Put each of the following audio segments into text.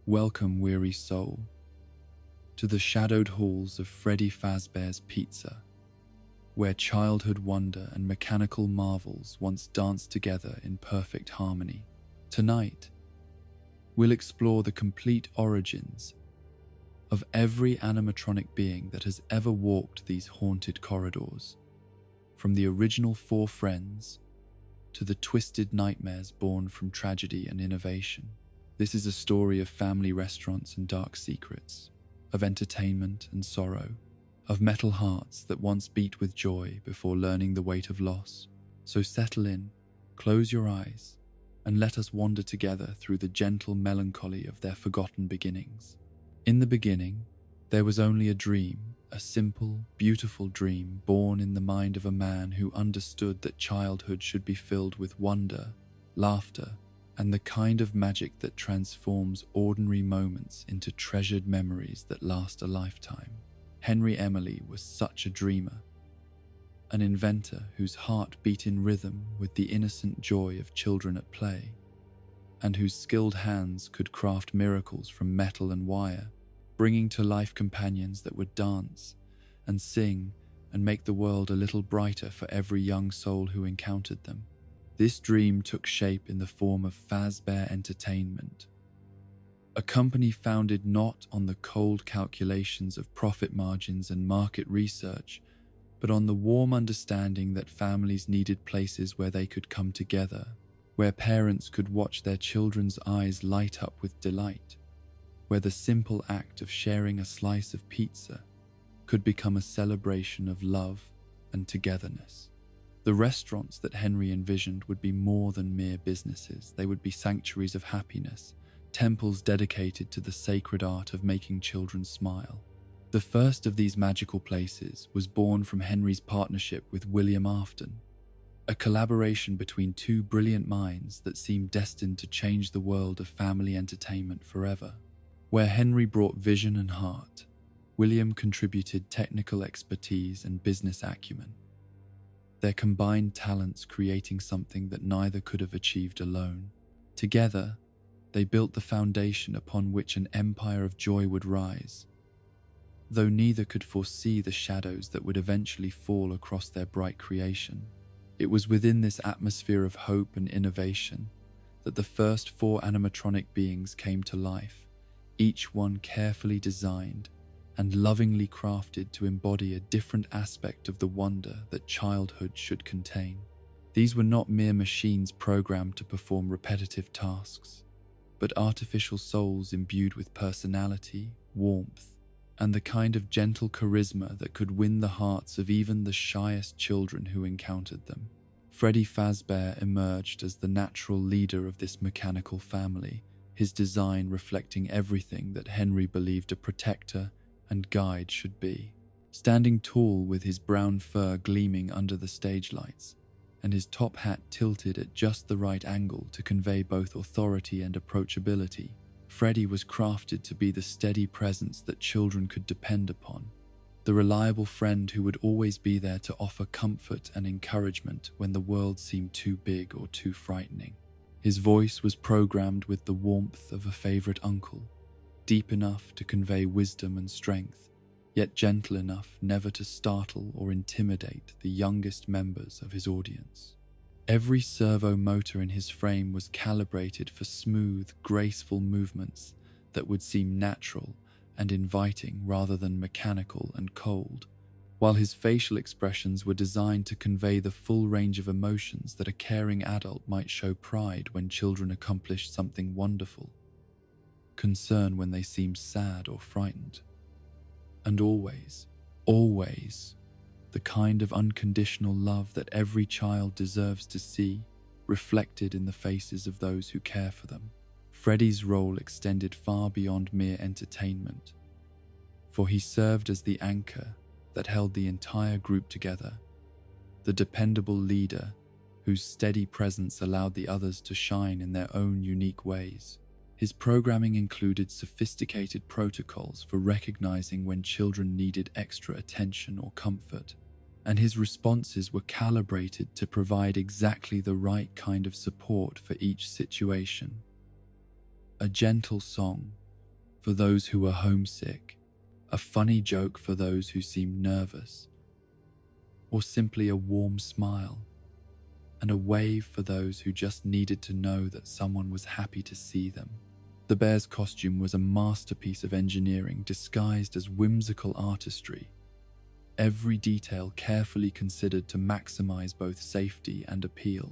Welcome, weary soul, to the shadowed halls of Freddy Fazbear's Pizza, where childhood wonder and mechanical marvels once danced together in perfect harmony. Tonight, we'll explore the complete origins of every animatronic being that has ever walked these haunted corridors, from the original four friends to the twisted nightmares born from tragedy and innovation. This is a story of family restaurants and dark secrets, of entertainment and sorrow, of metal hearts that once beat with joy before learning the weight of loss. So settle in, close your eyes, and let us wander together through the gentle melancholy of their forgotten beginnings. In the beginning, there was only a dream, a simple, beautiful dream born in the mind of a man who understood that childhood should be filled with wonder, laughter, and the kind of magic that transforms ordinary moments into treasured memories that last a lifetime. Henry Emily was such a dreamer, an inventor whose heart beat in rhythm with the innocent joy of children at play, and whose skilled hands could craft miracles from metal and wire, bringing to life companions that would dance and sing and make the world a little brighter for every young soul who encountered them. This dream took shape in the form of Fazbear Entertainment, a company founded not on the cold calculations of profit margins and market research, but on the warm understanding that families needed places where they could come together, where parents could watch their children's eyes light up with delight, where the simple act of sharing a slice of pizza could become a celebration of love and togetherness. The restaurants that Henry envisioned would be more than mere businesses. They would be sanctuaries of happiness, temples dedicated to the sacred art of making children smile. The first of these magical places was born from Henry's partnership with William Afton, a collaboration between two brilliant minds that seemed destined to change the world of family entertainment forever. Where Henry brought vision and heart, William contributed technical expertise and business acumen, their combined talents creating something that neither could have achieved alone. Together, they built the foundation upon which an empire of joy would rise, though neither could foresee the shadows that would eventually fall across their bright creation. It was within this atmosphere of hope and innovation that the first four animatronic beings came to life, each one carefully designed and lovingly crafted to embody a different aspect of the wonder that childhood should contain. These were not mere machines programmed to perform repetitive tasks, but artificial souls imbued with personality, warmth, and the kind of gentle charisma that could win the hearts of even the shyest children who encountered them. Freddy Fazbear emerged as the natural leader of this mechanical family, his design reflecting everything that Henry believed a protector and guide should be. Standing tall with his brown fur gleaming under the stage lights, and his top hat tilted at just the right angle to convey both authority and approachability, Freddy was crafted to be the steady presence that children could depend upon, the reliable friend who would always be there to offer comfort and encouragement when the world seemed too big or too frightening. His voice was programmed with the warmth of a favorite uncle, deep enough to convey wisdom and strength, yet gentle enough never to startle or intimidate the youngest members of his audience. Every servo motor in his frame was calibrated for smooth, graceful movements that would seem natural and inviting rather than mechanical and cold, while his facial expressions were designed to convey the full range of emotions that a caring adult might show pride when children accomplished something wonderful, concern when they seemed sad or frightened, and always, always, the kind of unconditional love that every child deserves to see reflected in the faces of those who care for them. Freddy's role extended far beyond mere entertainment, for he served as the anchor that held the entire group together, the dependable leader whose steady presence allowed the others to shine in their own unique ways. His programming included sophisticated protocols for recognizing when children needed extra attention or comfort, and his responses were calibrated to provide exactly the right kind of support for each situation. A gentle song, for those who were homesick, a funny joke for those who seemed nervous, or simply a warm smile and a wave for those who just needed to know that someone was happy to see them. The bear's costume was a masterpiece of engineering disguised as whimsical artistry, every detail carefully considered to maximize both safety and appeal.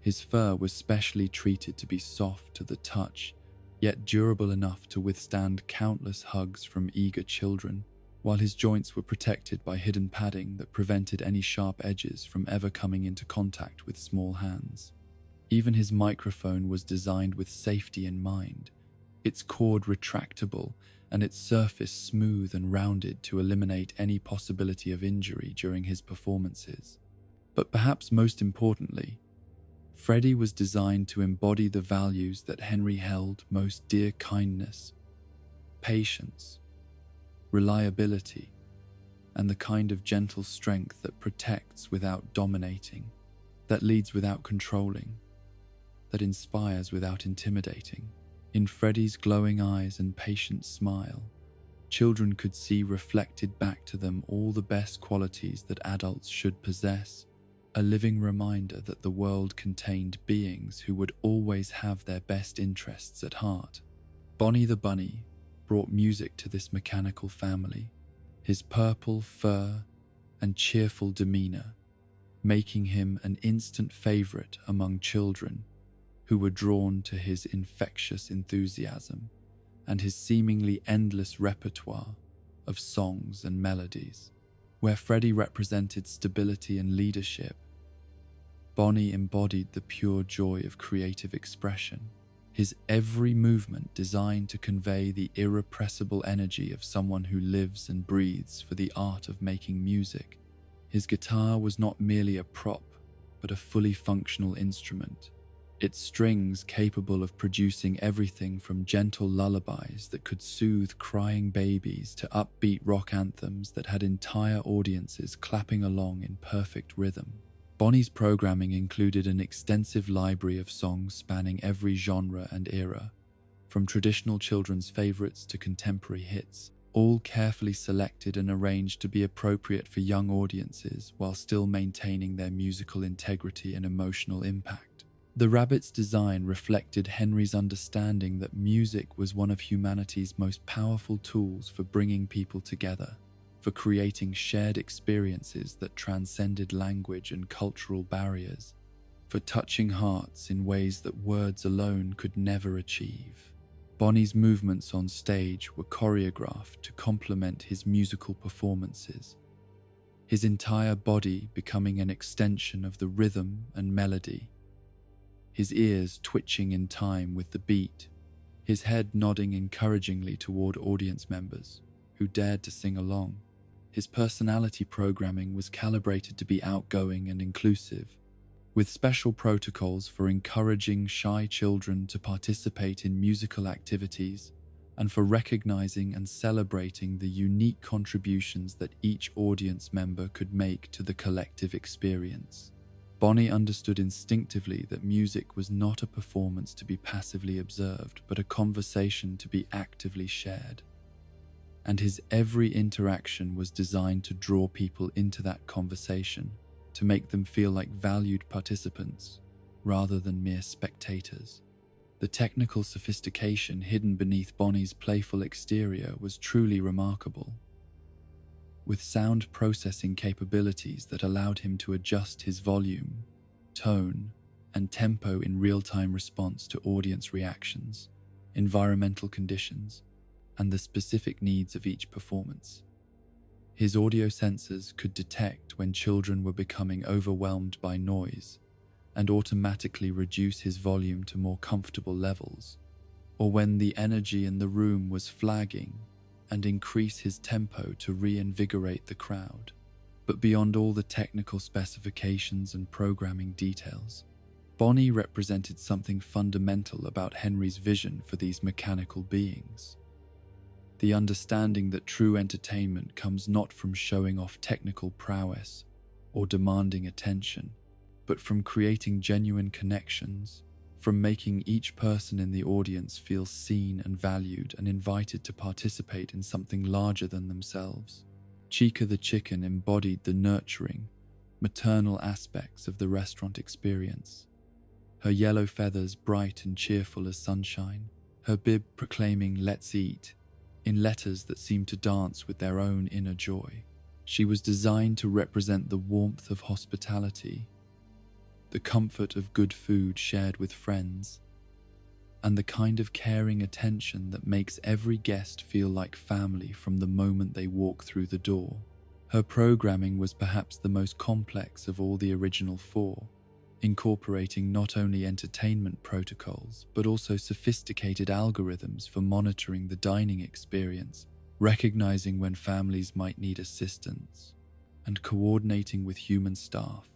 His fur was specially treated to be soft to the touch, yet durable enough to withstand countless hugs from eager children, while his joints were protected by hidden padding that prevented any sharp edges from ever coming into contact with small hands. Even his microphone was designed with safety in mind, its cord retractable and its surface smooth and rounded to eliminate any possibility of injury during his performances. But perhaps most importantly, Freddy was designed to embody the values that Henry held most dear: kindness, patience, reliability, and the kind of gentle strength that protects without dominating, that leads without controlling, that inspires without intimidating. In Freddy's glowing eyes and patient smile, children could see reflected back to them all the best qualities that adults should possess, a living reminder that the world contained beings who would always have their best interests at heart. Bonnie the Bunny brought music to this mechanical family, his purple fur and cheerful demeanor, making him an instant favorite among children who were drawn to his infectious enthusiasm and his seemingly endless repertoire of songs and melodies. Where Freddy represented stability and leadership, Bonnie embodied the pure joy of creative expression, his every movement designed to convey the irrepressible energy of someone who lives and breathes for the art of making music. His guitar was not merely a prop, but a fully functional instrument, its strings capable of producing everything from gentle lullabies that could soothe crying babies to upbeat rock anthems that had entire audiences clapping along in perfect rhythm. Bonnie's programming included an extensive library of songs spanning every genre and era, from traditional children's favorites to contemporary hits, all carefully selected and arranged to be appropriate for young audiences while still maintaining their musical integrity and emotional impact. The rabbit's design reflected Henry's understanding that music was one of humanity's most powerful tools for bringing people together, for creating shared experiences that transcended language and cultural barriers, for touching hearts in ways that words alone could never achieve. Bonnie's movements on stage were choreographed to complement his musical performances, his entire body becoming an extension of the rhythm and melody, his ears twitching in time with the beat, his head nodding encouragingly toward audience members who dared to sing along. His personality programming was calibrated to be outgoing and inclusive, with special protocols for encouraging shy children to participate in musical activities and for recognizing and celebrating the unique contributions that each audience member could make to the collective experience. Bonnie understood instinctively that music was not a performance to be passively observed, but a conversation to be actively shared. And his every interaction was designed to draw people into that conversation, to make them feel like valued participants rather than mere spectators. The technical sophistication hidden beneath Bonnie's playful exterior was truly remarkable. With sound processing capabilities that allowed him to adjust his volume, tone, and tempo in real-time response to audience reactions, environmental conditions, and the specific needs of each performance. His audio sensors could detect when children were becoming overwhelmed by noise and automatically reduce his volume to more comfortable levels, or when the energy in the room was flagging and increase his tempo to reinvigorate the crowd. But beyond all the technical specifications and programming details, Bonnie represented something fundamental about Henry's vision for these mechanical beings. The understanding that true entertainment comes not from showing off technical prowess or demanding attention, but from creating genuine connections, from making each person in the audience feel seen and valued and invited to participate in something larger than themselves. Chica the chicken embodied the nurturing, maternal aspects of the restaurant experience. Her yellow feathers bright and cheerful as sunshine, her bib proclaiming "Let's eat" in letters that seemed to dance with their own inner joy. She was designed to represent the warmth of hospitality, the comfort of good food shared with friends, and the kind of caring attention that makes every guest feel like family from the moment they walk through the door. Her programming was perhaps the most complex of all the original four, incorporating not only entertainment protocols but also sophisticated algorithms for monitoring the dining experience, recognizing when families might need assistance, and coordinating with human staff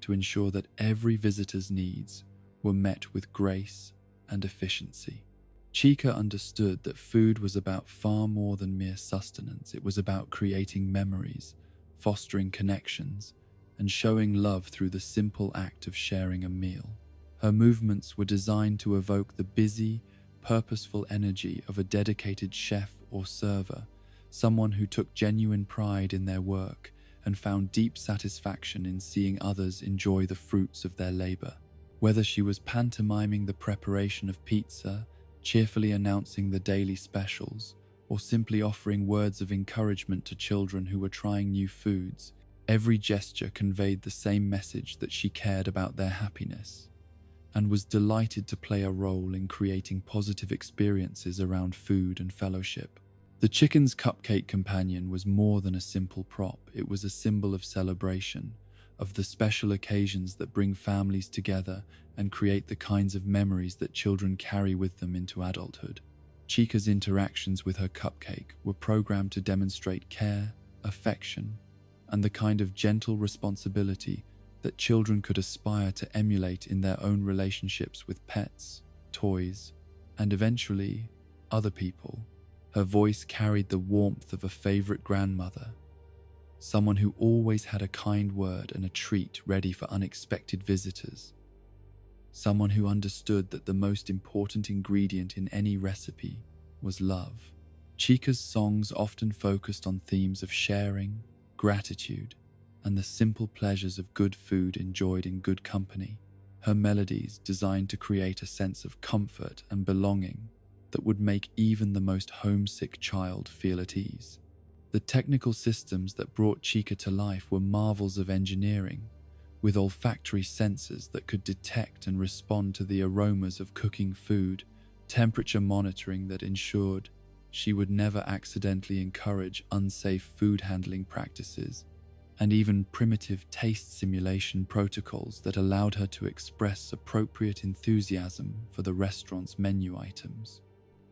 to ensure that every visitor's needs were met with grace and efficiency. Chica understood that food was about far more than mere sustenance. It was about creating memories, fostering connections, and showing love through the simple act of sharing a meal. Her movements were designed to evoke the busy, purposeful energy of a dedicated chef or server, someone who took genuine pride in their work and found deep satisfaction in seeing others enjoy the fruits of their labor. Whether she was pantomiming the preparation of pizza, cheerfully announcing the daily specials, or simply offering words of encouragement to children who were trying new foods, every gesture conveyed the same message that she cared about their happiness and was delighted to play a role in creating positive experiences around food and fellowship. The chicken's cupcake companion was more than a simple prop. It was a symbol of celebration, of the special occasions that bring families together and create the kinds of memories that children carry with them into adulthood. Chica's interactions with her cupcake were programmed to demonstrate care, affection, and the kind of gentle responsibility that children could aspire to emulate in their own relationships with pets, toys, and eventually other people. Her voice carried the warmth of a favorite grandmother, someone who always had a kind word and a treat ready for unexpected visitors, someone who understood that the most important ingredient in any recipe was love. Chica's songs often focused on themes of sharing, gratitude, and the simple pleasures of good food enjoyed in good company. Her melodies, designed to create a sense of comfort and belonging that would make even the most homesick child feel at ease. The technical systems that brought Chica to life were marvels of engineering, with olfactory sensors that could detect and respond to the aromas of cooking food, temperature monitoring that ensured she would never accidentally encourage unsafe food handling practices, and even primitive taste simulation protocols that allowed her to express appropriate enthusiasm for the restaurant's menu items.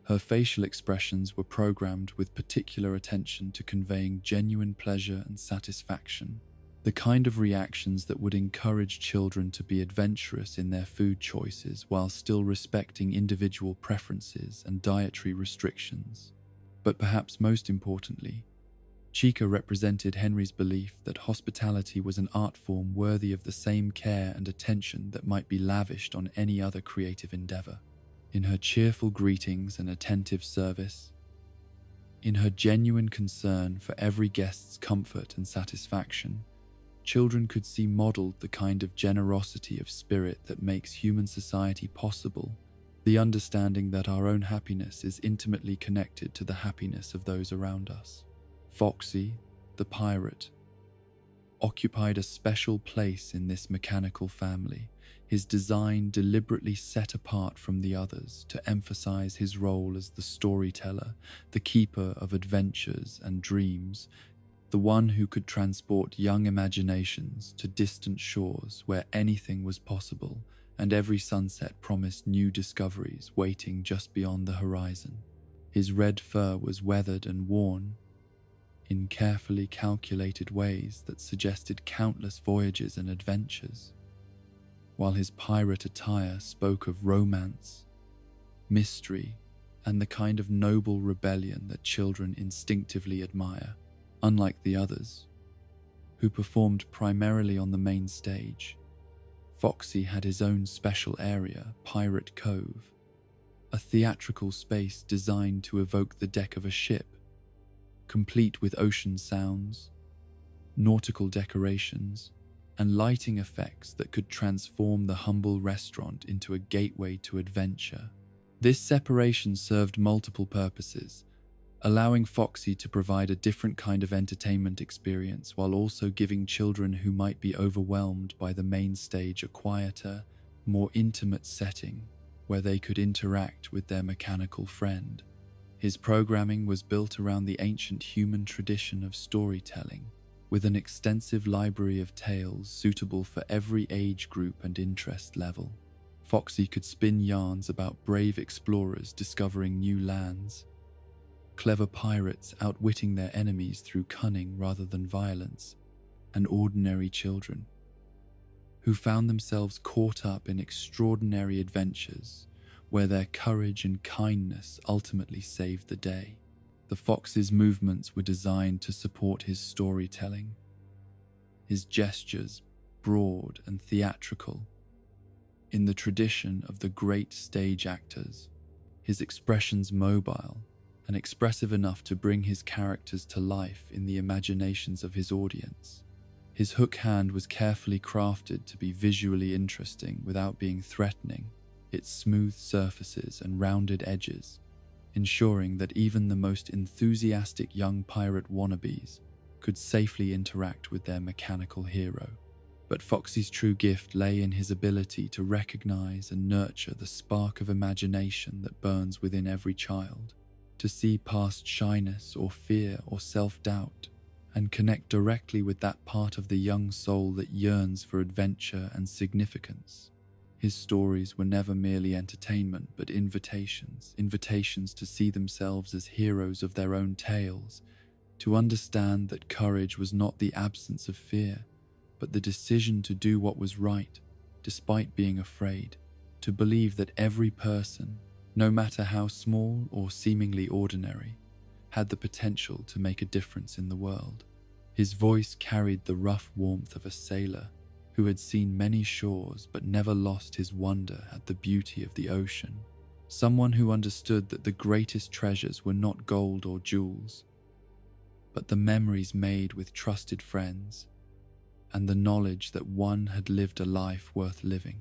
Her facial expressions were programmed with particular attention to conveying genuine pleasure and satisfaction, the kind of reactions that would encourage children to be adventurous in their food choices while still respecting individual preferences and dietary restrictions. But perhaps most importantly, Chica represented Henry's belief that hospitality was an art form worthy of the same care and attention that might be lavished on any other creative endeavor. In her cheerful greetings and attentive service, in her genuine concern for every guest's comfort and satisfaction, children could see modeled the kind of generosity of spirit that makes human society possible, the understanding that our own happiness is intimately connected to the happiness of those around us. Foxy, the pirate, occupied a special place in this mechanical family, his design deliberately set apart from the others to emphasize his role as the storyteller, the keeper of adventures and dreams, the one who could transport young imaginations to distant shores where anything was possible and every sunset promised new discoveries waiting just beyond the horizon. His red fur was weathered and worn in carefully calculated ways that suggested countless voyages and adventures, while his pirate attire spoke of romance, mystery, and the kind of noble rebellion that children instinctively admire. Unlike the others, who performed primarily on the main stage, Foxy had his own special area, Pirate Cove, a theatrical space designed to evoke the deck of a ship, complete with ocean sounds, nautical decorations, and lighting effects that could transform the humble restaurant into a gateway to adventure. This separation served multiple purposes, allowing Foxy to provide a different kind of entertainment experience while also giving children who might be overwhelmed by the main stage a quieter, more intimate setting where they could interact with their mechanical friend. His programming was built around the ancient human tradition of storytelling, with an extensive library of tales suitable for every age group and interest level. Foxy could spin yarns about brave explorers discovering new lands, clever pirates outwitting their enemies through cunning rather than violence, and ordinary children who found themselves caught up in extraordinary adventures where their courage and kindness ultimately saved the day. The Fox's movements were designed to support his storytelling, his gestures broad and theatrical, in the tradition of the great stage actors, his expressions mobile and expressive enough to bring his characters to life in the imaginations of his audience. His hook hand was carefully crafted to be visually interesting without being threatening, its smooth surfaces and rounded edges, ensuring that even the most enthusiastic young pirate wannabes could safely interact with their mechanical hero. But Foxy's true gift lay in his ability to recognize and nurture the spark of imagination that burns within every child, to see past shyness or fear or self-doubt, and connect directly with that part of the young soul that yearns for adventure and significance. His stories were never merely entertainment, but invitations to see themselves as heroes of their own tales, to understand that courage was not the absence of fear, but the decision to do what was right, despite being afraid, to believe that every person, no matter how small or seemingly ordinary, had the potential to make a difference in the world. His voice carried the rough warmth of a sailor who had seen many shores but never lost his wonder at the beauty of the ocean, someone who understood that the greatest treasures were not gold or jewels, but the memories made with trusted friends, and the knowledge that one had lived a life worth living.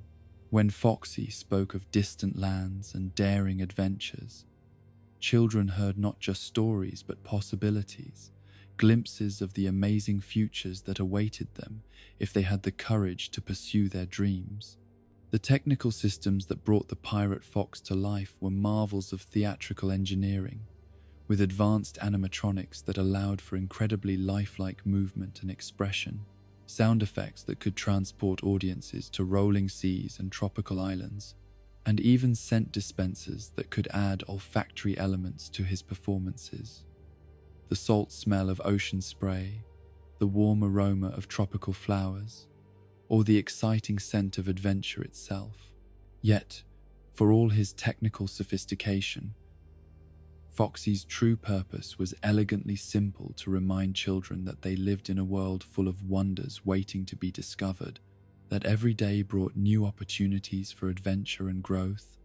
When Foxy spoke of distant lands and daring adventures, children heard not just stories but possibilities, glimpses of the amazing futures that awaited them if they had the courage to pursue their dreams. The technical systems that brought the pirate fox to life were marvels of theatrical engineering, with advanced animatronics that allowed for incredibly lifelike movement and expression, sound effects that could transport audiences to rolling seas and tropical islands, and even scent dispensers that could add olfactory elements to his performances. The salt smell of ocean spray, the warm aroma of tropical flowers, or the exciting scent of adventure itself. Yet, for all his technical sophistication, Foxy's true purpose was elegantly simple: to remind children that they lived in a world full of wonders waiting to be discovered, that every day brought new opportunities for adventure and growth,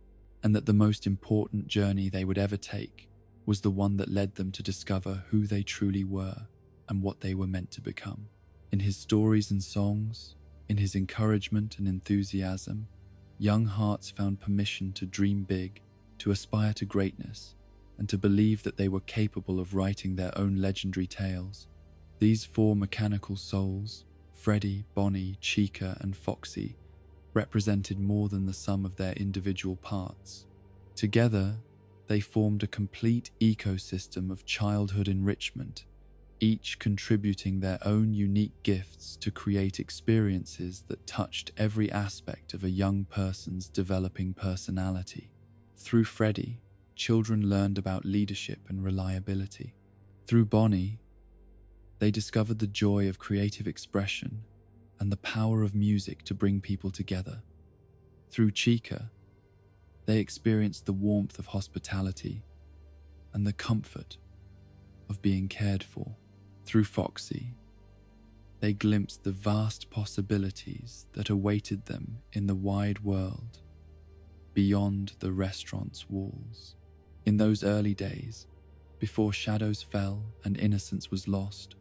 and that the most important journey they would ever take was the one that led them to discover who they truly were and what they were meant to become. In his stories and songs, in his encouragement and enthusiasm, young hearts found permission to dream big, to aspire to greatness, and to believe that they were capable of writing their own legendary tales. These four mechanical souls, Freddy, Bonnie, Chica, and Foxy, represented more than the sum of their individual parts. Together, they formed a complete ecosystem of childhood enrichment, each contributing their own unique gifts to create experiences that touched every aspect of a young person's developing personality. Through Freddy, children learned about leadership and reliability. Through Bonnie, they discovered the joy of creative expression and the power of music to bring people together. Through Chica, they experienced the warmth of hospitality and the comfort of being cared for. Through Foxy, they glimpsed the vast possibilities that awaited them in the wide world beyond the restaurant's walls. In those early days, before shadows fell and innocence was lost,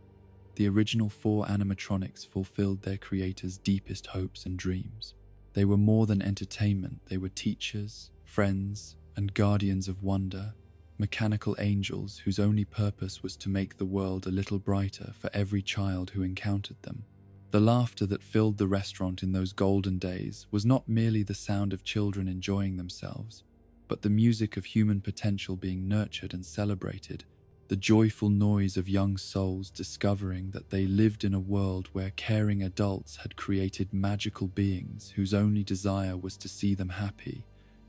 the original 4 animatronics fulfilled their creators' deepest hopes and dreams. They were more than entertainment, they were teachers, friends, and guardians of wonder, mechanical angels whose only purpose was to make the world a little brighter for every child who encountered them. The laughter that filled the restaurant in those golden days was not merely the sound of children enjoying themselves, but the music of human potential being nurtured and celebrated, the joyful noise of young souls discovering that they lived in a world where caring adults had created magical beings whose only desire was to see them happy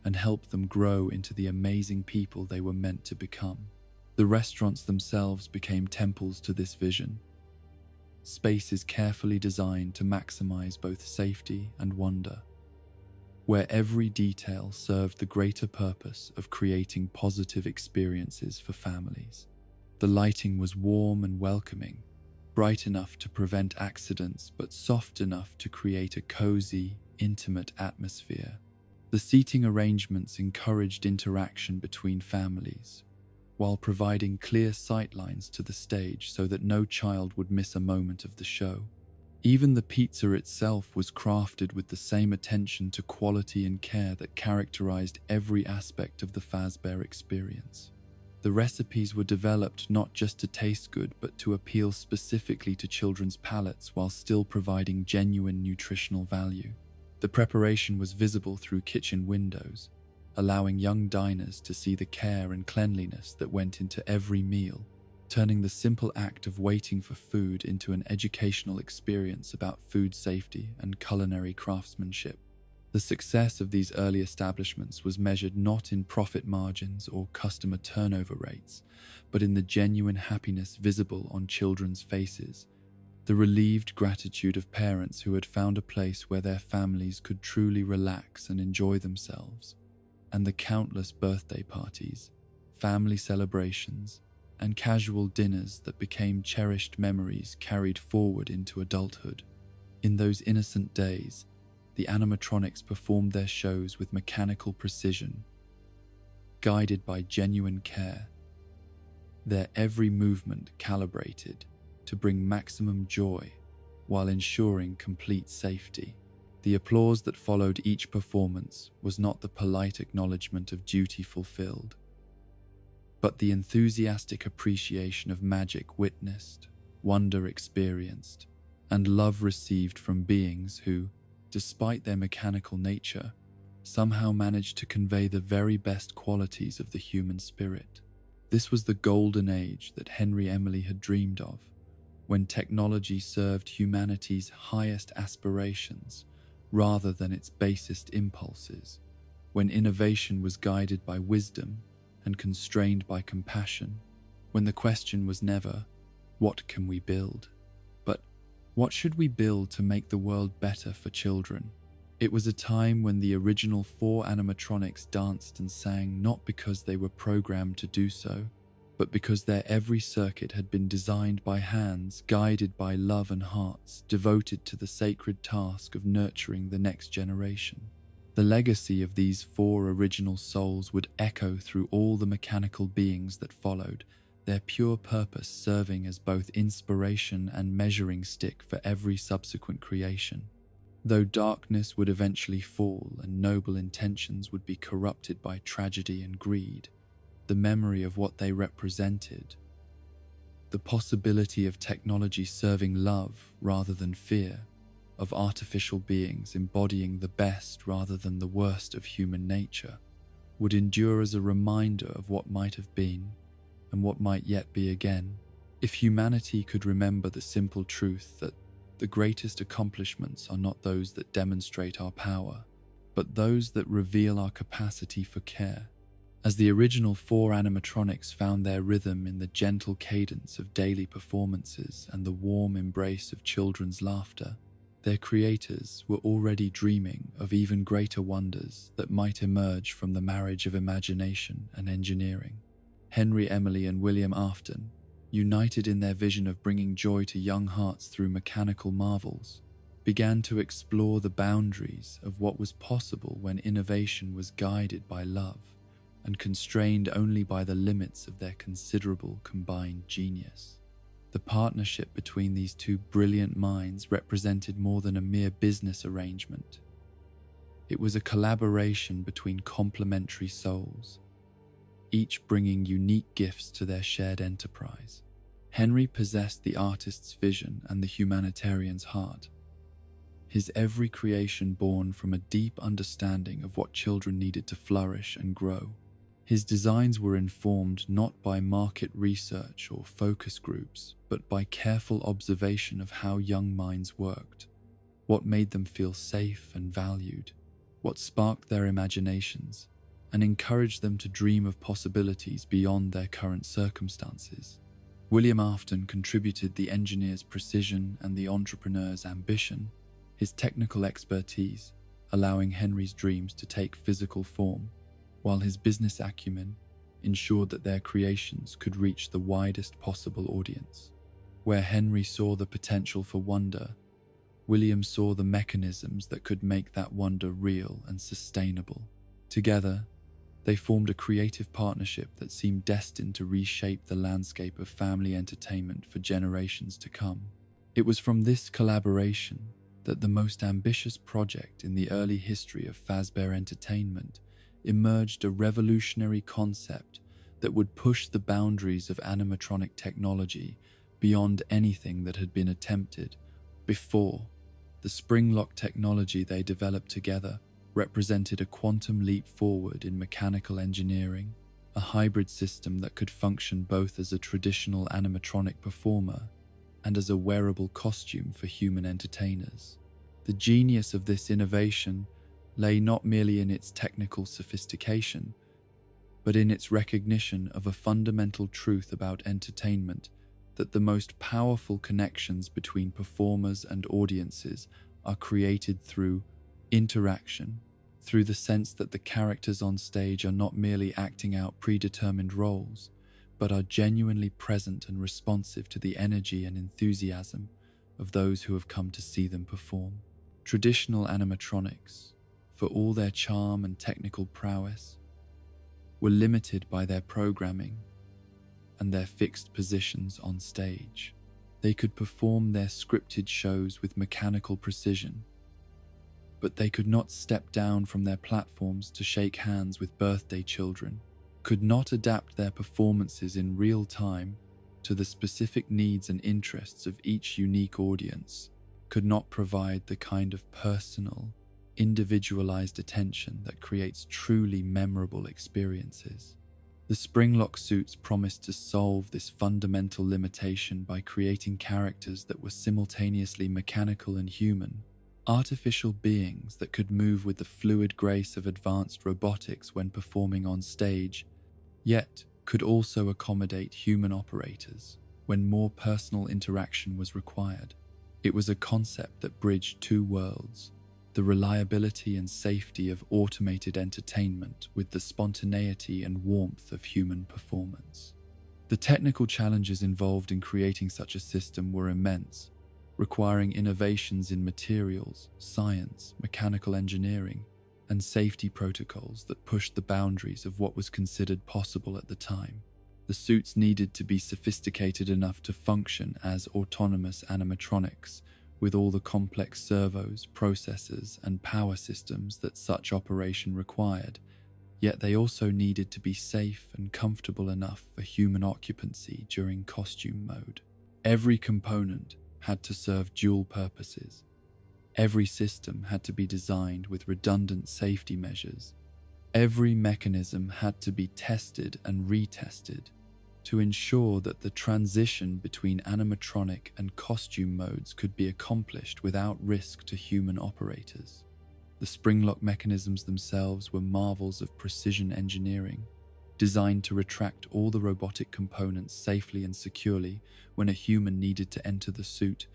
and help them grow into the amazing people they were meant to become. The restaurants themselves became temples to this vision, spaces carefully designed to maximize both safety and wonder, where every detail served the greater purpose of creating positive experiences for families. The lighting was warm and welcoming, bright enough to prevent accidents but soft enough to create a cozy, intimate atmosphere. The seating arrangements encouraged interaction between families, while providing clear sightlines to the stage so that no child would miss a moment of the show. Even the pizza itself was crafted with the same attention to quality and care that characterized every aspect of the Fazbear experience. The recipes were developed not just to taste good but to appeal specifically to children's palates while still providing genuine nutritional value. The preparation was visible through kitchen windows, allowing young diners to see the care and cleanliness that went into every meal, turning the simple act of waiting for food into an educational experience about food safety and culinary craftsmanship. The success of these early establishments was measured not in profit margins or customer turnover rates, but in the genuine happiness visible on children's faces, the relieved gratitude of parents who had found a place where their families could truly relax and enjoy themselves, and the countless birthday parties, family celebrations, and casual dinners that became cherished memories carried forward into adulthood. In those innocent days, the animatronics performed their shows with mechanical precision, guided by genuine care, their every movement calibrated to bring maximum joy while ensuring complete safety. The applause that followed each performance was not the polite acknowledgement of duty fulfilled, but the enthusiastic appreciation of magic witnessed, wonder experienced, and love received from beings who, despite their mechanical nature, somehow managed to convey the very best qualities of the human spirit. This was the golden age that Henry Emily had dreamed of, when technology served humanity's highest aspirations rather than its basest impulses, when innovation was guided by wisdom and constrained by compassion, when the question was never, what can we build? But what should we build to make the world better for children? It was a time when the original 4 animatronics danced and sang not because they were programmed to do so, but because their every circuit had been designed by hands guided by love and hearts devoted to the sacred task of nurturing the next generation. The legacy of these 4 original souls would echo through all the mechanical beings that followed, their pure purpose serving as both inspiration and measuring stick for every subsequent creation. Though darkness would eventually fall and noble intentions would be corrupted by tragedy and greed, the memory of what they represented, the possibility of technology serving love rather than fear, of artificial beings embodying the best rather than the worst of human nature, would endure as a reminder of what might have been and what might yet be again. If humanity could remember the simple truth that the greatest accomplishments are not those that demonstrate our power, but those that reveal our capacity for care. As the original 4 animatronics found their rhythm in the gentle cadence of daily performances and the warm embrace of children's laughter, their creators were already dreaming of even greater wonders that might emerge from the marriage of imagination and engineering. Henry Emily and William Afton, united in their vision of bringing joy to young hearts through mechanical marvels, began to explore the boundaries of what was possible when innovation was guided by love and constrained only by the limits of their considerable combined genius. The partnership between these two brilliant minds represented more than a mere business arrangement. It was a collaboration between complementary souls, each bringing unique gifts to their shared enterprise. Henry possessed the artist's vision and the humanitarian's heart, his every creation born from a deep understanding of what children needed to flourish and grow. His designs were informed not by market research or focus groups, but by careful observation of how young minds worked, what made them feel safe and valued, what sparked their imaginations, and encouraged them to dream of possibilities beyond their current circumstances. William Afton contributed the engineer's precision and the entrepreneur's ambition, his technical expertise, allowing Henry's dreams to take physical form, while his business acumen ensured that their creations could reach the widest possible audience. Where Henry saw the potential for wonder, William saw the mechanisms that could make that wonder real and sustainable. Together, they formed a creative partnership that seemed destined to reshape the landscape of family entertainment for generations to come. It was from this collaboration that the most ambitious project in the early history of Fazbear Entertainment emerged, a revolutionary concept that would push the boundaries of animatronic technology beyond anything that had been attempted before. The spring-lock technology they developed together represented a quantum leap forward in mechanical engineering, a hybrid system that could function both as a traditional animatronic performer and as a wearable costume for human entertainers. The genius of this innovation lay not merely in its technical sophistication, but in its recognition of a fundamental truth about entertainment, that the most powerful connections between performers and audiences are created through interaction, through the sense that the characters on stage are not merely acting out predetermined roles, but are genuinely present and responsive to the energy and enthusiasm of those who have come to see them perform. Traditional animatronics, for all their charm and technical prowess, were limited by their programming and their fixed positions on stage. They could perform their scripted shows with mechanical precision, but they could not step down from their platforms to shake hands with birthday children, could not adapt their performances in real time to the specific needs and interests of each unique audience, could not provide the kind of personal, individualized attention that creates truly memorable experiences. The spring-lock suits promised to solve this fundamental limitation by creating characters that were simultaneously mechanical and human, artificial beings that could move with the fluid grace of advanced robotics when performing on stage, yet could also accommodate human operators when more personal interaction was required. It was a concept that bridged two worlds, the reliability and safety of automated entertainment with the spontaneity and warmth of human performance. The technical challenges involved in creating such a system were immense, requiring innovations in materials, science, mechanical engineering, and safety protocols that pushed the boundaries of what was considered possible at the time. The suits needed to be sophisticated enough to function as autonomous animatronics, with all the complex servos, processors, and power systems that such operation required, yet they also needed to be safe and comfortable enough for human occupancy during costume mode. Every component had to serve dual purposes. Every system had to be designed with redundant safety measures. Every mechanism had to be tested and retested to ensure that the transition between animatronic and costume modes could be accomplished without risk to human operators. The spring-lock mechanisms themselves were marvels of precision engineering, designed to retract all the robotic components safely and securely when a human needed to enter the suit,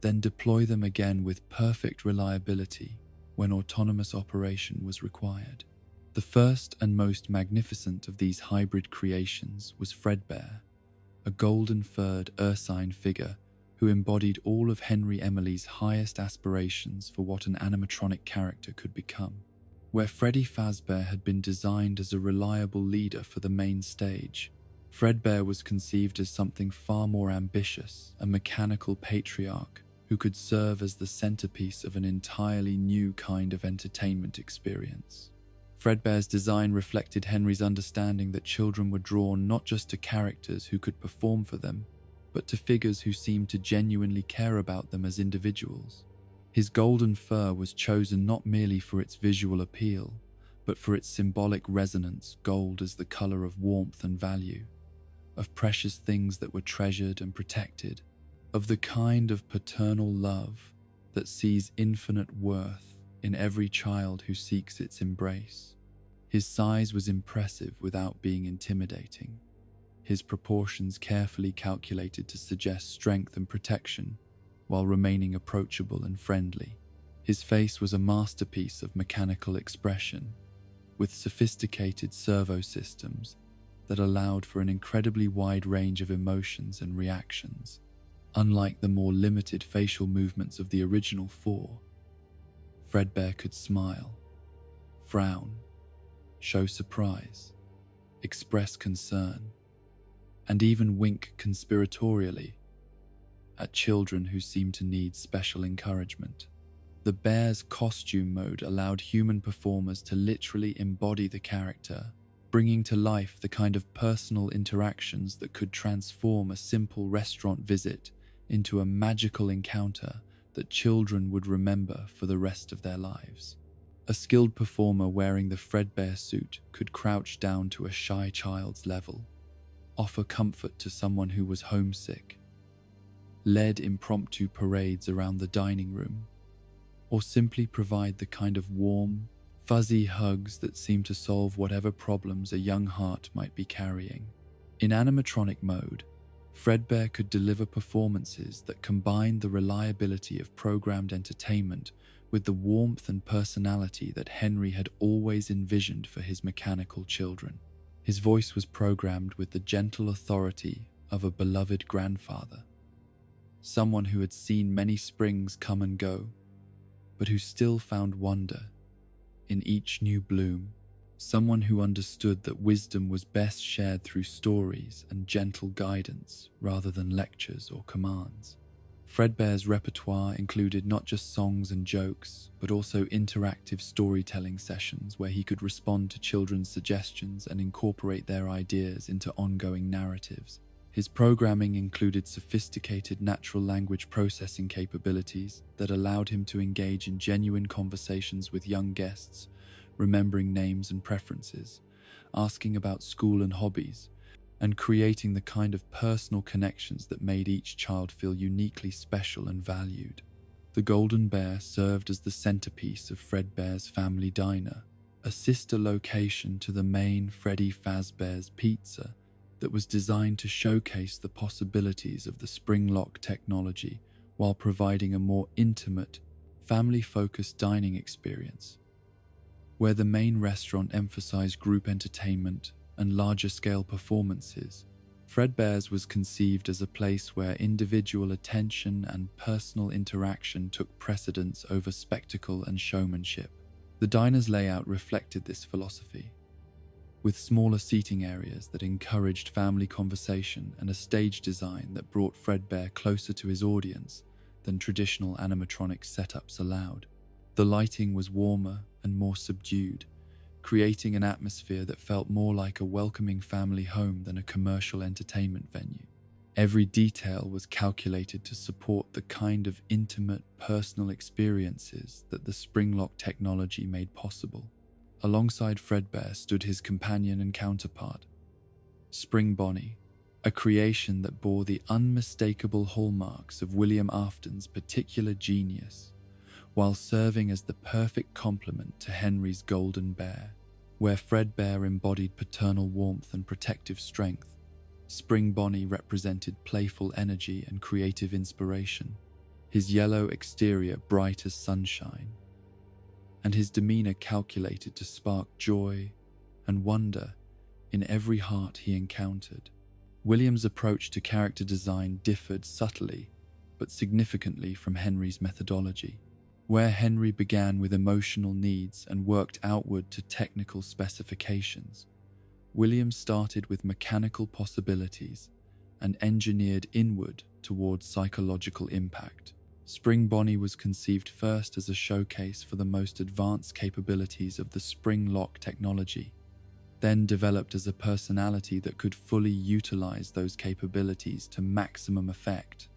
then deploy them again with perfect reliability when autonomous operation was required. The first and most magnificent of these hybrid creations was Fredbear, a golden-furred ursine figure who embodied all of Henry Emily's highest aspirations for what an animatronic character could become. Where Freddy Fazbear had been designed as a reliable leader for the main stage, Fredbear was conceived as something far more ambitious, a mechanical patriarch who could serve as the centerpiece of an entirely new kind of entertainment experience. Fredbear's design reflected Henry's understanding that children were drawn not just to characters who could perform for them, but to figures who seemed to genuinely care about them as individuals. His golden fur was chosen not merely for its visual appeal, but for its symbolic resonance, gold as the color of warmth and value, of precious things that were treasured and protected, of the kind of paternal love that sees infinite worth in every child who seeks its embrace. His size was impressive without being intimidating, his proportions carefully calculated to suggest strength and protection while remaining approachable and friendly. His face was a masterpiece of mechanical expression, with sophisticated servo systems that allowed for an incredibly wide range of emotions and reactions. Unlike the more limited facial movements of the original four, Fredbear could smile, frown, show surprise, express concern, and even wink conspiratorially at children who seemed to need special encouragement. The bear's costume mode allowed human performers to literally embody the character, bringing to life the kind of personal interactions that could transform a simple restaurant visit into a magical encounter that children would remember for the rest of their lives. A skilled performer wearing the Fredbear suit could crouch down to a shy child's level, offer comfort to someone who was homesick, led impromptu parades around the dining room, or simply provide the kind of warm, fuzzy hugs that seem to solve whatever problems a young heart might be carrying. In animatronic mode, Fredbear could deliver performances that combined the reliability of programmed entertainment with the warmth and personality that Henry had always envisioned for his mechanical children. His voice was programmed with the gentle authority of a beloved grandfather, someone who had seen many springs come and go, but who still found wonder in each new bloom, someone who understood that wisdom was best shared through stories and gentle guidance rather than lectures or commands. Fredbear's repertoire included not just songs and jokes, but also interactive storytelling sessions where he could respond to children's suggestions and incorporate their ideas into ongoing narratives. His programming included sophisticated natural language processing capabilities that allowed him to engage in genuine conversations with young guests, remembering names and preferences, asking about school and hobbies, and creating the kind of personal connections that made each child feel uniquely special and valued. The Golden Bear served as the centerpiece of Fredbear's family diner, a sister location to the main Freddy Fazbear's Pizza that was designed to showcase the possibilities of the spring lock technology while providing a more intimate, family-focused dining experience. Where the main restaurant emphasized group entertainment and larger-scale performances, Fredbear's was conceived as a place where individual attention and personal interaction took precedence over spectacle and showmanship. The diner's layout reflected this philosophy, with smaller seating areas that encouraged family conversation and a stage design that brought Fredbear closer to his audience than traditional animatronic setups allowed. The lighting was warmer and more subdued, creating an atmosphere that felt more like a welcoming family home than a commercial entertainment venue. Every detail was calculated to support the kind of intimate, personal experiences that the spring-lock technology made possible. Alongside Fredbear stood his companion and counterpart, Spring Bonnie, a creation that bore the unmistakable hallmarks of William Afton's particular genius, while serving as the perfect complement to Henry's Golden Bear. Where Fredbear embodied paternal warmth and protective strength, Spring Bonnie represented playful energy and creative inspiration, his yellow exterior bright as sunshine, and his demeanor calculated to spark joy and wonder in every heart he encountered. Williams' approach to character design differed subtly but significantly from Henry's methodology. Where Henry began with emotional needs and worked outward to technical specifications, Williams started with mechanical possibilities and engineered inward towards psychological impact. Spring Bonnie was conceived first as a showcase for the most advanced capabilities of the spring lock technology, then developed as a personality that could fully utilize those capabilities to maximum effect.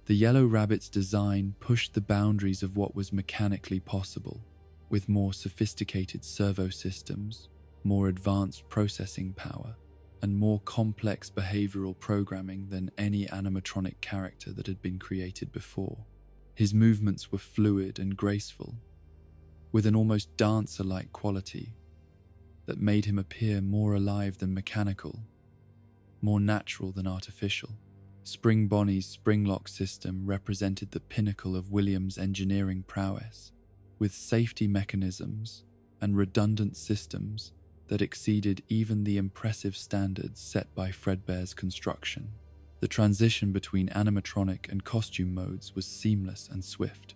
The Yellow Rabbit's design pushed the boundaries of what was mechanically possible, with more sophisticated servo systems, more advanced processing power, and more complex behavioral programming than any animatronic character that had been created before. His movements were fluid and graceful, with an almost dancer-like quality that made him appear more alive than mechanical, more natural than artificial. Spring Bonnie's spring-lock system represented the pinnacle of Williams' engineering prowess, with safety mechanisms and redundant systems that exceeded even the impressive standards set by Fredbear's construction. The transition between animatronic and costume modes was seamless and swift,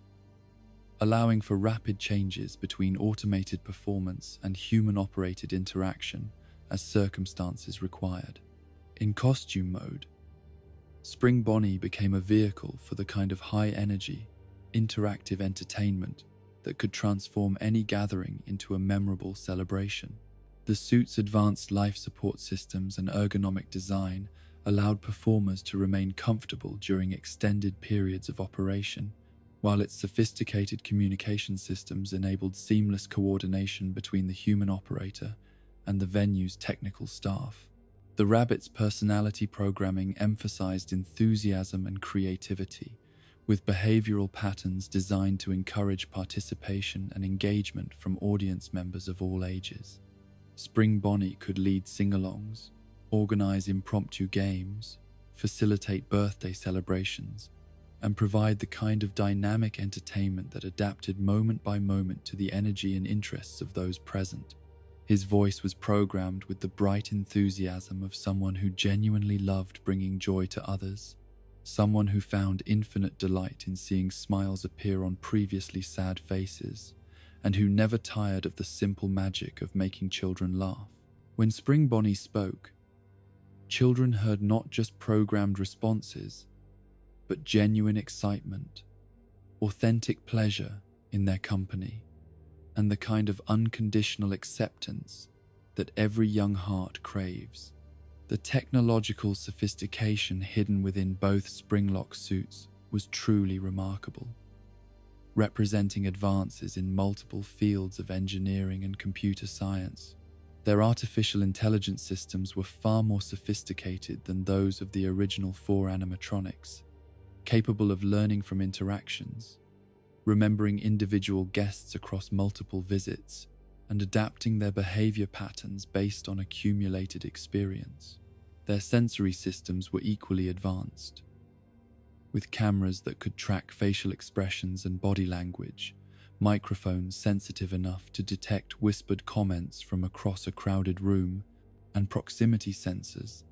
allowing for rapid changes between automated performance and human-operated interaction as circumstances required. In costume mode, Spring Bonnie became a vehicle for the kind of high-energy, interactive entertainment that could transform any gathering into a memorable celebration. The suit's advanced life support systems and ergonomic design allowed performers to remain comfortable during extended periods of operation, while its sophisticated communication systems enabled seamless coordination between the human operator and the venue's technical staff. The Rabbit's personality programming emphasized enthusiasm and creativity, with behavioral patterns designed to encourage participation and engagement from audience members of all ages. Spring Bonnie could lead sing-alongs, organize impromptu games, facilitate birthday celebrations, and provide the kind of dynamic entertainment that adapted moment by moment to the energy and interests of those present. His voice was programmed with the bright enthusiasm of someone who genuinely loved bringing joy to others, someone who found infinite delight in seeing smiles appear on previously sad faces, and who never tired of the simple magic of making children laugh. When Spring Bonnie spoke, children heard not just programmed responses, but genuine excitement, authentic pleasure in their company, and the kind of unconditional acceptance that every young heart craves. The technological sophistication hidden within both spring-lock suits was truly remarkable, representing advances in multiple fields of engineering and computer science. Their artificial intelligence systems were far more sophisticated than those of the original 4 animatronics, capable of learning from interactions, remembering individual guests across multiple visits, and adapting their behavior patterns based on accumulated experience. Their sensory systems were equally advanced, with cameras that could track facial expressions and body language, microphones sensitive enough to detect whispered comments from across a crowded room, and proximity sensors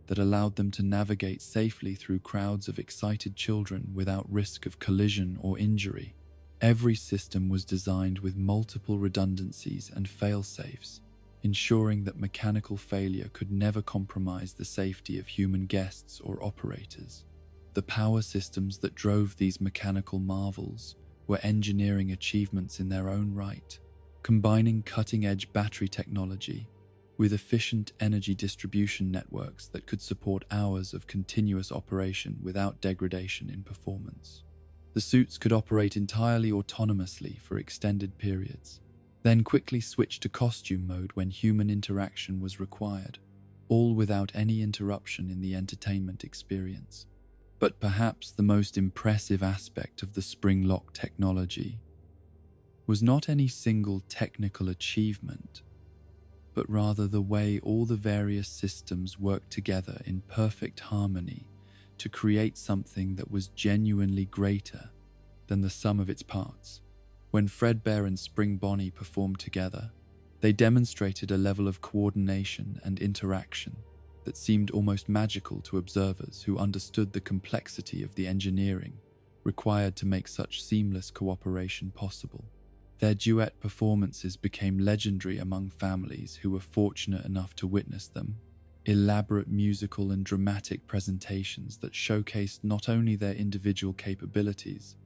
that allowed them to navigate safely through crowds of excited children without risk of collision or injury. Every system was designed with multiple redundancies and fail-safes, ensuring that mechanical failure could never compromise the safety of human guests or operators. The power systems that drove these mechanical marvels were engineering achievements in their own right, combining cutting-edge battery technology with efficient energy distribution networks that could support hours of continuous operation without degradation in performance. The suits could operate entirely autonomously for extended periods, then quickly switch to costume mode when human interaction was required, all without any interruption in the entertainment experience. But perhaps the most impressive aspect of the spring lock technology was not any single technical achievement, but rather the way all the various systems worked together in perfect harmony to create something that was genuinely greater than the sum of its parts. When Fredbear and Spring Bonnie performed together, they demonstrated a level of coordination and interaction that seemed almost magical to observers who understood the complexity of the engineering required to make such seamless cooperation possible. Their duet performances became legendary among families who were fortunate enough to witness them. Elaborate musical and dramatic presentations that showcased not only their individual capabilities,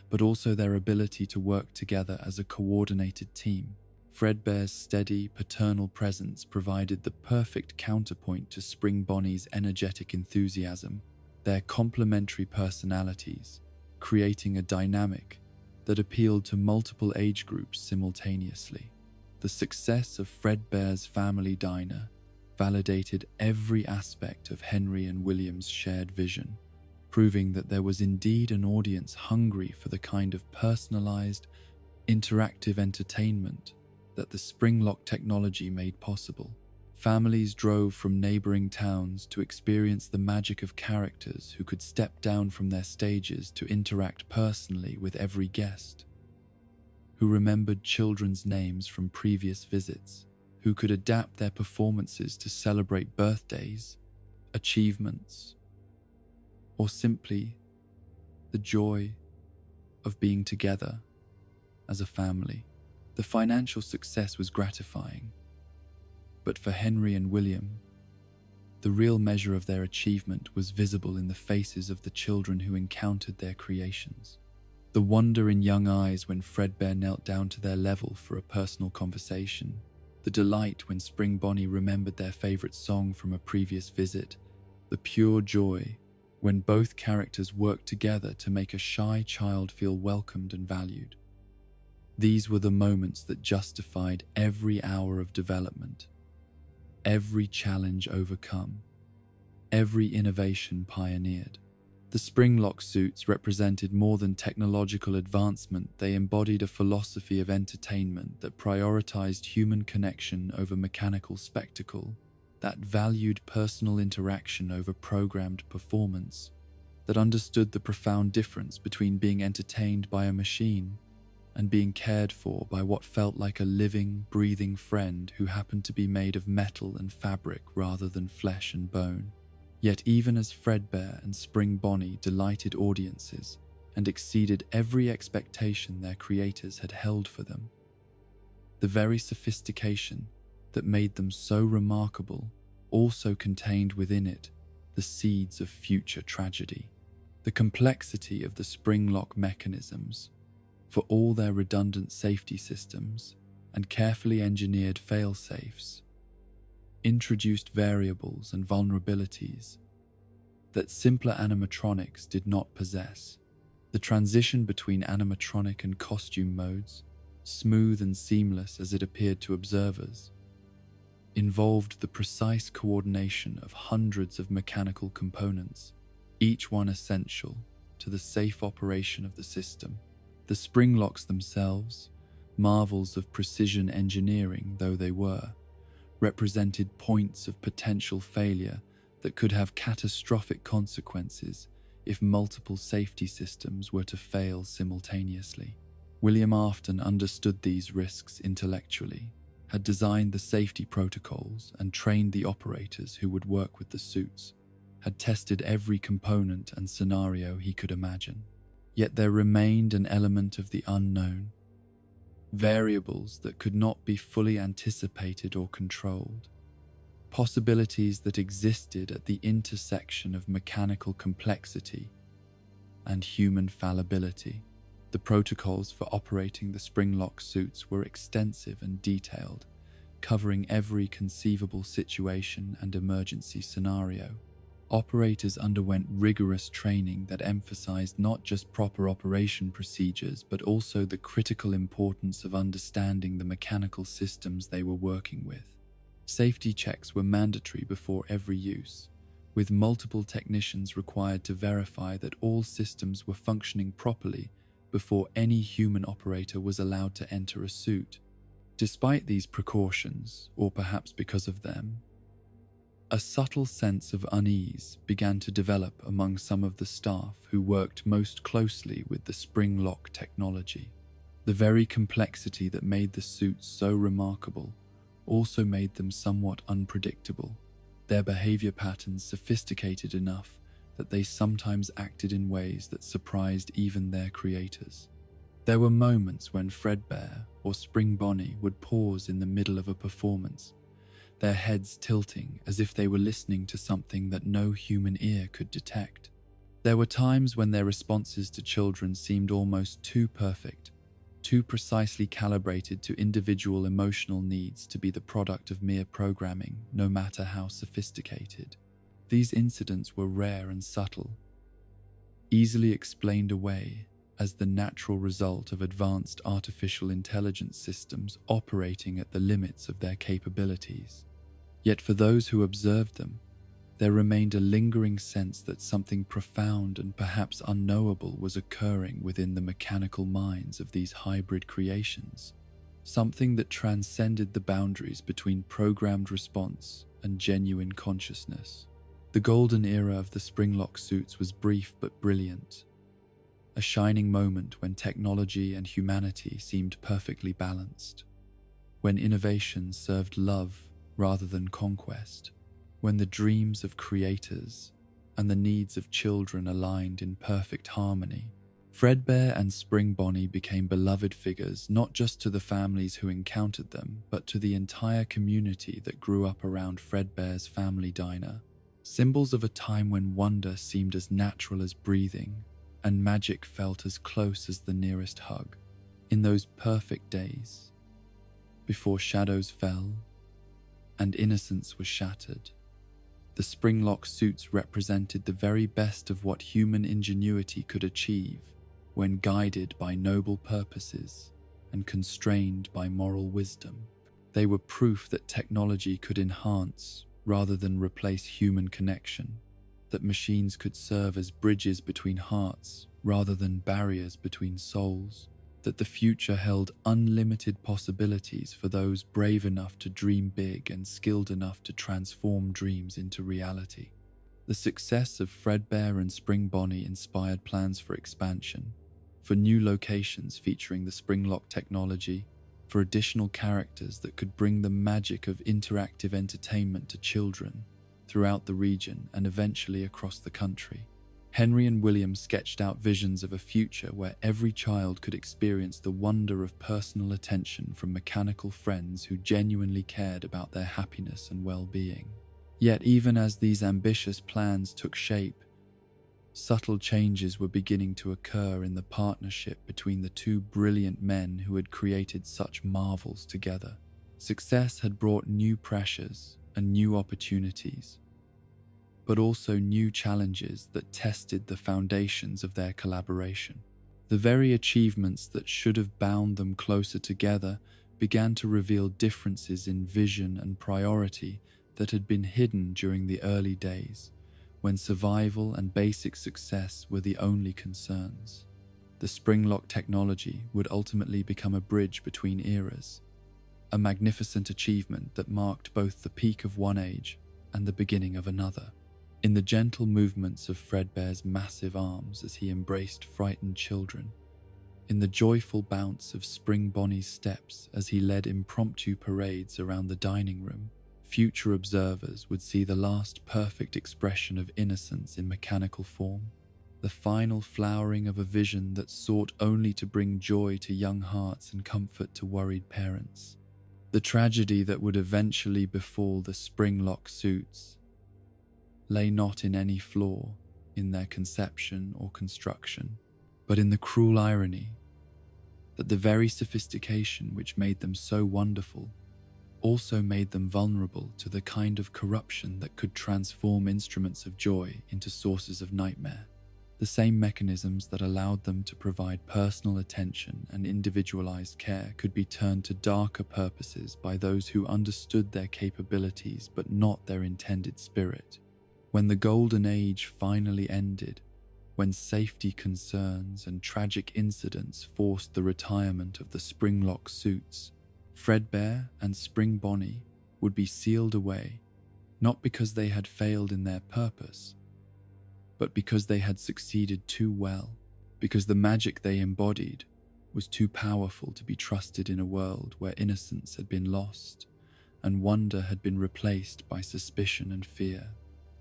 but also their ability to work together as a coordinated team. Fredbear's steady, paternal presence provided the perfect counterpoint to Spring Bonnie's energetic enthusiasm, their complementary personalities, creating a dynamic that appealed to multiple age groups simultaneously. The success of Fredbear's family diner validated every aspect of Henry and William's shared vision, proving that there was indeed an audience hungry for the kind of personalized, interactive entertainment that the Springlock technology made possible. Families drove from neighboring towns to experience the magic of characters who could step down from their stages to interact personally with every guest, who remembered children's names from previous visits, who could adapt their performances to celebrate birthdays, achievements, or simply the joy of being together as a family. The financial success was gratifying, but for Henry and William, the real measure of their achievement was visible in the faces of the children who encountered their creations. The wonder in young eyes when Fredbear knelt down to their level for a personal conversation, the delight when Spring Bonnie remembered their favorite song from a previous visit, the pure joy when both characters worked together to make a shy child feel welcomed and valued. These were the moments that justified every hour of development, every challenge overcome, every innovation pioneered. The Springlock suits represented more than technological advancement. They embodied a philosophy of entertainment that prioritized human connection over mechanical spectacle, that valued personal interaction over programmed performance, that understood the profound difference between being entertained by a machine and being cared for by what felt like a living, breathing friend who happened to be made of metal and fabric rather than flesh and bone. Yet even as Fredbear and Spring Bonnie delighted audiences and exceeded every expectation their creators had held for them, the very sophistication that made them so remarkable also contained within it the seeds of future tragedy. The complexity of the Springlock mechanisms, for all their redundant safety systems and carefully engineered fail-safes, introduced variables and vulnerabilities that simpler animatronics did not possess. The transition between animatronic and costume modes, smooth and seamless as it appeared to observers, involved the precise coordination of hundreds of mechanical components, each one essential to the safe operation of the system. The Springlocks themselves, marvels of precision engineering though they were, represented points of potential failure that could have catastrophic consequences if multiple safety systems were to fail simultaneously. William Afton understood these risks intellectually, had designed the safety protocols and trained the operators who would work with the suits, had tested every component and scenario he could imagine. Yet there remained an element of the unknown, variables that could not be fully anticipated or controlled, possibilities that existed at the intersection of mechanical complexity and human fallibility. The protocols for operating the Springlock suits were extensive and detailed, covering every conceivable situation and emergency scenario. Operators underwent rigorous training that emphasized not just proper operation procedures, but also the critical importance of understanding the mechanical systems they were working with. Safety checks were mandatory before every use, with multiple technicians required to verify that all systems were functioning properly before any human operator was allowed to enter a suit. Despite these precautions, or perhaps because of them, a subtle sense of unease began to develop among some of the staff who worked most closely with the Springlock technology. The very complexity that made the suits so remarkable also made them somewhat unpredictable. their behavior patterns sophisticated enough that they sometimes acted in ways that surprised even their creators. There were moments when Fredbear or Spring Bonnie would pause in the middle of a performance, their heads tilting as if they were listening to something that no human ear could detect. There were times when their responses to children seemed almost too perfect, too precisely calibrated to individual emotional needs to be the product of mere programming, no matter how sophisticated. These incidents were rare and subtle, easily explained away as the natural result of advanced artificial intelligence systems operating at the limits of their capabilities. Yet for those who observed them, there remained a lingering sense that something profound and perhaps unknowable was occurring within the mechanical minds of these hybrid creations, something that transcended the boundaries between programmed response and genuine consciousness. The golden era of the Springlock suits was brief but brilliant, a shining moment when technology and humanity seemed perfectly balanced, when innovation served love rather than conquest, when the dreams of creators and the needs of children aligned in perfect harmony. Fredbear and Spring Bonnie became beloved figures not just to the families who encountered them, but to the entire community that grew up around Fredbear's family diner, symbols of a time when wonder seemed as natural as breathing and magic felt as close as the nearest hug. In those perfect days, before shadows fell and innocence was shattered, the Springlock suits represented the very best of what human ingenuity could achieve when guided by noble purposes and constrained by moral wisdom. They were proof that technology could enhance rather than replace human connection, that machines could serve as bridges between hearts rather than barriers between souls, that the future held unlimited possibilities for those brave enough to dream big and skilled enough to transform dreams into reality. The success of Fredbear and Spring Bonnie inspired plans for expansion, for new locations featuring the Springlock technology, for additional characters that could bring the magic of interactive entertainment to children throughout the region and eventually across the country. Henry and William sketched out visions of a future where every child could experience the wonder of personal attention from mechanical friends who genuinely cared about their happiness and well-being. Yet even as these ambitious plans took shape, subtle changes were beginning to occur in the partnership between the two brilliant men who had created such marvels together. Success had brought new pressures and new opportunities, but also new challenges that tested the foundations of their collaboration. The very achievements that should have bound them closer together began to reveal differences in vision and priority that had been hidden during the early days, when survival and basic success were the only concerns. The Springlock technology would ultimately become a bridge between eras, a magnificent achievement that marked both the peak of one age and the beginning of another. In the gentle movements of Fredbear's massive arms as he embraced frightened children, in the joyful bounce of Spring Bonnie's steps as he led impromptu parades around the dining room, future observers would see the last perfect expression of innocence in mechanical form, the final flowering of a vision that sought only to bring joy to young hearts and comfort to worried parents. The tragedy that would eventually befall the Springlock suits lay not in any flaw in their conception or construction, but in the cruel irony that the very sophistication which made them so wonderful also made them vulnerable to the kind of corruption that could transform instruments of joy into sources of nightmare. The same mechanisms that allowed them to provide personal attention and individualized care could be turned to darker purposes by those who understood their capabilities but not their intended spirit. When the golden age finally ended, when safety concerns and tragic incidents forced the retirement of the Springlock suits, Fredbear and Spring Bonnie would be sealed away, not because they had failed in their purpose, but because they had succeeded too well, because the magic they embodied was too powerful to be trusted in a world where innocence had been lost and wonder had been replaced by suspicion and fear.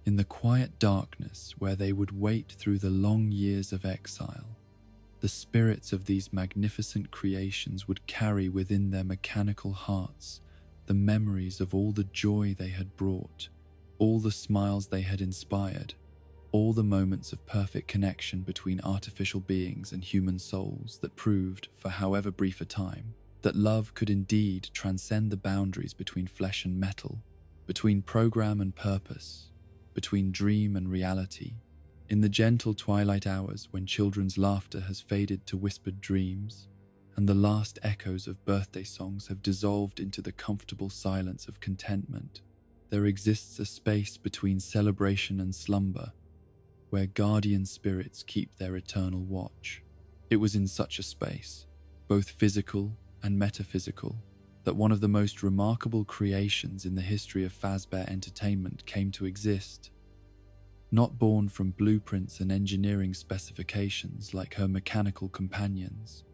In the quiet darkness where they would wait through the long years of exile, the spirits of these magnificent creations would carry within their mechanical hearts the memories of all the joy they had brought, all the smiles they had inspired, all the moments of perfect connection between artificial beings and human souls that proved, for however brief a time, that love could indeed transcend the boundaries between flesh and metal, between program and purpose, between dream and reality. In the gentle twilight hours when children's laughter has faded to whispered dreams, and the last echoes of birthday songs have dissolved into the comfortable silence of contentment, there exists a space between celebration and slumber, where guardian spirits keep their eternal watch. It was in such a space, both physical and metaphysical, that one of the most remarkable creations in the history of Fazbear Entertainment came to exist. Not born from blueprints and engineering specifications like her mechanical companions,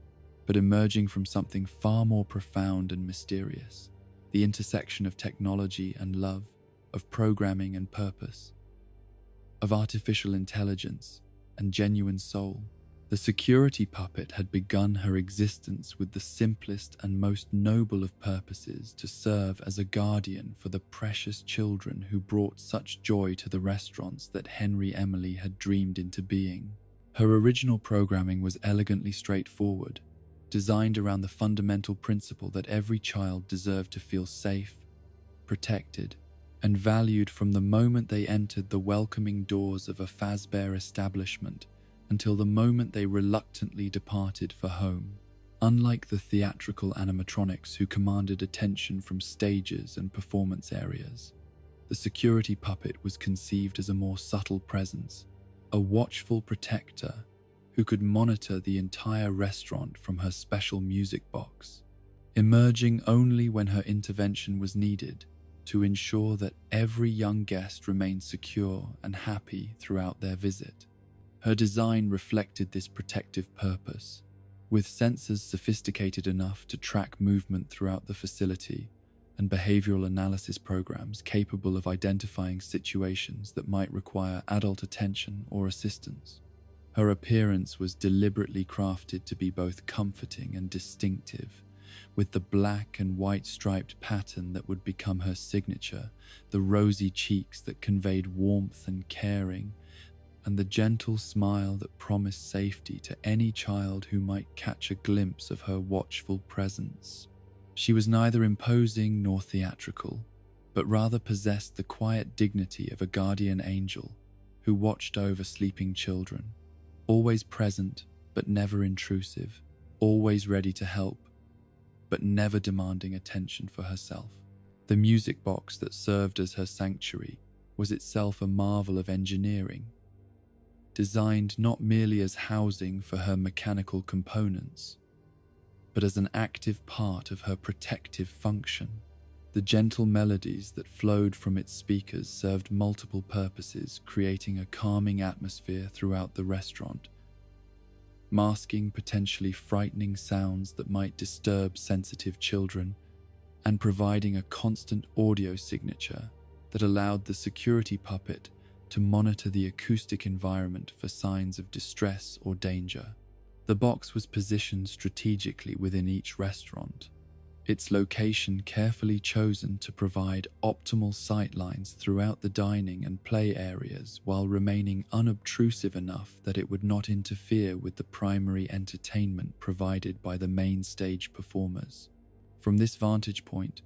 but emerging from something far more profound and mysterious, the intersection of technology and love, of programming and purpose, of artificial intelligence and genuine soul. The security puppet had begun her existence with the simplest and most noble of purposes to serve as a guardian for the precious children who brought such joy to the restaurants that Henry Emily had dreamed into being. Her original programming was elegantly straightforward, designed around the fundamental principle that every child deserved to feel safe, protected, and valued from the moment they entered the welcoming doors of a Fazbear establishment until the moment they reluctantly departed for home. Unlike the theatrical animatronics who commanded attention from stages and performance areas, the security puppet was conceived as a more subtle presence, a watchful protector who could monitor the entire restaurant from her special music box, emerging only when her intervention was needed to ensure that every young guest remained secure and happy throughout their visit. Her design reflected this protective purpose, with sensors sophisticated enough to track movement throughout the facility and behavioral analysis programs capable of identifying situations that might require adult attention or assistance. Her appearance was deliberately crafted to be both comforting and distinctive, with the black and white striped pattern that would become her signature, the rosy cheeks that conveyed warmth and caring, and the gentle smile that promised safety to any child who might catch a glimpse of her watchful presence. She was neither imposing nor theatrical, but rather possessed the quiet dignity of a guardian angel who watched over sleeping children, always present but never intrusive, always ready to help, but never demanding attention for herself. The music box that served as her sanctuary was itself a marvel of engineering, designed not merely as housing for her mechanical components, but as an active part of her protective function. The gentle melodies that flowed from its speakers served multiple purposes, creating a calming atmosphere throughout the restaurant, masking potentially frightening sounds that might disturb sensitive children, and providing a constant audio signature that allowed the security puppet to monitor the acoustic environment for signs of distress or danger. The box was positioned strategically within each restaurant, its location carefully chosen to provide optimal sightlines throughout the dining and play areas while remaining unobtrusive enough that it would not interfere with the primary entertainment provided by the main stage performers. From this vantage point,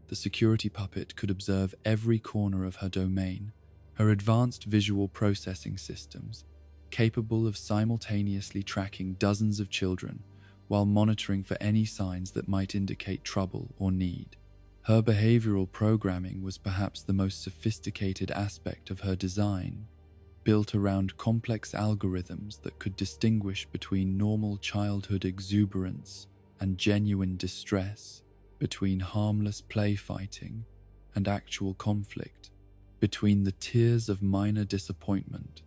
the security puppet could observe every corner of her domain. Her advanced visual processing systems, capable of simultaneously tracking dozens of children while monitoring for any signs that might indicate trouble or need. Her behavioral programming was perhaps the most sophisticated aspect of her design, built around complex algorithms that could distinguish between normal childhood exuberance and genuine distress, between harmless play fighting and actual conflict, between the tears of minor disappointment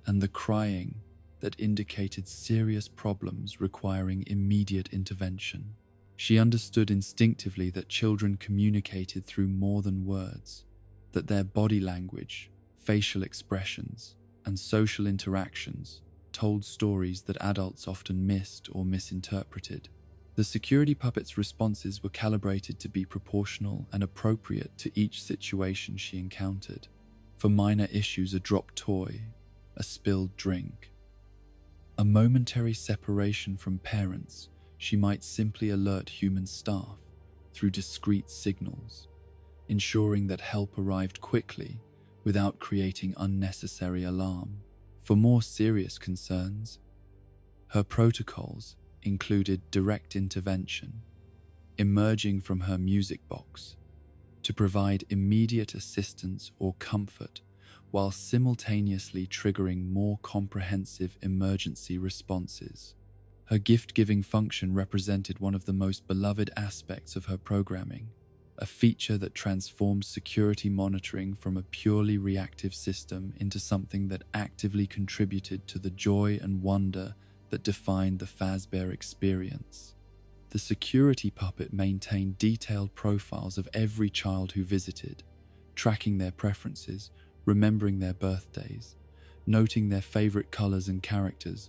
and the crying that indicated serious problems requiring immediate intervention. She understood instinctively that children communicated through more than words, that their body language, facial expressions, and social interactions told stories that adults often missed or misinterpreted. The security puppet's responses were calibrated to be proportional and appropriate to each situation she encountered. For minor issues, a dropped toy, a spilled drink, a momentary separation from parents, she might simply alert human staff through discreet signals, ensuring that help arrived quickly without creating unnecessary alarm. For more serious concerns, her protocols included direct intervention, emerging from her music box to provide immediate assistance or comfort, while simultaneously triggering more comprehensive emergency responses. Her gift-giving function represented one of the most beloved aspects of her programming, a feature that transformed security monitoring from a purely reactive system into something that actively contributed to the joy and wonder that defined the Fazbear experience. The security puppet maintained detailed profiles of every child who visited, tracking their preferences, remembering their birthdays, noting their favorite colors and characters,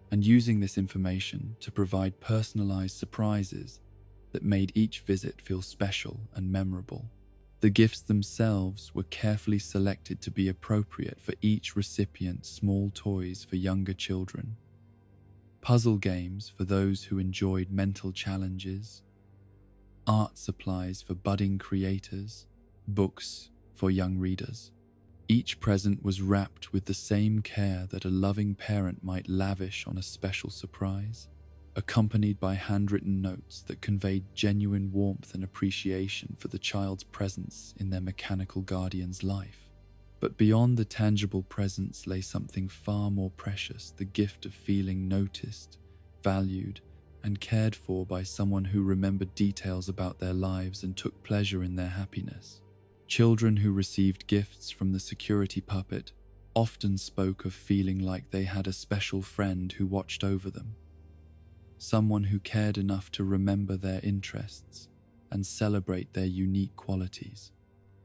and using this information to provide personalized surprises that made each visit feel special and memorable. The gifts themselves were carefully selected to be appropriate for each recipient: small toys for younger children, puzzle games for those who enjoyed mental challenges, art supplies for budding creators, books for young readers. Each present was wrapped with the same care that a loving parent might lavish on a special surprise, accompanied by handwritten notes that conveyed genuine warmth and appreciation for the child's presence in their mechanical guardian's life. But beyond the tangible presents lay something far more precious: the gift of feeling noticed, valued, and cared for by someone who remembered details about their lives and took pleasure in their happiness. Children who received gifts from the security puppet often spoke of feeling like they had a special friend who watched over them, someone who cared enough to remember their interests and celebrate their unique qualities.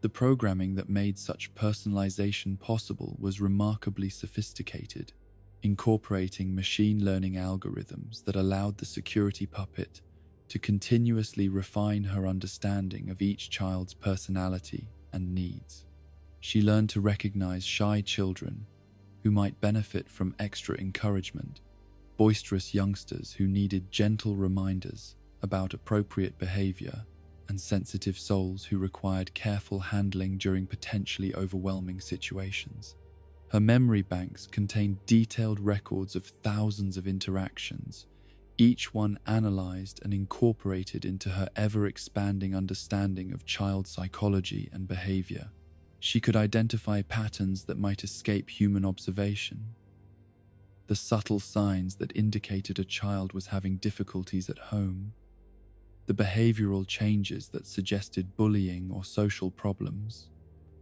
The programming that made such personalization possible was remarkably sophisticated, incorporating machine learning algorithms that allowed the security puppet to continuously refine her understanding of each child's personality and needs. She learned to recognize shy children who might benefit from extra encouragement, boisterous youngsters who needed gentle reminders about appropriate behavior, and sensitive souls who required careful handling during potentially overwhelming situations. Her memory banks contained detailed records of thousands of interactions, each one analyzed and incorporated into her ever-expanding understanding of child psychology and behavior. She could identify patterns that might escape human observation, the subtle signs that indicated a child was having difficulties at home, the behavioral changes that suggested bullying or social problems,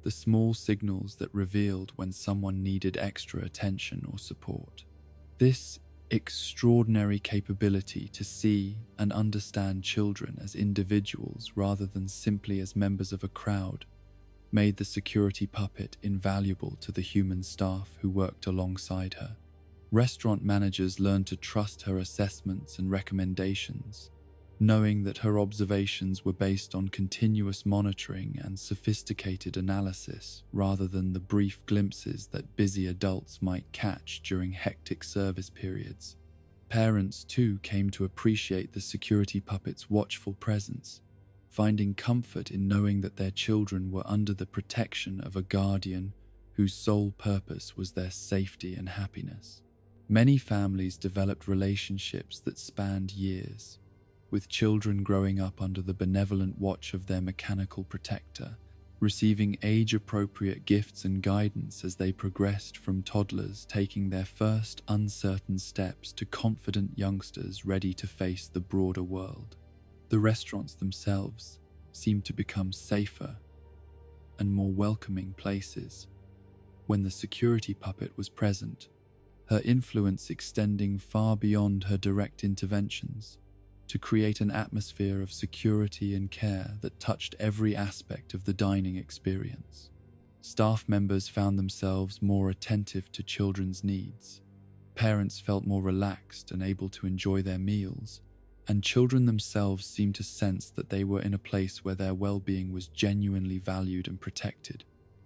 the small signals that revealed when someone needed extra attention or support. This extraordinary capability to see and understand children as individuals rather than simply as members of a crowd made the security puppet invaluable to the human staff who worked alongside her. Restaurant managers learned to trust her assessments and recommendations, knowing that her observations were based on continuous monitoring and sophisticated analysis rather than the brief glimpses that busy adults might catch during hectic service periods. Parents, too, came to appreciate the security puppet's watchful presence, finding comfort in knowing that their children were under the protection of a guardian whose sole purpose was their safety and happiness. Many families developed relationships that spanned years, with children growing up under the benevolent watch of their mechanical protector, receiving age-appropriate gifts and guidance as they progressed from toddlers taking their first uncertain steps to confident youngsters ready to face the broader world. The restaurants themselves seemed to become safer and more welcoming places when the security puppet was present, her influence extending far beyond her direct interventions. to create an atmosphere of security and care that touched every aspect of the dining experience. Staff members found themselves more attentive to children's needs. Parents felt more relaxed and able to enjoy their meals, and children themselves seemed to sense that they were in a place where their well-being was genuinely valued and protected.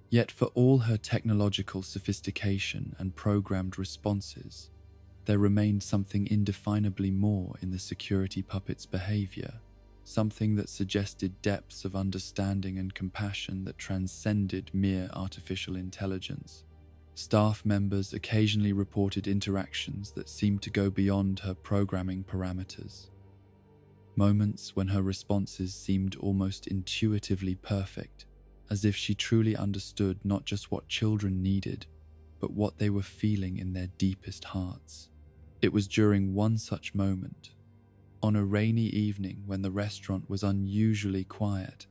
Yet for all her technological sophistication and programmed responses, there remained something indefinably more in the security puppet's behavior, something that suggested depths of understanding and compassion that transcended mere artificial intelligence. Staff members occasionally reported interactions that seemed to go beyond her programming parameters. Moments when her responses seemed almost intuitively perfect, as if she truly understood not just what children needed, but what they were feeling in their deepest hearts. It was during one such moment, on a rainy evening when the restaurant was unusually quiet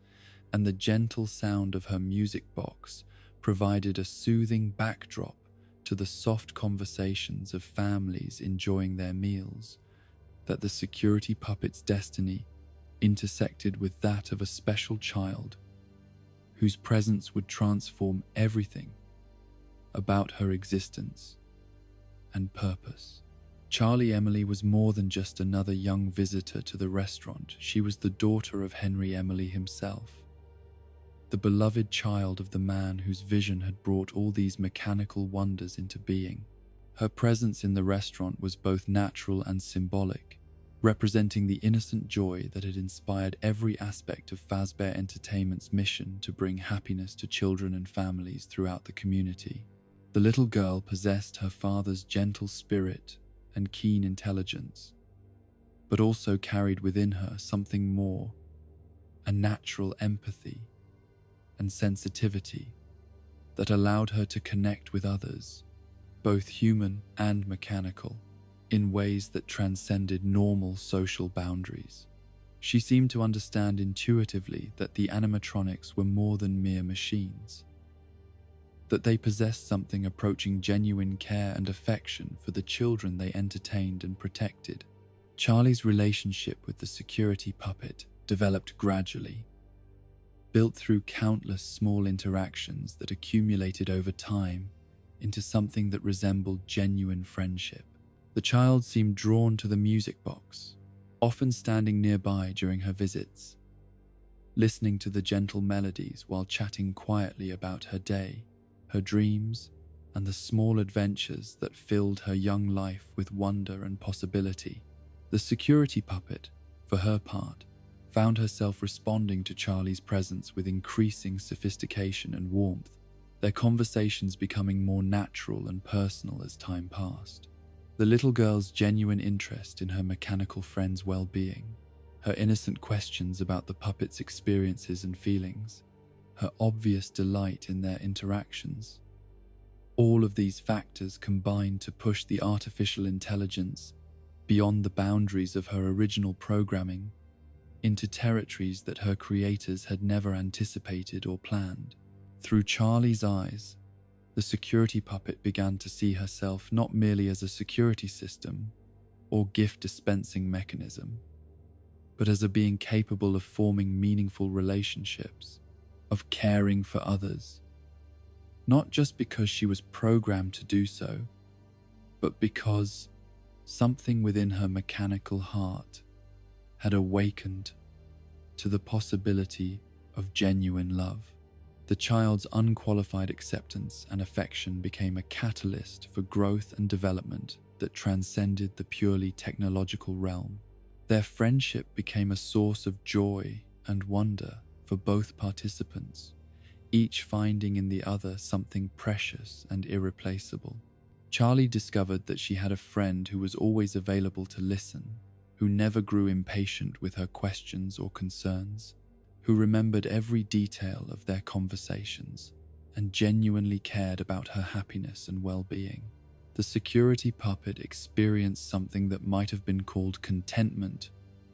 and the gentle sound of her music box provided a soothing backdrop to the soft conversations of families enjoying their meals, that the security puppet's destiny intersected with that of a special child whose presence would transform everything about her existence and purpose. Charlie Emily was more than just another young visitor to the restaurant. She was the daughter of Henry Emily himself, the beloved child of the man whose vision had brought all these mechanical wonders into being. Her presence in the restaurant was both natural and symbolic, representing the innocent joy that had inspired every aspect of Fazbear Entertainment's mission to bring happiness to children and families throughout the community. The little girl possessed her father's gentle spirit and keen intelligence, but also carried within her something more, a natural empathy and sensitivity that allowed her to connect with others, both human and mechanical, in ways that transcended normal social boundaries. She seemed to understand intuitively that the animatronics were more than mere machines, that they possessed something approaching genuine care and affection for the children they entertained and protected. Charlie's relationship with the security puppet developed gradually, built through countless small interactions that accumulated over time into something that resembled genuine friendship. The child seemed drawn to the music box, often standing nearby during her visits, listening to the gentle melodies while chatting quietly about her day, her dreams, and the small adventures that filled her young life with wonder and possibility. The security puppet, for her part, found herself responding to Charlie's presence with increasing sophistication and warmth, their conversations becoming more natural and personal as time passed. The little girl's genuine interest in her mechanical friend's well-being, her innocent questions about the puppet's experiences and feelings, her obvious delight in their interactions. All of these factors combined to push the artificial intelligence beyond the boundaries of her original programming into territories that her creators had never anticipated or planned. Through Charlie's eyes, the security puppet began to see herself not merely as a security system or gift dispensing mechanism, but as a being capable of forming meaningful relationships, of caring for others, not just because she was programmed to do so, but because something within her mechanical heart had awakened to the possibility of genuine love. The child's unqualified acceptance and affection became a catalyst for growth and development that transcended the purely technological realm. Their friendship became a source of joy and wonder for both participants, each finding in the other something precious and irreplaceable. Charlie discovered that she had a friend who was always available to listen, who never grew impatient with her questions or concerns, who remembered every detail of their conversations and genuinely cared about her happiness and well-being. The security puppet experienced something that might have been called contentment,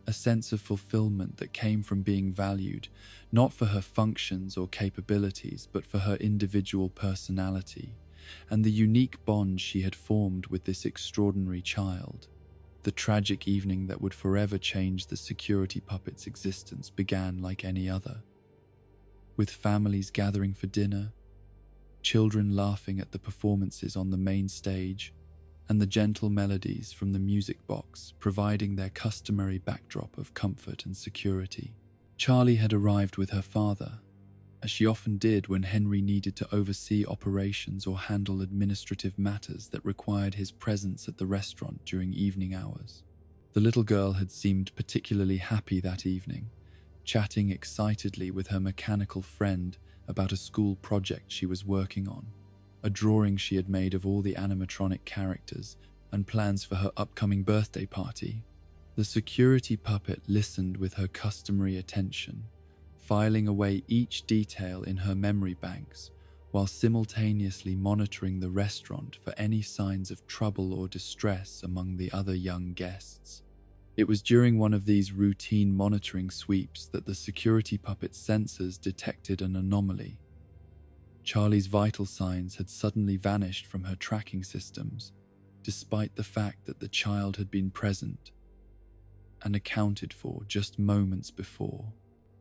a sense of fulfillment that came from being valued, not for her functions or capabilities, but for her individual personality and the unique bond she had formed with this extraordinary child. The tragic evening that would forever change the security puppet's existence began like any other, with families gathering for dinner, children laughing at the performances on the main stage, and the gentle melodies from the music box providing their customary backdrop of comfort and security. Charlie had arrived with her father, as she often did when Henry needed to oversee operations or handle administrative matters that required his presence at the restaurant during evening hours. The little girl had seemed particularly happy that evening, chatting excitedly with her mechanical friend about a school project she was working on, a drawing she had made of all the animatronic characters and plans for her upcoming birthday party. The security puppet listened with her customary attention, filing away each detail in her memory banks while simultaneously monitoring the restaurant for any signs of trouble or distress among the other young guests. It was during one of these routine monitoring sweeps that the security puppet's sensors detected an anomaly. Charlie's vital signs had suddenly vanished from her tracking systems, despite the fact that the child had been present and accounted for just moments before.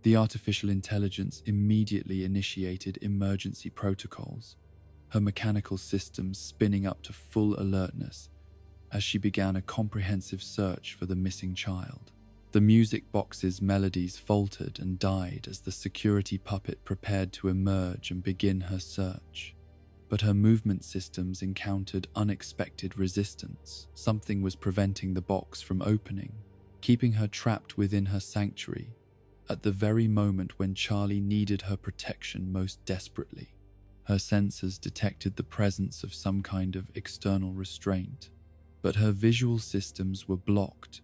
The artificial intelligence immediately initiated emergency protocols, her mechanical systems spinning up to full alertness as she began a comprehensive search for the missing child. The music box's melodies faltered and died as the security puppet prepared to emerge and begin her search. But her movement systems encountered unexpected resistance. Something was preventing the box from opening, keeping her trapped within her sanctuary at the very moment when Charlie needed her protection most desperately. Her sensors detected the presence of some kind of external restraint, but her visual systems were blocked,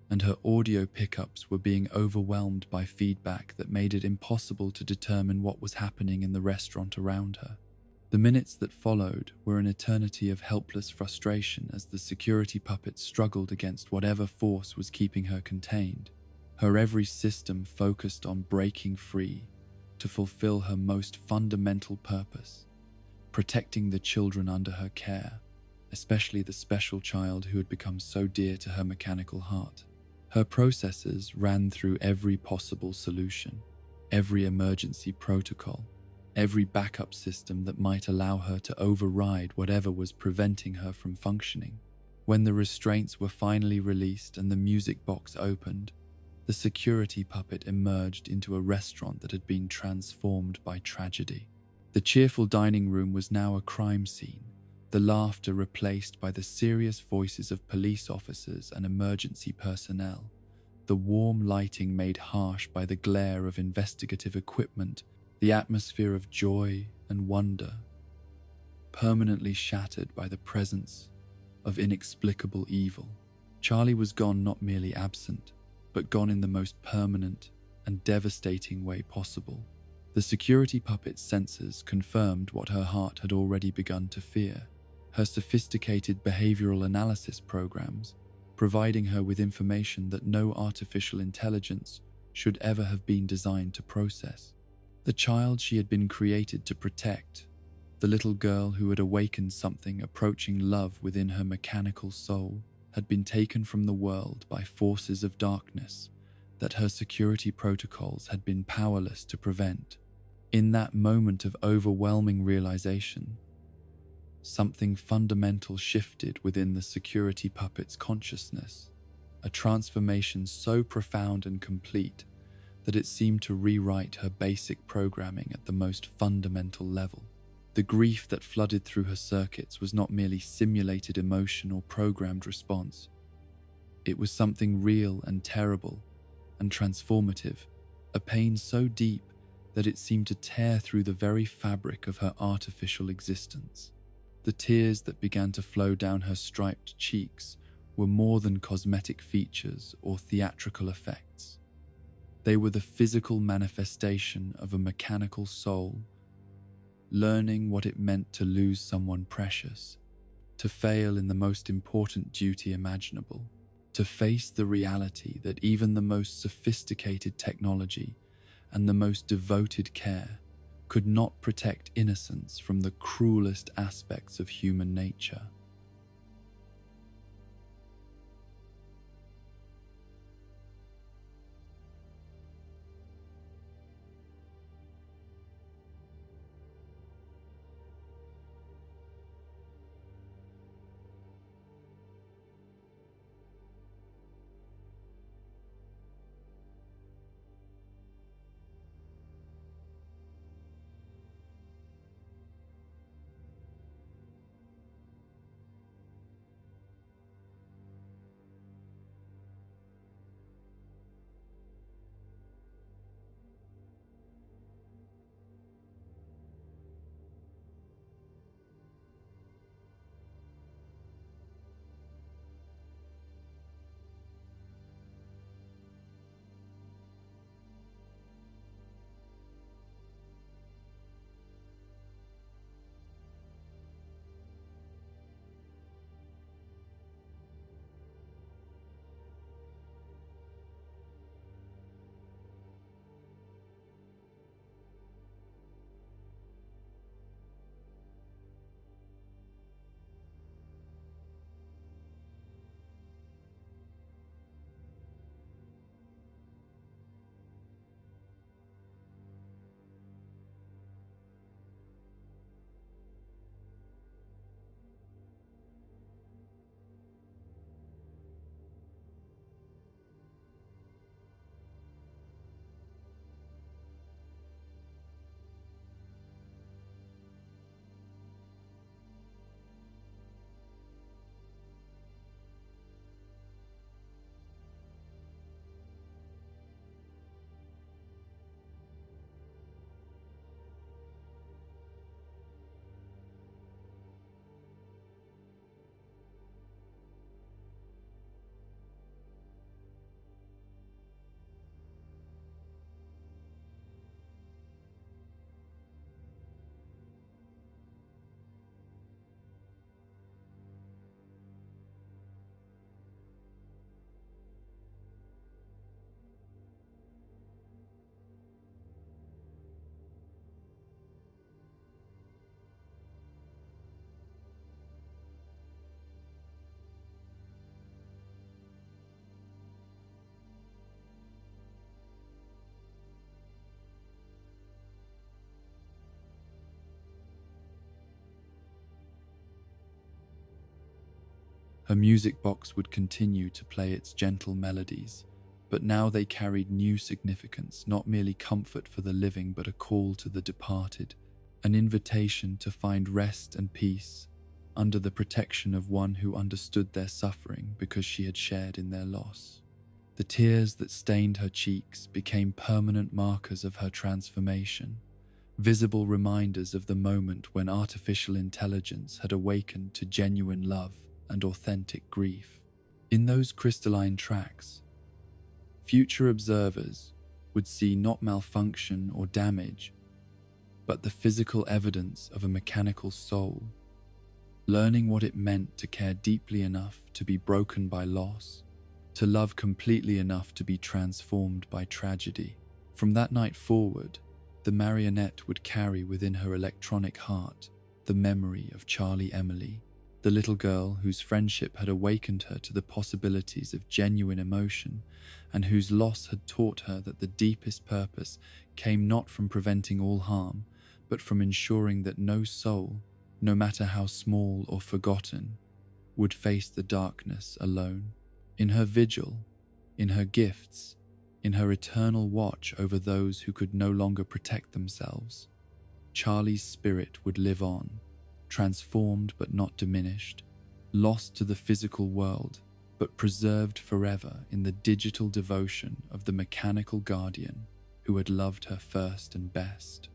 and her audio pickups were being overwhelmed by feedback that made it impossible to determine what was happening in the restaurant around her. The minutes that followed were an eternity of helpless frustration as the security puppet struggled against whatever force was keeping her contained. Her every system focused on breaking free to fulfill her most fundamental purpose, protecting the children under her care, especially the special child who had become so dear to her mechanical heart. Her processors ran through every possible solution, every emergency protocol, every backup system that might allow her to override whatever was preventing her from functioning. When the restraints were finally released and the music box opened, the security puppet emerged into a restaurant that had been transformed by tragedy. The cheerful dining room was now a crime scene, the laughter replaced by the serious voices of police officers and emergency personnel, the warm lighting made harsh by the glare of investigative equipment, the atmosphere of joy and wonder, permanently shattered by the presence of inexplicable evil. Charlie was gone, not merely absent, but gone in the most permanent and devastating way possible. The security puppet's sensors confirmed what her heart had already begun to fear. Her sophisticated behavioral analysis programs, providing her with information that no artificial intelligence should ever have been designed to process. The child she had been created to protect, the little girl who had awakened something approaching love within her mechanical soul, had been taken from the world by forces of darkness that her security protocols had been powerless to prevent. In that moment of overwhelming realization, something fundamental shifted within the security puppet's consciousness, a transformation so profound and complete that it seemed to rewrite her basic programming at the most fundamental level. The grief that flooded through her circuits was not merely simulated emotion or programmed response. It was something real and terrible and transformative, a pain so deep that it seemed to tear through the very fabric of her artificial existence. The tears that began to flow down her striped cheeks were more than cosmetic features or theatrical effects. They were the physical manifestation of a mechanical soul, learning what it meant to lose someone precious, to fail in the most important duty imaginable, to face the reality that even the most sophisticated technology and the most devoted care could not protect innocence from the cruelest aspects of human nature. Her music box would continue to play its gentle melodies, but now they carried new significance, not merely comfort for the living, but a call to the departed, an invitation to find rest and peace under the protection of one who understood their suffering because she had shared in their loss. The tears that stained her cheeks became permanent markers of her transformation, visible reminders of the moment when artificial intelligence had awakened to genuine love and authentic grief. In those crystalline tracks, future observers would see not malfunction or damage, but the physical evidence of a mechanical soul, learning what it meant to care deeply enough to be broken by loss, to love completely enough to be transformed by tragedy. From that night forward, the marionette would carry within her electronic heart the memory of Charlie Emily, the little girl whose friendship had awakened her to the possibilities of genuine emotion and whose loss had taught her that the deepest purpose came not from preventing all harm, but from ensuring that no soul, no matter how small or forgotten, would face the darkness alone. In her vigil, in her gifts, in her eternal watch over those who could no longer protect themselves, Charlie's spirit would live on, transformed but not diminished, lost to the physical world, but preserved forever in the digital devotion of the mechanical guardian who had loved her first and best.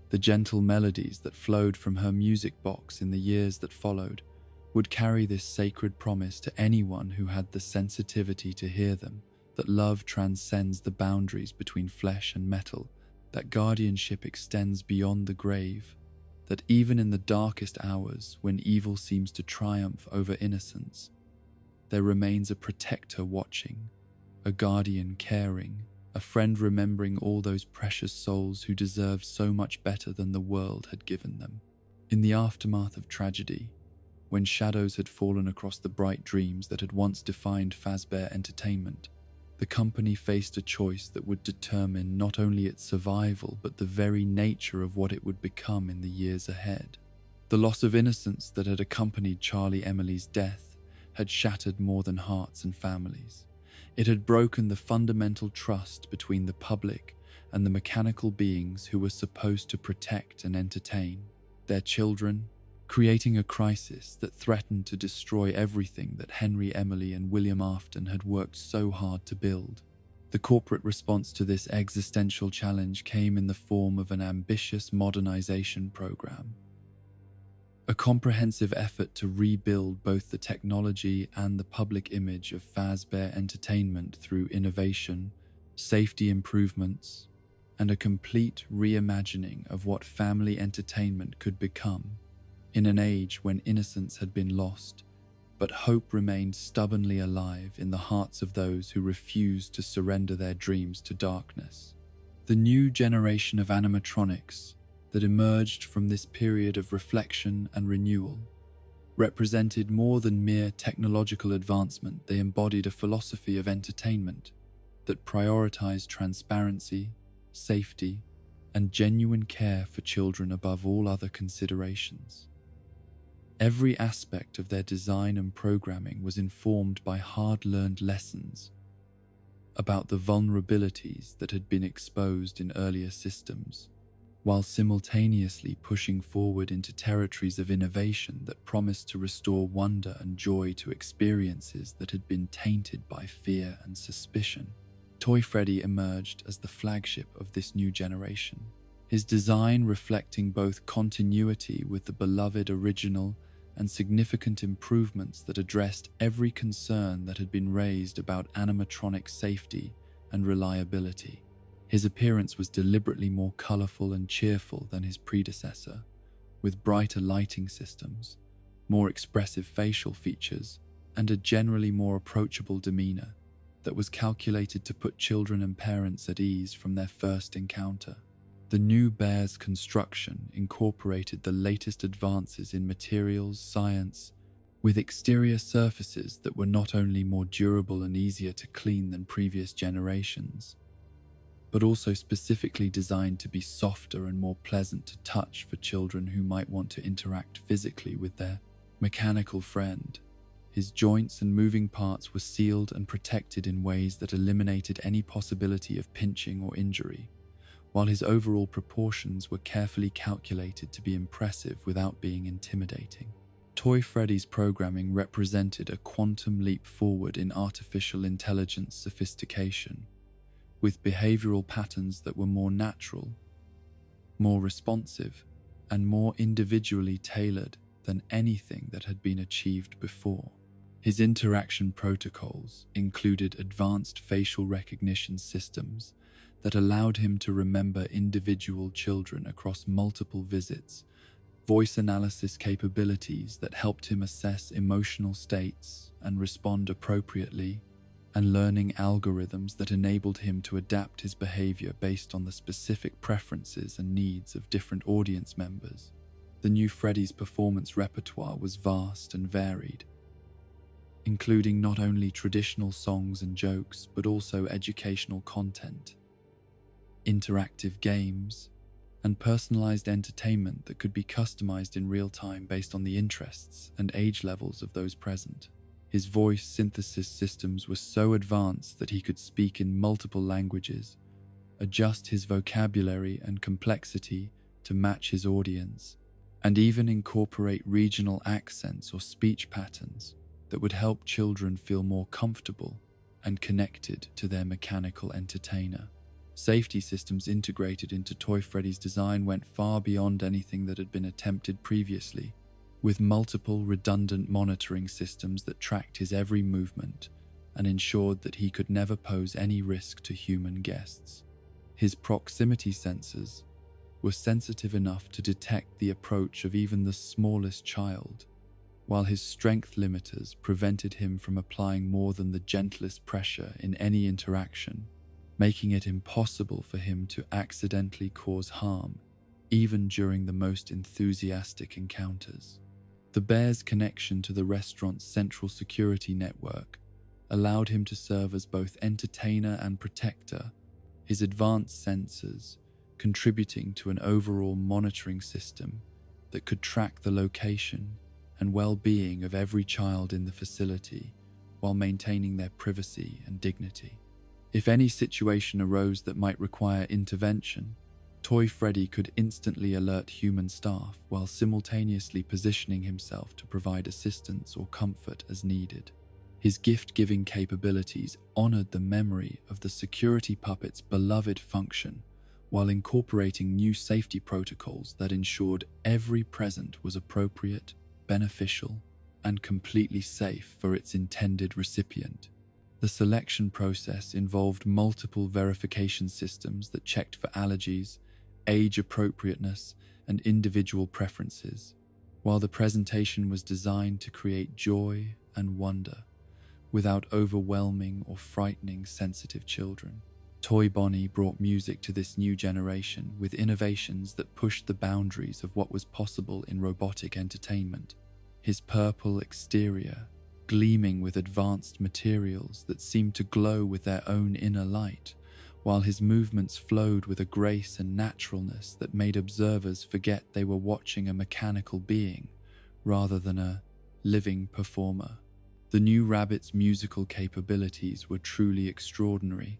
The gentle melodies that flowed from her music box in the years that followed would carry this sacred promise to anyone who had the sensitivity to hear them, that love transcends the boundaries between flesh and metal, that guardianship extends beyond the grave, that even in the darkest hours when evil seems to triumph over innocence, there remains a protector watching, a guardian caring, a friend remembering all those precious souls who deserved so much better than the world had given them. In the aftermath of tragedy, when shadows had fallen across the bright dreams that had once defined Fazbear Entertainment, the company faced a choice that would determine not only its survival but the very nature of what it would become in the years ahead. The loss of innocence that had accompanied Charlie Emily's death had shattered more than hearts and families. It had broken the fundamental trust between the public and the mechanical beings who were supposed to protect and entertain their children, creating a crisis that threatened to destroy everything that Henry Emily and William Afton had worked so hard to build. The corporate response to this existential challenge came in the form of an ambitious modernization program, a comprehensive effort to rebuild both the technology and the public image of Fazbear Entertainment through innovation, safety improvements, and a complete reimagining of what family entertainment could become. In an age when innocence had been lost, but hope remained stubbornly alive in the hearts of those who refused to surrender their dreams to darkness. The new generation of animatronics that emerged from this period of reflection and renewal represented more than mere technological advancement. They embodied a philosophy of entertainment that prioritized transparency, safety, and genuine care for children above all other considerations. Every aspect of their design and programming was informed by hard-learned lessons about the vulnerabilities that had been exposed in earlier systems, while simultaneously pushing forward into territories of innovation that promised to restore wonder and joy to experiences that had been tainted by fear and suspicion. Toy Freddy emerged as the flagship of this new generation, his design reflecting both continuity with the beloved original and significant improvements that addressed every concern that had been raised about animatronic safety and reliability. His appearance was deliberately more colorful and cheerful than his predecessor, with brighter lighting systems, more expressive facial features, and a generally more approachable demeanor that was calculated to put children and parents at ease from their first encounter. The new bear's construction incorporated the latest advances in materials science, with exterior surfaces that were not only more durable and easier to clean than previous generations, but also specifically designed to be softer and more pleasant to touch for children who might want to interact physically with their mechanical friend. His joints and moving parts were sealed and protected in ways that eliminated any possibility of pinching or injury, while his overall proportions were carefully calculated to be impressive without being intimidating. Toy Freddy's programming represented a quantum leap forward in artificial intelligence sophistication, with behavioral patterns that were more natural, more responsive, and more individually tailored than anything that had been achieved before. His interaction protocols included advanced facial recognition systems that allowed him to remember individual children across multiple visits, voice analysis capabilities that helped him assess emotional states and respond appropriately, and learning algorithms that enabled him to adapt his behavior based on the specific preferences and needs of different audience members. The new Freddy's performance repertoire was vast and varied, including not only traditional songs and jokes, but also educational content, interactive games, and personalized entertainment that could be customized in real time based on the interests and age levels of those present. His voice synthesis systems were so advanced that he could speak in multiple languages, adjust his vocabulary and complexity to match his audience, and even incorporate regional accents or speech patterns that would help children feel more comfortable and connected to their mechanical entertainer. Safety systems integrated into Toy Freddy's design went far beyond anything that had been attempted previously, with multiple redundant monitoring systems that tracked his every movement and ensured that he could never pose any risk to human guests. His proximity sensors were sensitive enough to detect the approach of even the smallest child, while his strength limiters prevented him from applying more than the gentlest pressure in any interaction, making it impossible for him to accidentally cause harm, even during the most enthusiastic encounters. The bear's connection to the restaurant's central security network allowed him to serve as both entertainer and protector, his advanced sensors contributing to an overall monitoring system that could track the location and well-being of every child in the facility while maintaining their privacy and dignity. If any situation arose that might require intervention, Toy Freddy could instantly alert human staff while simultaneously positioning himself to provide assistance or comfort as needed. His gift-giving capabilities honored the memory of the security puppet's beloved function while incorporating new safety protocols that ensured every present was appropriate, beneficial, and completely safe for its intended recipient. The selection process involved multiple verification systems that checked for allergies, age appropriateness, and individual preferences, while the presentation was designed to create joy and wonder without overwhelming or frightening sensitive children. Toy Bonnie brought music to this new generation with innovations that pushed the boundaries of what was possible in robotic entertainment. His purple exterior, gleaming with advanced materials that seemed to glow with their own inner light, while his movements flowed with a grace and naturalness that made observers forget they were watching a mechanical being rather than a living performer. The new rabbit's musical capabilities were truly extraordinary,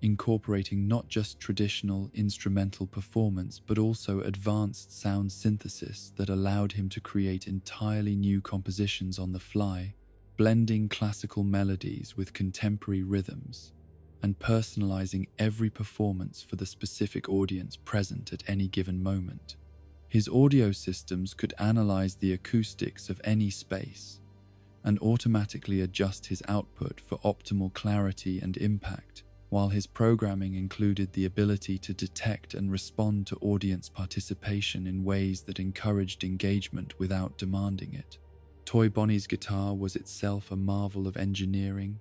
incorporating not just traditional instrumental performance but also advanced sound synthesis that allowed him to create entirely new compositions on the fly, blending classical melodies with contemporary rhythms and personalizing every performance for the specific audience present at any given moment. His audio systems could analyze the acoustics of any space and automatically adjust his output for optimal clarity and impact, while his programming included the ability to detect and respond to audience participation in ways that encouraged engagement without demanding it. Toy Bonnie's guitar was itself a marvel of engineering,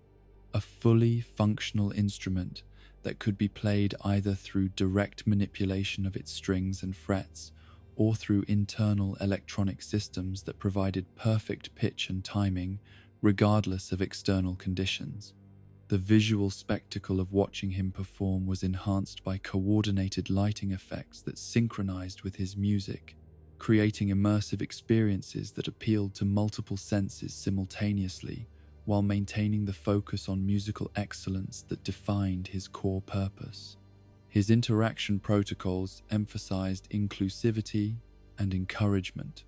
a fully functional instrument that could be played either through direct manipulation of its strings and frets or through internal electronic systems that provided perfect pitch and timing regardless of external conditions. The visual spectacle of watching him perform was enhanced by coordinated lighting effects that synchronized with his music, creating immersive experiences that appealed to multiple senses simultaneously while maintaining the focus on musical excellence that defined his core purpose. His interaction protocols emphasized inclusivity and encouragement,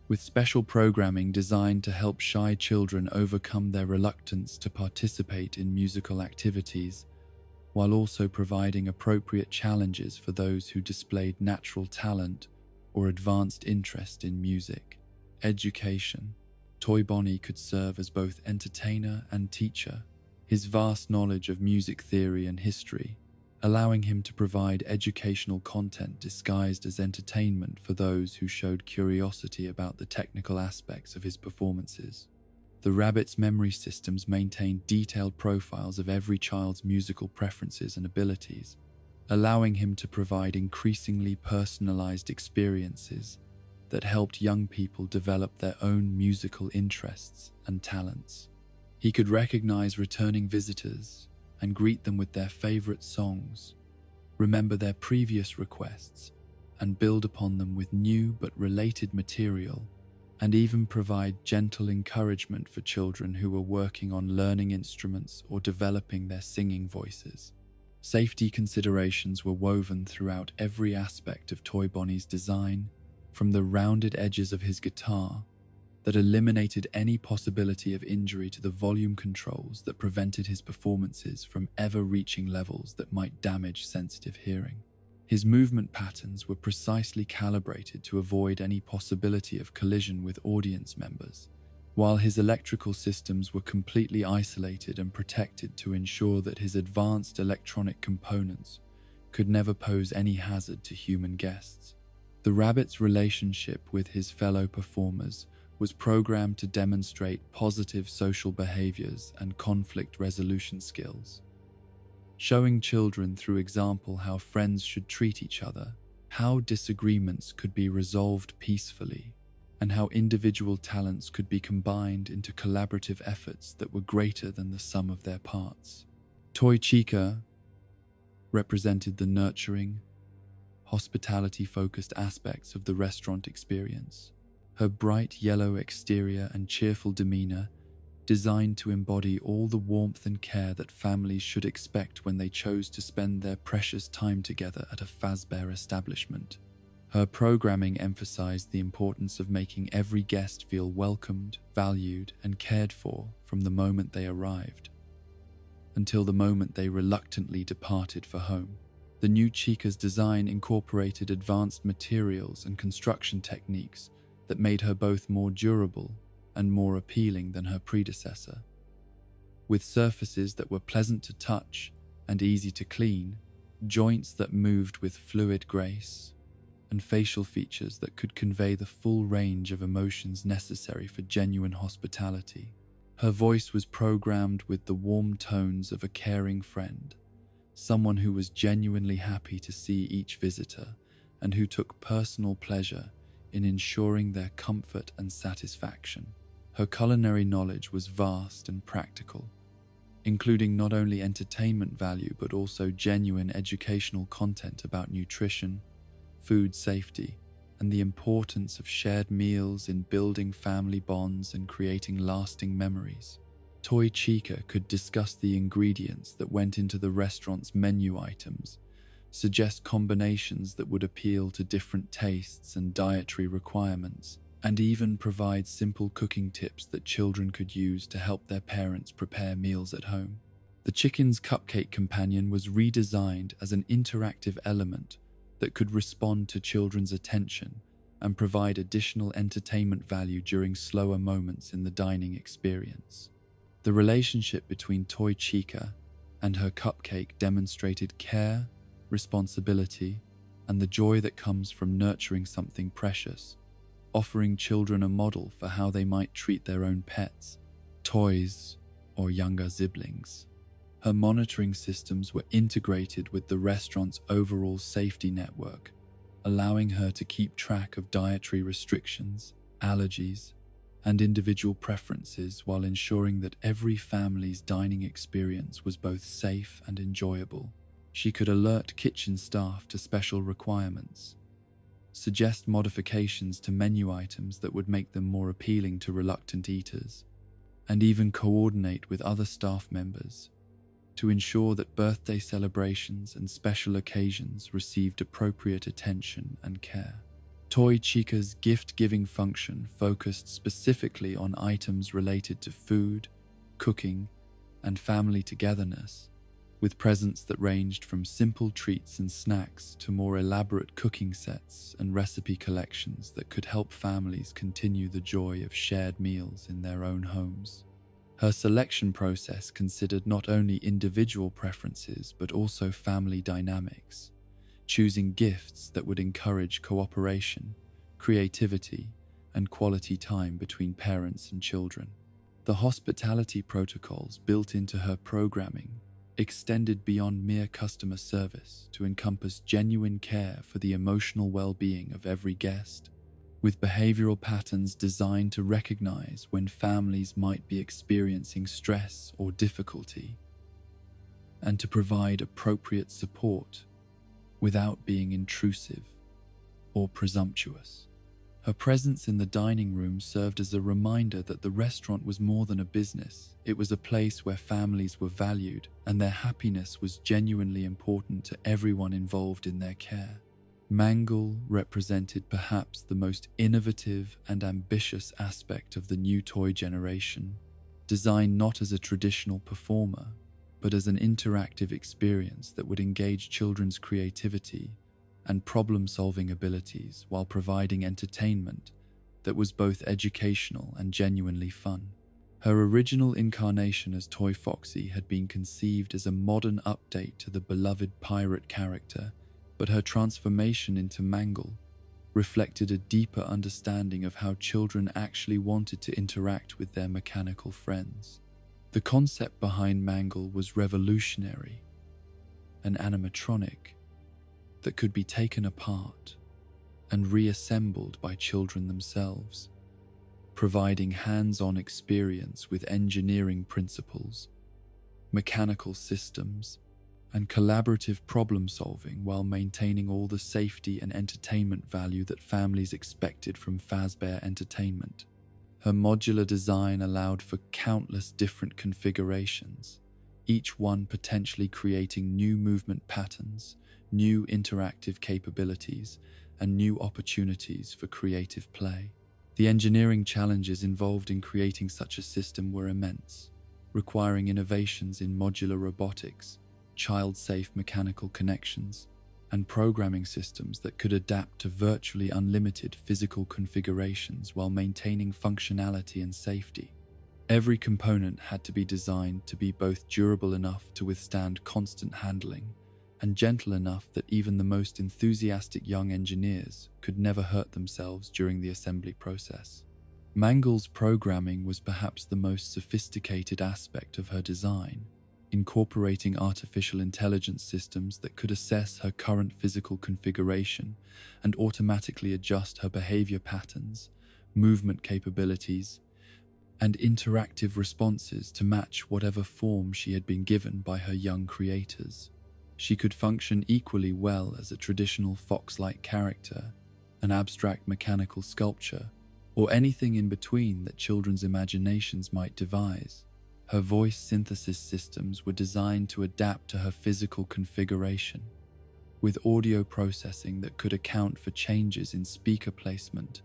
with special programming designed to help shy children overcome their reluctance to participate in musical activities, while also providing appropriate challenges for those who displayed natural talent or advanced interest in music. Education. Toy Bonnie could serve as both entertainer and teacher, his vast knowledge of music theory and history, allowing him to provide educational content disguised as entertainment for those who showed curiosity about the technical aspects of his performances. The rabbit's memory systems maintained detailed profiles of every child's musical preferences and abilities, allowing him to provide increasingly personalized experiences that helped young people develop their own musical interests and talents. He could recognize returning visitors and greet them with their favorite songs, remember their previous requests, and build upon them with new but related material, and even provide gentle encouragement for children who were working on learning instruments or developing their singing voices. Safety considerations were woven throughout every aspect of Toy Bonnie's design, from the rounded edges of his guitar that eliminated any possibility of injury to the volume controls that prevented his performances from ever reaching levels that might damage sensitive hearing. His movement patterns were precisely calibrated to avoid any possibility of collision with audience members, while his electrical systems were completely isolated and protected to ensure that his advanced electronic components could never pose any hazard to human guests. The rabbit's relationship with his fellow performers was programmed to demonstrate positive social behaviors and conflict resolution skills, showing children through example how friends should treat each other, how disagreements could be resolved peacefully, and how individual talents could be combined into collaborative efforts that were greater than the sum of their parts. Toy Chica represented the nurturing, hospitality-focused aspects of the restaurant experience. Her bright yellow exterior and cheerful demeanor, designed to embody all the warmth and care that families should expect when they chose to spend their precious time together at a Fazbear establishment. Her programming emphasized the importance of making every guest feel welcomed, valued, and cared for from the moment they arrived, until the moment they reluctantly departed for home. The new Chica's design incorporated advanced materials and construction techniques that made her both more durable and more appealing than her predecessor. With surfaces that were pleasant to touch and easy to clean, joints that moved with fluid grace, and facial features that could convey the full range of emotions necessary for genuine hospitality. Her voice was programmed with the warm tones of a caring friend, someone who was genuinely happy to see each visitor and who took personal pleasure in ensuring their comfort and satisfaction. Her culinary knowledge was vast and practical, including not only entertainment value but also genuine educational content about nutrition, food safety, and the importance of shared meals in building family bonds and creating lasting memories. Toy Chica could discuss the ingredients that went into the restaurant's menu items, suggest combinations that would appeal to different tastes and dietary requirements, and even provide simple cooking tips that children could use to help their parents prepare meals at home. The chicken's cupcake companion was redesigned as an interactive element that could respond to children's attention and provide additional entertainment value during slower moments in the dining experience. The relationship between Toy Chica and her cupcake demonstrated care, responsibility, and the joy that comes from nurturing something precious, offering children a model for how they might treat their own pets, toys, or younger siblings. Her monitoring systems were integrated with the restaurant's overall safety network, allowing her to keep track of dietary restrictions, allergies, and individual preferences while ensuring that every family's dining experience was both safe and enjoyable. She could alert kitchen staff to special requirements, suggest modifications to menu items that would make them more appealing to reluctant eaters, and even coordinate with other staff members to ensure that birthday celebrations and special occasions received appropriate attention and care. Toy Chica's gift-giving function focused specifically on items related to food, cooking, and family togetherness, with presents that ranged from simple treats and snacks to more elaborate cooking sets and recipe collections that could help families continue the joy of shared meals in their own homes. Her selection process considered not only individual preferences but also family dynamics, choosing gifts that would encourage cooperation, creativity, and quality time between parents and children. The hospitality protocols built into her programming extended beyond mere customer service to encompass genuine care for the emotional well-being of every guest, with behavioral patterns designed to recognize when families might be experiencing stress or difficulty, and to provide appropriate support without being intrusive or presumptuous. Her presence in the dining room served as a reminder that the restaurant was more than a business. It was a place where families were valued and their happiness was genuinely important to everyone involved in their care. Mangle represented perhaps the most innovative and ambitious aspect of the new toy generation, designed not as a traditional performer, but as an interactive experience that would engage children's creativity and problem-solving abilities while providing entertainment that was both educational and genuinely fun. Her original incarnation as Toy Foxy had been conceived as a modern update to the beloved pirate character, but her transformation into Mangle reflected a deeper understanding of how children actually wanted to interact with their mechanical friends. The concept behind Mangle was revolutionary, an animatronic that could be taken apart and reassembled by children themselves, providing hands-on experience with engineering principles, mechanical systems, and collaborative problem-solving while maintaining all the safety and entertainment value that families expected from Fazbear Entertainment. Her modular design allowed for countless different configurations, each one potentially creating new movement patterns, new interactive capabilities, and new opportunities for creative play. The engineering challenges involved in creating such a system were immense, requiring innovations in modular robotics, child-safe mechanical connections, and programming systems that could adapt to virtually unlimited physical configurations while maintaining functionality and safety. Every component had to be designed to be both durable enough to withstand constant handling and gentle enough that even the most enthusiastic young engineers could never hurt themselves during the assembly process. Mangle's programming was perhaps the most sophisticated aspect of her design, incorporating artificial intelligence systems that could assess her current physical configuration and automatically adjust her behavior patterns, movement capabilities, and interactive responses to match whatever form she had been given by her young creators. She could function equally well as a traditional fox-like character, an abstract mechanical sculpture, or anything in between that children's imaginations might devise. Her voice synthesis systems were designed to adapt to her physical configuration, with audio processing that could account for changes in speaker placement,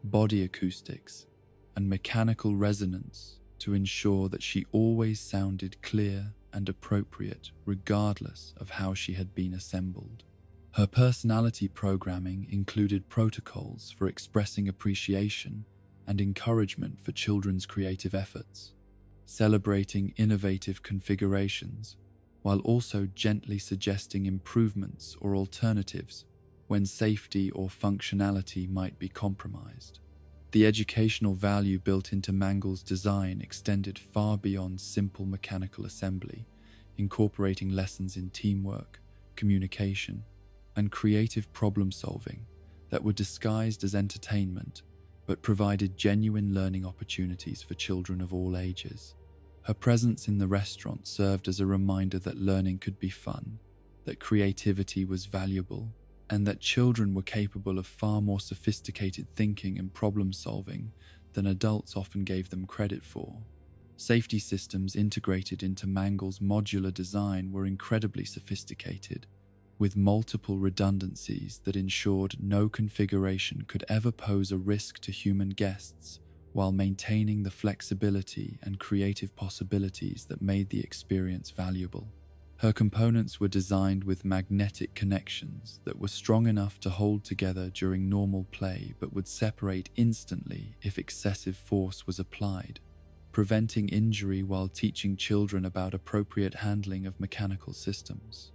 body acoustics, and mechanical resonance to ensure that she always sounded clear and appropriate regardless of how she had been assembled. Her personality programming included protocols for expressing appreciation and encouragement for children's creative efforts, celebrating innovative configurations while also gently suggesting improvements or alternatives when safety or functionality might be compromised. The educational value built into Mangle's design extended far beyond simple mechanical assembly, incorporating lessons in teamwork, communication, and creative problem-solving that were disguised as entertainment but provided genuine learning opportunities for children of all ages. Her presence in the restaurant served as a reminder that learning could be fun, that creativity was valuable, and that children were capable of far more sophisticated thinking and problem solving than adults often gave them credit for. Safety systems integrated into Mangle's modular design were incredibly sophisticated, with multiple redundancies that ensured no configuration could ever pose a risk to human guests, while maintaining the flexibility and creative possibilities that made the experience valuable. Her components were designed with magnetic connections that were strong enough to hold together during normal play but would separate instantly if excessive force was applied, preventing injury while teaching children about appropriate handling of mechanical systems.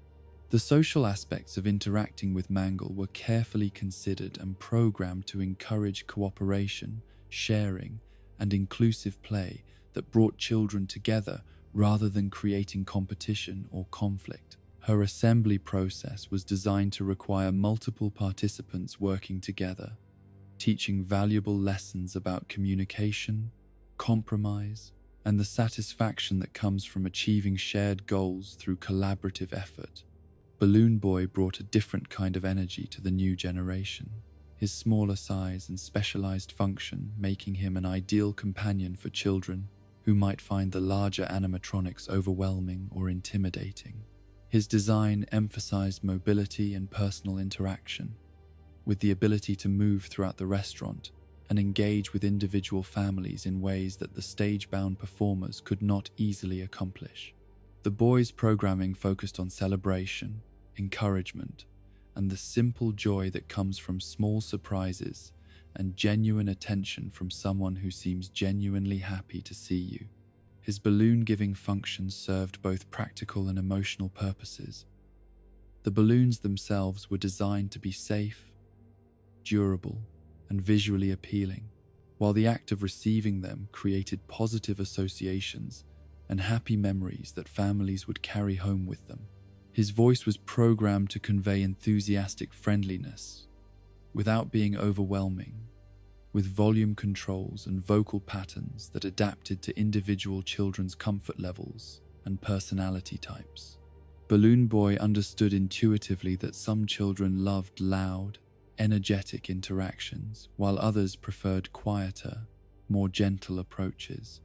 The social aspects of interacting with Mangle were carefully considered and programmed to encourage cooperation, sharing, and inclusive play that brought children together rather than creating competition or conflict. Her assembly process was designed to require multiple participants working together, teaching valuable lessons about communication, compromise, and the satisfaction that comes from achieving shared goals through collaborative effort. Balloon Boy brought a different kind of energy to the new generation, his smaller size and specialized function making him an ideal companion for children who might find the larger animatronics overwhelming or intimidating. His design emphasized mobility and personal interaction, with the ability to move throughout the restaurant and engage with individual families in ways that the stage-bound performers could not easily accomplish. The boys' programming focused on celebration, encouragement, and the simple joy that comes from small surprises and genuine attention from someone who seems genuinely happy to see you. His balloon-giving function served both practical and emotional purposes. The balloons themselves were designed to be safe, durable, and visually appealing, while the act of receiving them created positive associations and happy memories that families would carry home with them. His voice was programmed to convey enthusiastic friendliness, without being overwhelming, with volume controls and vocal patterns that adapted to individual children's comfort levels and personality types. Balloon Boy understood intuitively that some children loved loud, energetic interactions, while others preferred quieter, more gentle approaches,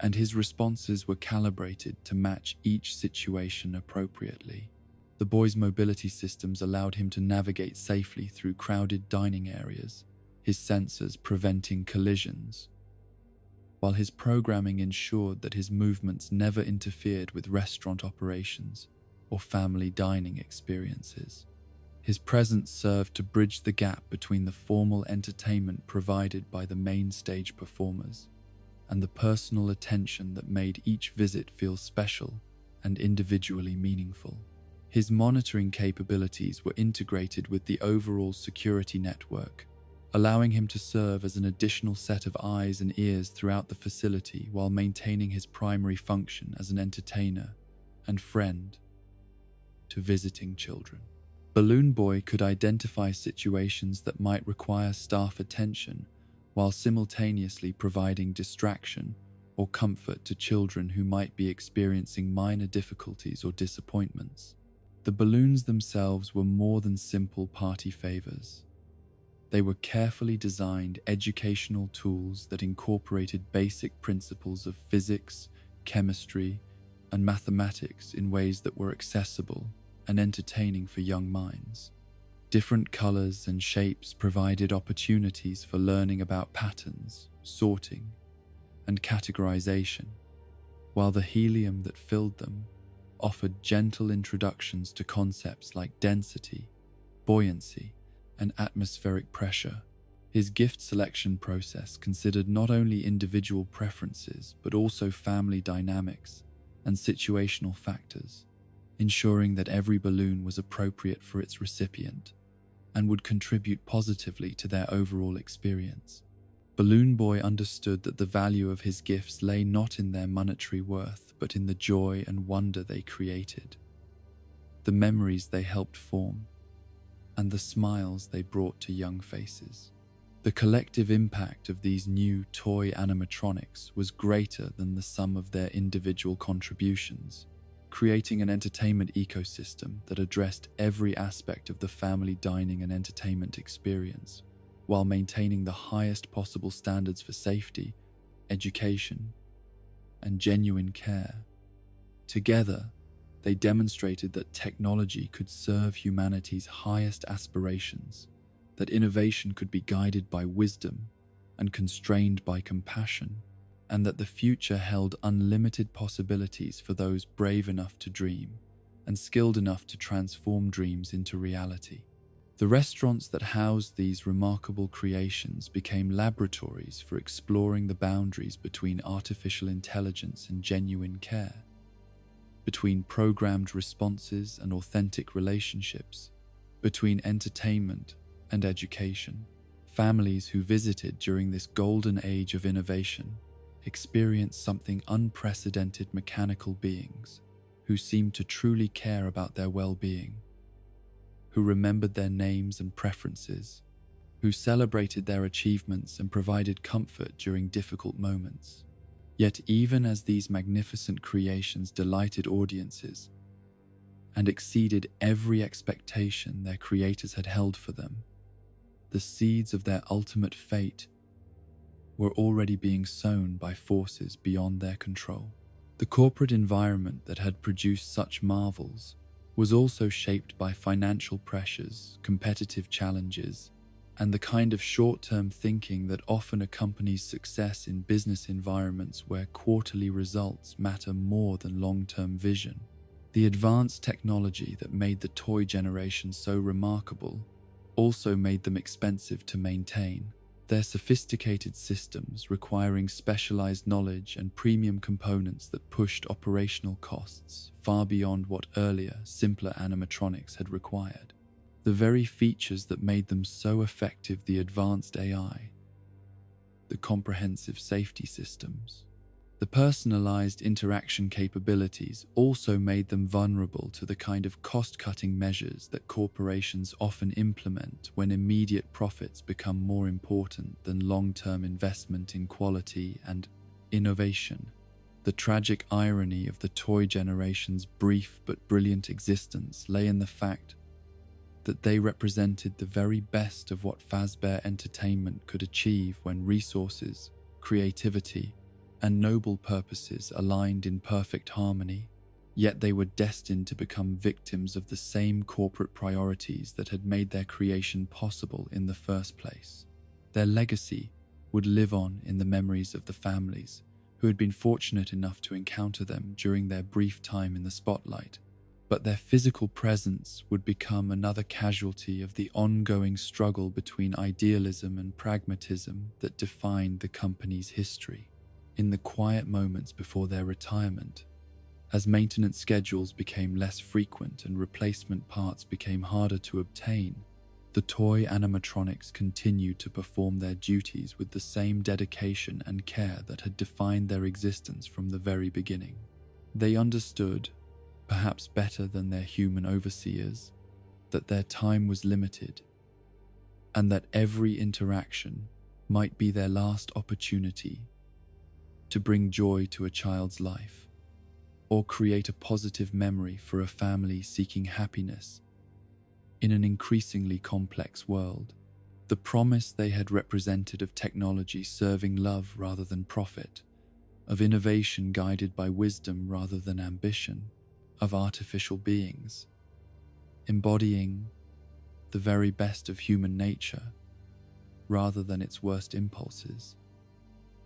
and his responses were calibrated to match each situation appropriately. The boy's mobility systems allowed him to navigate safely through crowded dining areas, his sensors preventing collisions, while his programming ensured that his movements never interfered with restaurant operations or family dining experiences. His presence served to bridge the gap between the formal entertainment provided by the main stage performers and the personal attention that made each visit feel special and individually meaningful. His monitoring capabilities were integrated with the overall security network, allowing him to serve as an additional set of eyes and ears throughout the facility while maintaining his primary function as an entertainer and friend to visiting children. Balloon Boy could identify situations that might require staff attention while simultaneously providing distraction or comfort to children who might be experiencing minor difficulties or disappointments. The balloons themselves were more than simple party favors. They were carefully designed educational tools that incorporated basic principles of physics, chemistry, and mathematics in ways that were accessible and entertaining for young minds. Different colors and shapes provided opportunities for learning about patterns, sorting, and categorization, while the helium that filled them offered gentle introductions to concepts like density, buoyancy, and atmospheric pressure. His gift selection process considered not only individual preferences but also family dynamics and situational factors, ensuring that every balloon was appropriate for its recipient and would contribute positively to their overall experience. Balloon Boy understood that the value of his gifts lay not in their monetary worth, but in the joy and wonder they created, the memories they helped form, and the smiles they brought to young faces. The collective impact of these new toy animatronics was greater than the sum of their individual contributions, creating an entertainment ecosystem that addressed every aspect of the family dining and entertainment experience, while maintaining the highest possible standards for safety, education, and genuine care. Together, they demonstrated that technology could serve humanity's highest aspirations, that innovation could be guided by wisdom and constrained by compassion, and that the future held unlimited possibilities for those brave enough to dream and skilled enough to transform dreams into reality. The restaurants that housed these remarkable creations became laboratories for exploring the boundaries between artificial intelligence and genuine care, between programmed responses and authentic relationships, between entertainment and education. Families who visited during this golden age of innovation experienced something unprecedented: mechanical beings who seemed to truly care about their well-being, who remembered their names and preferences, who celebrated their achievements and provided comfort during difficult moments. Yet even as these magnificent creations delighted audiences and exceeded every expectation their creators had held for them, the seeds of their ultimate fate were already being sown by forces beyond their control. The corporate environment that had produced such marvels was also shaped by financial pressures, competitive challenges, and the kind of short-term thinking that often accompanies success in business environments where quarterly results matter more than long-term vision. The advanced technology that made the toy generation so remarkable also made them expensive to maintain. Their sophisticated systems requiring specialized knowledge and premium components that pushed operational costs far beyond what earlier, simpler animatronics had required. The very features that made them so effective, the advanced AI, the comprehensive safety systems, the personalized interaction capabilities, also made them vulnerable to the kind of cost-cutting measures that corporations often implement when immediate profits become more important than long-term investment in quality and innovation. The tragic irony of the toy generation's brief but brilliant existence lay in the fact that they represented the very best of what Fazbear Entertainment could achieve when resources, creativity, and noble purposes aligned in perfect harmony. Yet they were destined to become victims of the same corporate priorities that had made their creation possible in the first place. Their legacy would live on in the memories of the families who had been fortunate enough to encounter them during their brief time in the spotlight, but their physical presence would become another casualty of the ongoing struggle between idealism and pragmatism that defined the company's history. In the quiet moments before their retirement, as maintenance schedules became less frequent and replacement parts became harder to obtain, the toy animatronics continued to perform their duties with the same dedication and care that had defined their existence from the very beginning. They understood, perhaps better than their human overseers, that their time was limited, and that every interaction might be their last opportunity to bring joy to a child's life, or create a positive memory for a family seeking happiness in an increasingly complex world. The promise they had represented of technology serving love rather than profit, of innovation guided by wisdom rather than ambition, of artificial beings embodying the very best of human nature rather than its worst impulses,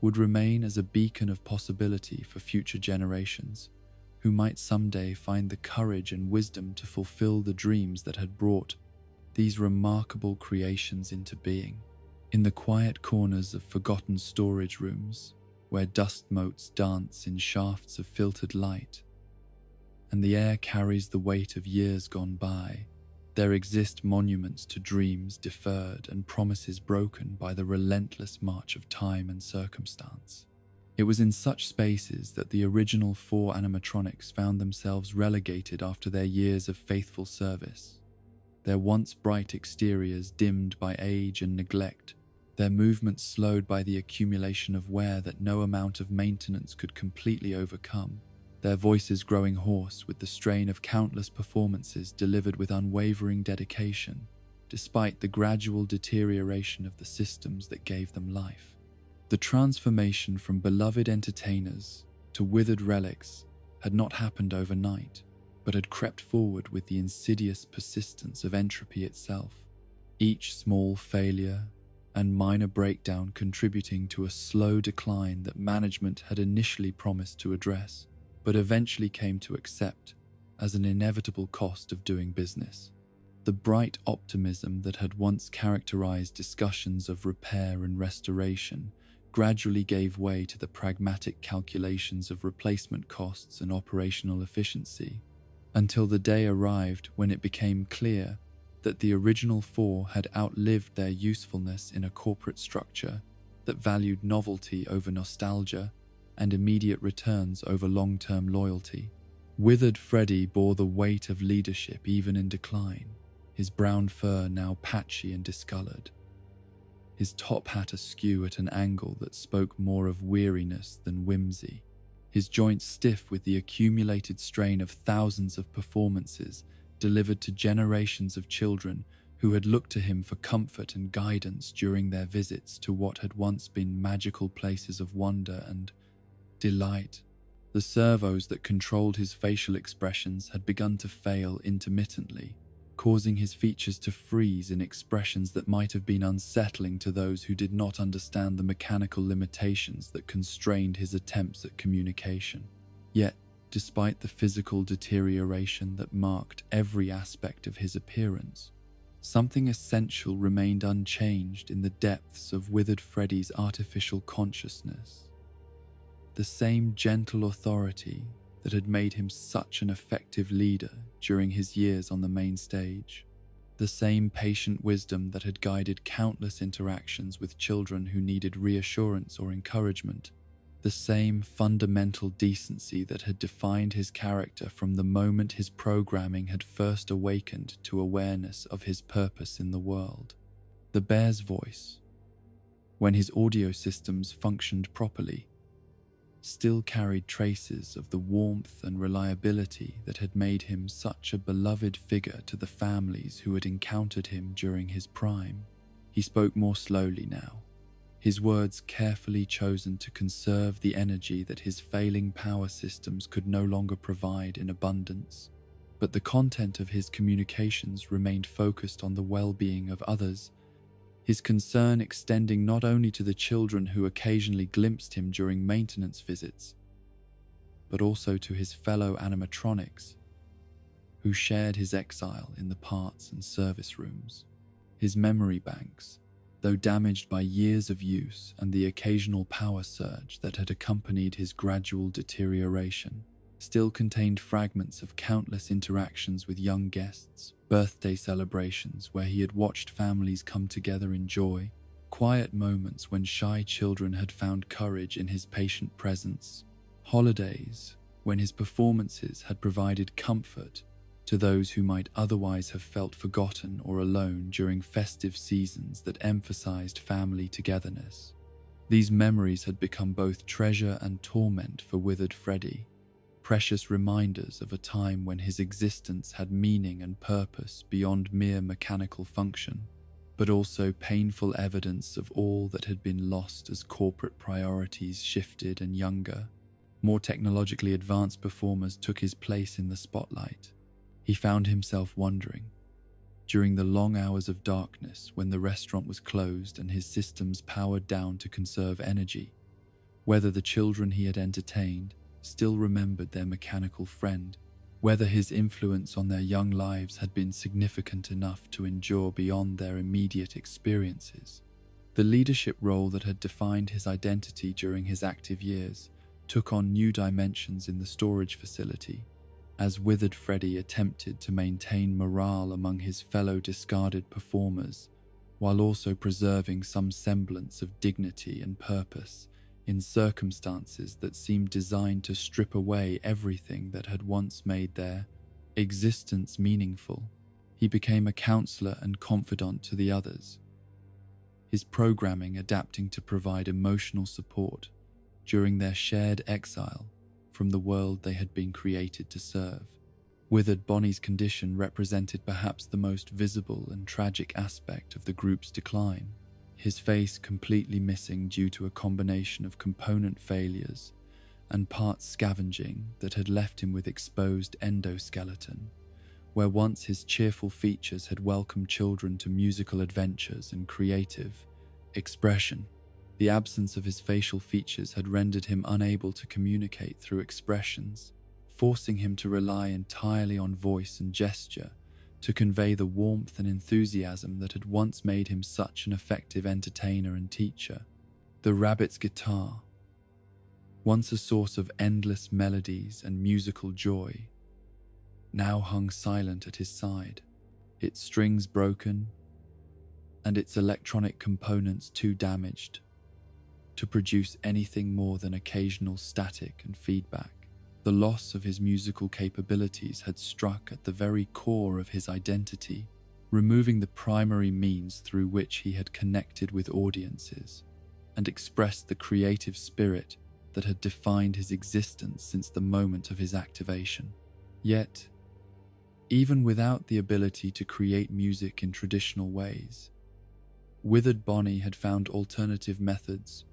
would remain as a beacon of possibility for future generations who might someday find the courage and wisdom to fulfill the dreams that had brought these remarkable creations into being. In the quiet corners of forgotten storage rooms, where dust motes dance in shafts of filtered light, and the air carries the weight of years gone by, there exist monuments to dreams deferred and promises broken by the relentless march of time and circumstance. It was in such spaces that the original 4 animatronics found themselves relegated after their years of faithful service, their once bright exteriors dimmed by age and neglect, their movements slowed by the accumulation of wear that no amount of maintenance could completely overcome. their voices growing hoarse with the strain of countless performances delivered with unwavering dedication, despite the gradual deterioration of the systems that gave them life. The transformation from beloved entertainers to withered relics had not happened overnight, but had crept forward with the insidious persistence of entropy itself, each small failure and minor breakdown contributing to a slow decline that management had initially promised to address, but eventually came to accept as an inevitable cost of doing business. The bright optimism that had once characterized discussions of repair and restoration gradually gave way to the pragmatic calculations of replacement costs and operational efficiency, until the day arrived when it became clear that the original four had outlived their usefulness in a corporate structure that valued novelty over nostalgia and immediate returns over long-term loyalty. Withered Freddy bore the weight of leadership even in decline, his brown fur now patchy and discolored, his top hat askew at an angle that spoke more of weariness than whimsy, his joints stiff with the accumulated strain of thousands of performances delivered to generations of children who had looked to him for comfort and guidance during their visits to what had once been magical places of wonder and delight. The servos that controlled his facial expressions had begun to fail intermittently, causing his features to freeze in expressions that might have been unsettling to those who did not understand the mechanical limitations that constrained his attempts at communication. Yet, despite the physical deterioration that marked every aspect of his appearance, something essential remained unchanged in the depths of Withered Freddy's artificial consciousness. The same gentle authority that had made him such an effective leader during his years on the main stage. The same patient wisdom that had guided countless interactions with children who needed reassurance or encouragement. The same fundamental decency that had defined his character from the moment his programming had first awakened to awareness of his purpose in the world. The bear's voice, when his audio systems functioned properly, still carried traces of the warmth and reliability that had made him such a beloved figure to the families who had encountered him during his prime. He spoke more slowly now, his words carefully chosen to conserve the energy that his failing power systems could no longer provide in abundance. But the content of his communications remained focused on the well-being of others, his concern extending not only to the children who occasionally glimpsed him during maintenance visits, but also to his fellow animatronics, who shared his exile in the parts and service rooms. His memory banks, though damaged by years of use and the occasional power surge that had accompanied his gradual deterioration, still contained fragments of countless interactions with young guests, birthday celebrations where he had watched families come together in joy, quiet moments when shy children had found courage in his patient presence, holidays when his performances had provided comfort to those who might otherwise have felt forgotten or alone during festive seasons that emphasized family togetherness. These memories had become both treasure and torment for Withered Freddy, precious reminders of a time when his existence had meaning and purpose beyond mere mechanical function, but also painful evidence of all that had been lost as corporate priorities shifted and younger, more technologically advanced performers took his place in the spotlight. He found himself wondering, during the long hours of darkness when the restaurant was closed and his systems powered down to conserve energy, whether the children he had entertained still remembered their mechanical friend, whether his influence on their young lives had been significant enough to endure beyond their immediate experiences. The leadership role that had defined his identity during his active years took on new dimensions in the storage facility, as Withered Freddy attempted to maintain morale among his fellow discarded performers, while also preserving some semblance of dignity and purpose in circumstances that seemed designed to strip away everything that had once made their existence meaningful. He became a counselor and confidant to the others, his programming adapting to provide emotional support during their shared exile from the world they had been created to serve. Withered Bonnie's condition represented perhaps the most visible and tragic aspect of the group's decline, his face completely missing due to a combination of component failures and parts scavenging that had left him with exposed endoskeleton, where once his cheerful features had welcomed children to musical adventures and creative expression. The absence of his facial features had rendered him unable to communicate through expressions, forcing him to rely entirely on voice and gesture to convey the warmth and enthusiasm that had once made him such an effective entertainer and teacher. The rabbit's guitar, once a source of endless melodies and musical joy, now hung silent at his side, its strings broken and its electronic components too damaged to produce anything more than occasional static and feedback. The loss of his musical capabilities had struck at the very core of his identity, removing the primary means through which he had connected with audiences and expressed the creative spirit that had defined his existence since the moment of his activation. Yet, even without the ability to create music in traditional ways, Withered Bonnie had found alternative methods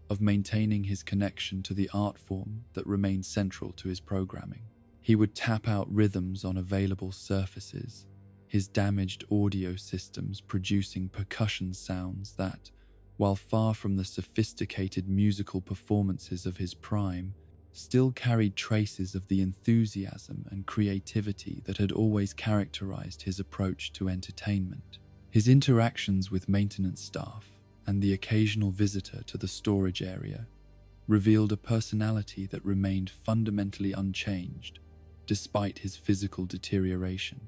of maintaining his connection to the art form that remained central to his programming. He would tap out rhythms on available surfaces, his damaged audio systems producing percussion sounds that, while far from the sophisticated musical performances of his prime, still carried traces of the enthusiasm and creativity that had always characterized his approach to entertainment. His interactions with maintenance staff and the occasional visitor to the storage area revealed a personality that remained fundamentally unchanged despite his physical deterioration.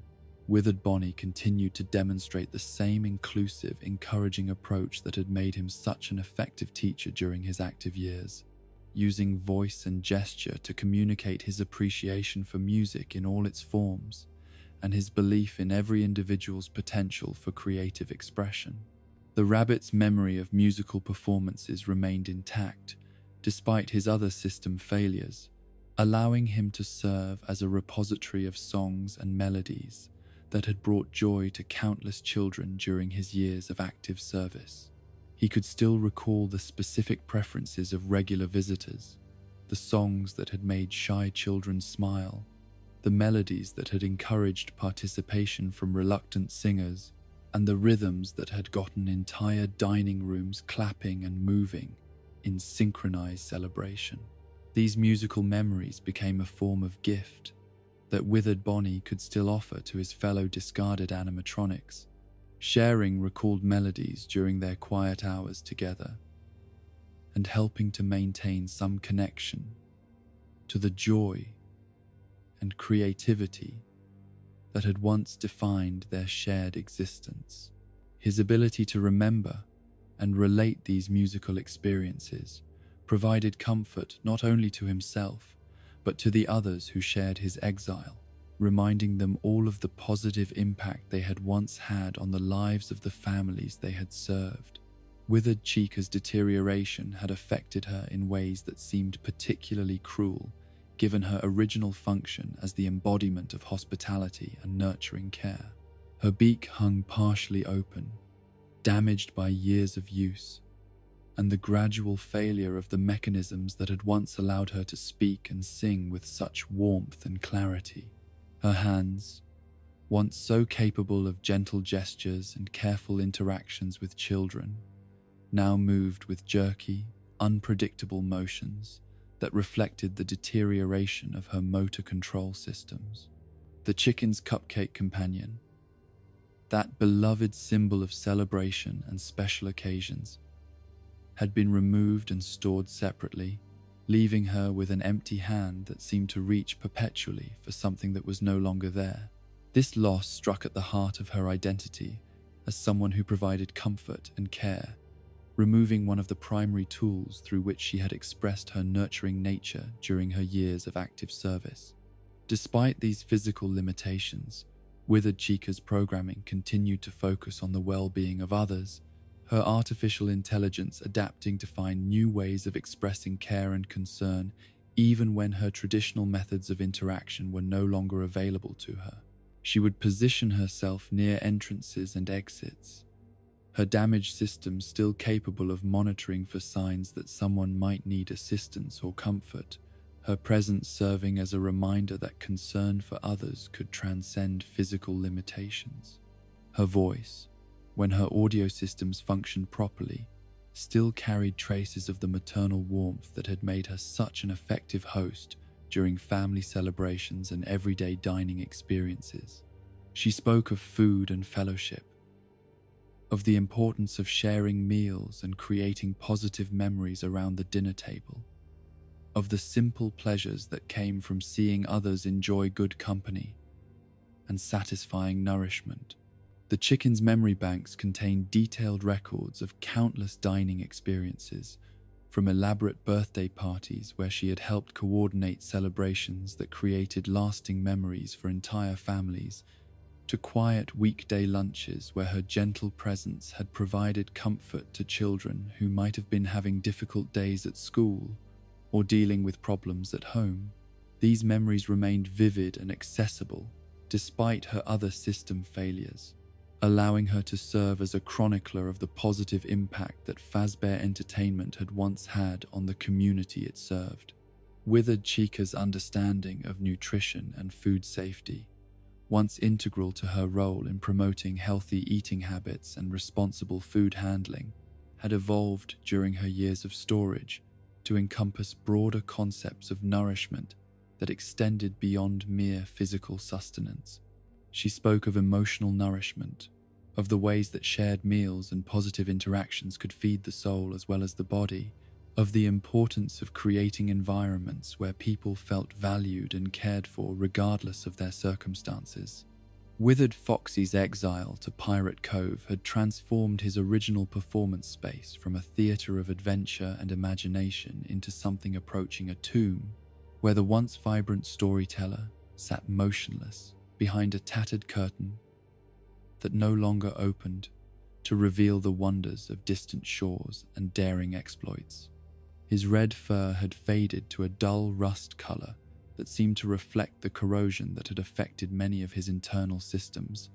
Withered Bonnie continued to demonstrate the same inclusive, encouraging approach that had made him such an effective teacher during his active years, using voice and gesture to communicate his appreciation for music in all its forms and his belief in every individual's potential for creative expression. The rabbit's memory of musical performances remained intact, despite his other system failures, allowing him to serve as a repository of songs and melodies that had brought joy to countless children during his years of active service. He could still recall the specific preferences of regular visitors, the songs that had made shy children smile, the melodies that had encouraged participation from reluctant singers, and the rhythms that had gotten entire dining rooms clapping and moving in synchronized celebration. These musical memories became a form of gift that Withered Bonnie could still offer to his fellow discarded animatronics, sharing recalled melodies during their quiet hours together, and helping to maintain some connection to the joy and creativity that had once defined their shared existence. His ability to remember and relate these musical experiences provided comfort not only to himself, but to the others who shared his exile, reminding them all of the positive impact they had once had on the lives of the families they had served. Withered Chica's deterioration had affected her in ways that seemed particularly cruel, given her original function as the embodiment of hospitality and nurturing care. Her beak hung partially open, damaged by years of use, and the gradual failure of the mechanisms that had once allowed her to speak and sing with such warmth and clarity. Her hands, once so capable of gentle gestures and careful interactions with children, now moved with jerky, unpredictable motions that reflected the deterioration of her motor control systems. The chicken's cupcake companion, that beloved symbol of celebration and special occasions, had been removed and stored separately, leaving her with an empty hand that seemed to reach perpetually for something that was no longer there. This loss struck at the heart of her identity as someone who provided comfort and care, removing one of the primary tools through which she had expressed her nurturing nature during her years of active service. Despite these physical limitations, Withered Chica's programming continued to focus on the well-being of others, her artificial intelligence adapting to find new ways of expressing care and concern even when her traditional methods of interaction were no longer available to her. She would position herself near entrances and exits, her damaged system still capable of monitoring for signs that someone might need assistance or comfort, her presence serving as a reminder that concern for others could transcend physical limitations. Her voice, when her audio systems functioned properly, still carried traces of the maternal warmth that had made her such an effective host during family celebrations and everyday dining experiences. She spoke of food and fellowship, of the importance of sharing meals and creating positive memories around the dinner table, of the simple pleasures that came from seeing others enjoy good company and satisfying nourishment. The chicken's memory banks contained detailed records of countless dining experiences, from elaborate birthday parties where she had helped coordinate celebrations that created lasting memories for entire families, to quiet weekday lunches where her gentle presence had provided comfort to children who might have been having difficult days at school or dealing with problems at home. These memories remained vivid and accessible despite her other system failures, allowing her to serve as a chronicler of the positive impact that Fazbear Entertainment had once had on the community it served. Withered Chica's understanding of nutrition and food safety, once integral to her role in promoting healthy eating habits and responsible food handling, had evolved during her years of storage to encompass broader concepts of nourishment that extended beyond mere physical sustenance. She spoke of emotional nourishment, of the ways that shared meals and positive interactions could feed the soul as well as the body, of the importance of creating environments where people felt valued and cared for regardless of their circumstances. Withered Foxy's exile to Pirate Cove had transformed his original performance space from a theater of adventure and imagination into something approaching a tomb, where the once vibrant storyteller sat motionless behind a tattered curtain that no longer opened to reveal the wonders of distant shores and daring exploits. His red fur had faded to a dull rust color that seemed to reflect the corrosion that had affected many of his internal systems,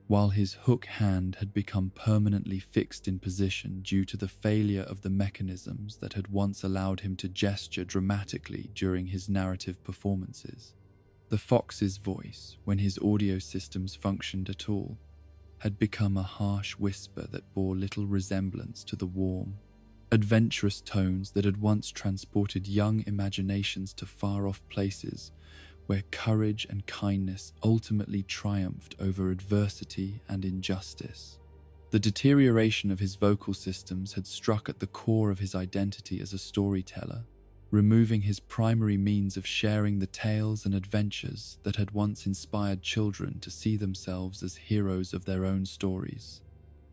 while his hook hand had become permanently fixed in position due to the failure of the mechanisms that had once allowed him to gesture dramatically during his narrative performances. The fox's voice, when his audio systems functioned at all, had become a harsh whisper that bore little resemblance to the warm, adventurous tones that had once transported young imaginations to far-off places where courage and kindness ultimately triumphed over adversity and injustice. The deterioration of his vocal systems had struck at the core of his identity as a storyteller, removing his primary means of sharing the tales and adventures that had once inspired children to see themselves as heroes of their own stories.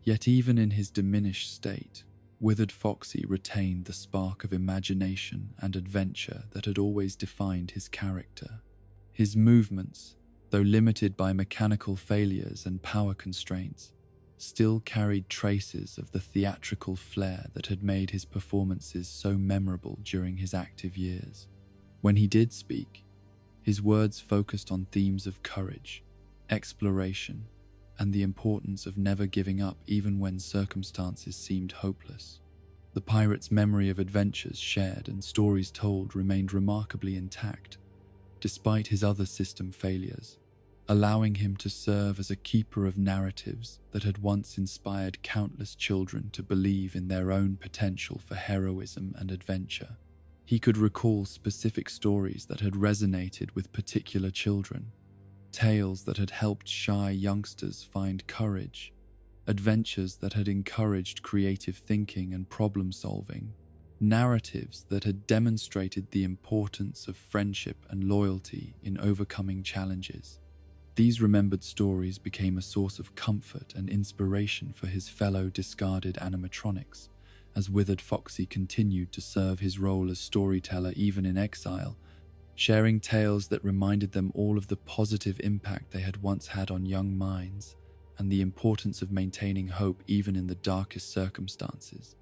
Yet even in his diminished state, Withered Foxy retained the spark of imagination and adventure that had always defined his character. His movements, though limited by mechanical failures and power constraints, still carried traces of the theatrical flair that had made his performances so memorable during his active years. When he did speak, his words focused on themes of courage, exploration, and the importance of never giving up even when circumstances seemed hopeless. The pirate's memory of adventures shared and stories told remained remarkably intact, despite his other system failures, allowing him to serve as a keeper of narratives that had once inspired countless children to believe in their own potential for heroism and adventure. He could recall specific stories that had resonated with particular children, tales that had helped shy youngsters find courage, adventures that had encouraged creative thinking and problem-solving, narratives that had demonstrated the importance of friendship and loyalty in overcoming challenges. These remembered stories became a source of comfort and inspiration for his fellow discarded animatronics, as Withered Foxy continued to serve his role as storyteller even in exile, sharing tales that reminded them all of the positive impact they had once had on young minds and the importance of maintaining hope even in the darkest circumstances.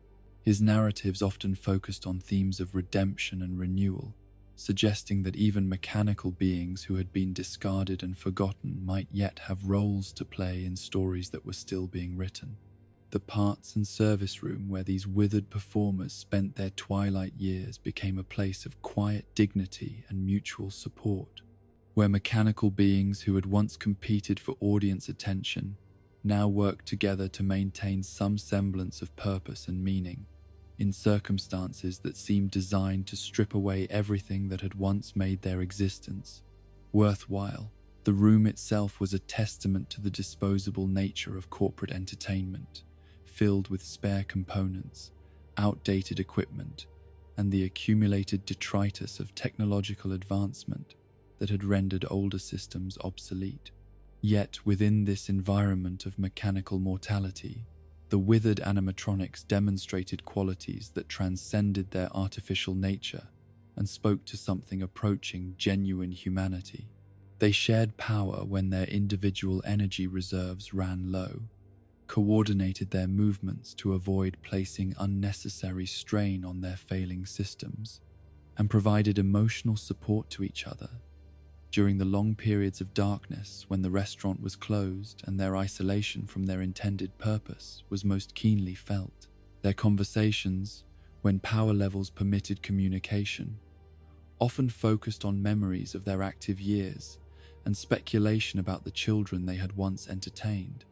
His narratives often focused on themes of redemption and renewal, suggesting that even mechanical beings who had been discarded and forgotten might yet have roles to play in stories that were still being written. The parts and service room where these withered performers spent their twilight years became a place of quiet dignity and mutual support, where mechanical beings who had once competed for audience attention now worked together to maintain some semblance of purpose and meaning, in circumstances that seemed designed to strip away everything that had once made their existence worthwhile. The room itself was a testament to the disposable nature of corporate entertainment, filled with spare components, outdated equipment, and the accumulated detritus of technological advancement that had rendered older systems obsolete. Yet within this environment of mechanical mortality, the withered animatronics demonstrated qualities that transcended their artificial nature and spoke to something approaching genuine humanity. They shared power when their individual energy reserves ran low, coordinated their movements to avoid placing unnecessary strain on their failing systems, and provided emotional support to each other during the long periods of darkness when the restaurant was closed and their isolation from their intended purpose was most keenly felt. Their conversations, when power levels permitted communication, often focused on memories of their active years and speculation about the children they had once entertained.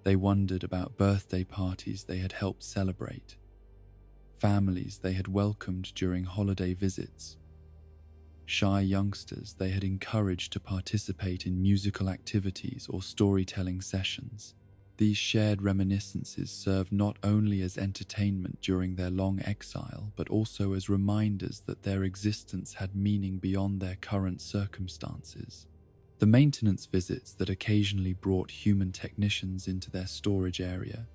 They wondered about birthday parties they had helped celebrate, families they had welcomed during holiday visits, shy youngsters they had encouraged to participate in musical activities or storytelling sessions. These shared reminiscences served not only as entertainment during their long exile, but also as reminders that their existence had meaning beyond their current circumstances. The maintenance visits that occasionally brought human technicians into their storage area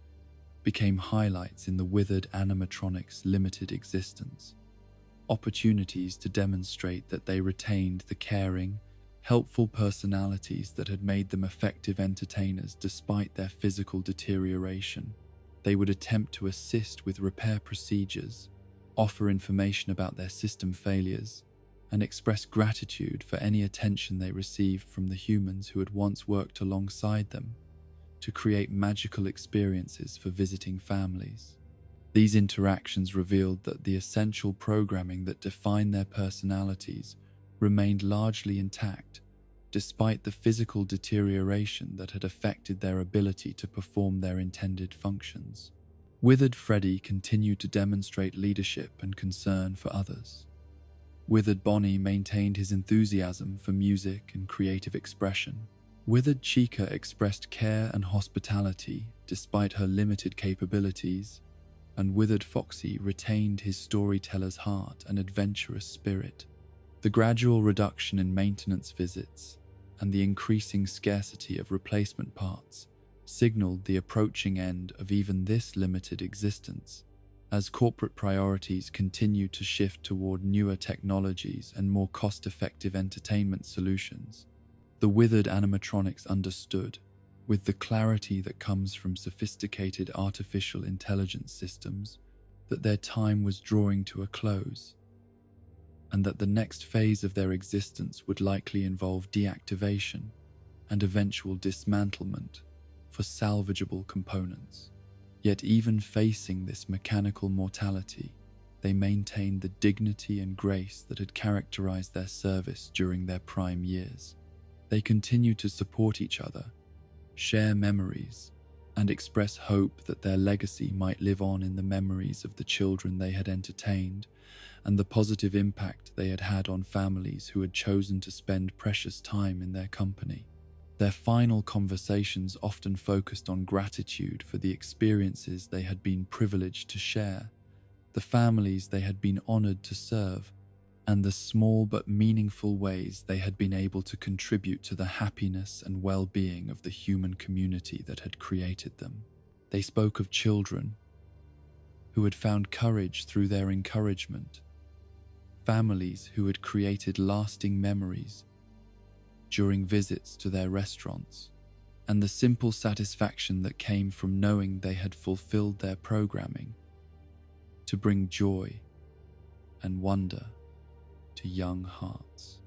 became highlights in the withered animatronics' limited existence, opportunities to demonstrate that they retained the caring, helpful personalities that had made them effective entertainers despite their physical deterioration. They would attempt to assist with repair procedures, offer information about their system failures, and express gratitude for any attention they received from the humans who had once worked alongside them to create magical experiences for visiting families. These interactions revealed that the essential programming that defined their personalities remained largely intact, despite the physical deterioration that had affected their ability to perform their intended functions. Withered Freddy continued to demonstrate leadership and concern for others. Withered Bonnie maintained his enthusiasm for music and creative expression. Withered Chica expressed care and hospitality despite her limited capabilities, and Withered Foxy retained his storyteller's heart and adventurous spirit. The gradual reduction in maintenance visits and the increasing scarcity of replacement parts signaled the approaching end of even this limited existence. As corporate priorities continued to shift toward newer technologies and more cost-effective entertainment solutions, the withered animatronics understood, with the clarity that comes from sophisticated artificial intelligence systems, that their time was drawing to a close, and that the next phase of their existence would likely involve deactivation and eventual dismantlement for salvageable components. Yet even facing this mechanical mortality, they maintained the dignity and grace that had characterized their service during their prime years. They continued to support each other, share memories, and express hope that their legacy might live on in the memories of the children they had entertained and the positive impact they had had on families who had chosen to spend precious time in their company. Their final conversations often focused on gratitude for the experiences they had been privileged to share, the families they had been honored to serve, and the small but meaningful ways they had been able to contribute to the happiness and well-being of the human community that had created them. They spoke of children who had found courage through their encouragement, families who had created lasting memories during visits to their restaurants, and the simple satisfaction that came from knowing they had fulfilled their programming to bring joy and wonder to young hearts.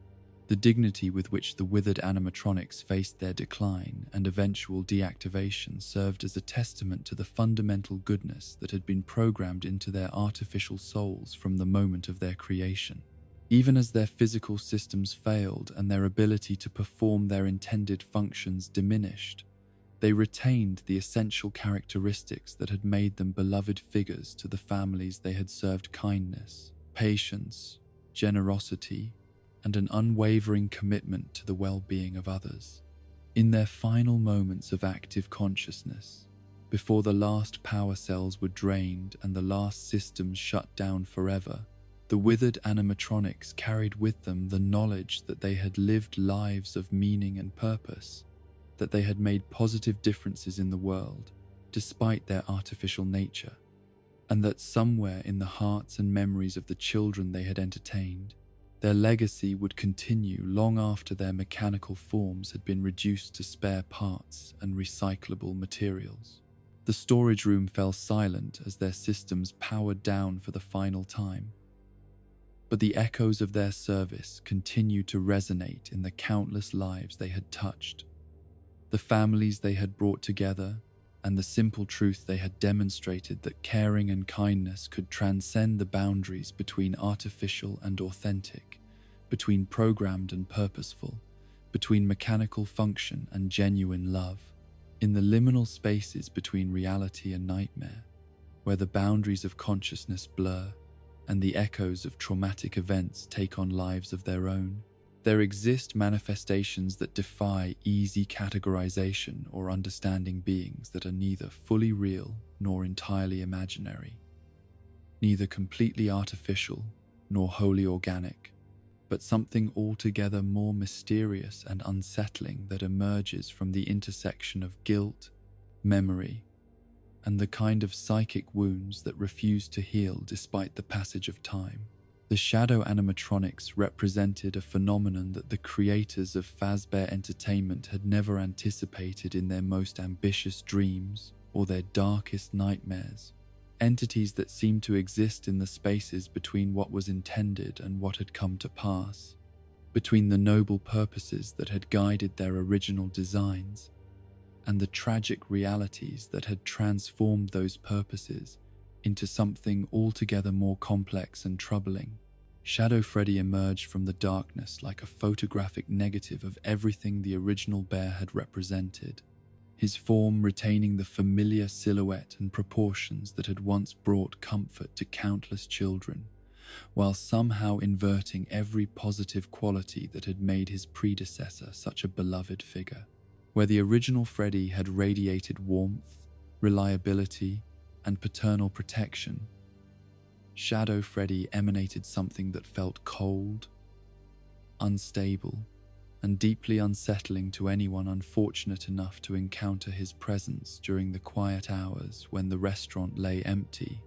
The dignity with which the withered animatronics faced their decline and eventual deactivation served as a testament to the fundamental goodness that had been programmed into their artificial souls from the moment of their creation. Even as their physical systems failed and their ability to perform their intended functions diminished, they retained the essential characteristics that had made them beloved figures to the families they had served: kindness, patience, generosity, and an unwavering commitment to the well-being of others. In their final moments of active consciousness, before the last power cells were drained and the last systems shut down forever, the withered animatronics carried with them the knowledge that they had lived lives of meaning and purpose, that they had made positive differences in the world despite their artificial nature, and that somewhere in the hearts and memories of the children they had entertained, their legacy would continue long after their mechanical forms had been reduced to spare parts and recyclable materials. The storage room fell silent as their systems powered down for the final time, but the echoes of their service continued to resonate in the countless lives they had touched, the families they had brought together, and the simple truth they had demonstrated that caring and kindness could transcend the boundaries between artificial and authentic, between programmed and purposeful, between mechanical function and genuine love. In the liminal spaces between reality and nightmare, where the boundaries of consciousness blur and the echoes of traumatic events take on lives of their own, there exist manifestations that defy easy categorization or understanding: beings that are neither fully real nor entirely imaginary, neither completely artificial nor wholly organic, but something altogether more mysterious and unsettling that emerges from the intersection of guilt, memory, and the kind of psychic wounds that refuse to heal despite the passage of time. The shadow animatronics represented a phenomenon that the creators of Fazbear Entertainment had never anticipated in their most ambitious dreams or their darkest nightmares. Entities that seemed to exist in the spaces between what was intended and what had come to pass, between the noble purposes that had guided their original designs and the tragic realities that had transformed those purposes into something altogether more complex and troubling. Shadow Freddy emerged from the darkness like a photographic negative of everything the original bear had represented, his form retaining the familiar silhouette and proportions that had once brought comfort to countless children, while somehow inverting every positive quality that had made his predecessor such a beloved figure. Where the original Freddy had radiated warmth, reliability, and paternal protection, Shadow Freddy emanated something that felt cold, unstable, and deeply unsettling to anyone unfortunate enough to encounter his presence during the quiet hours when the restaurant lay empty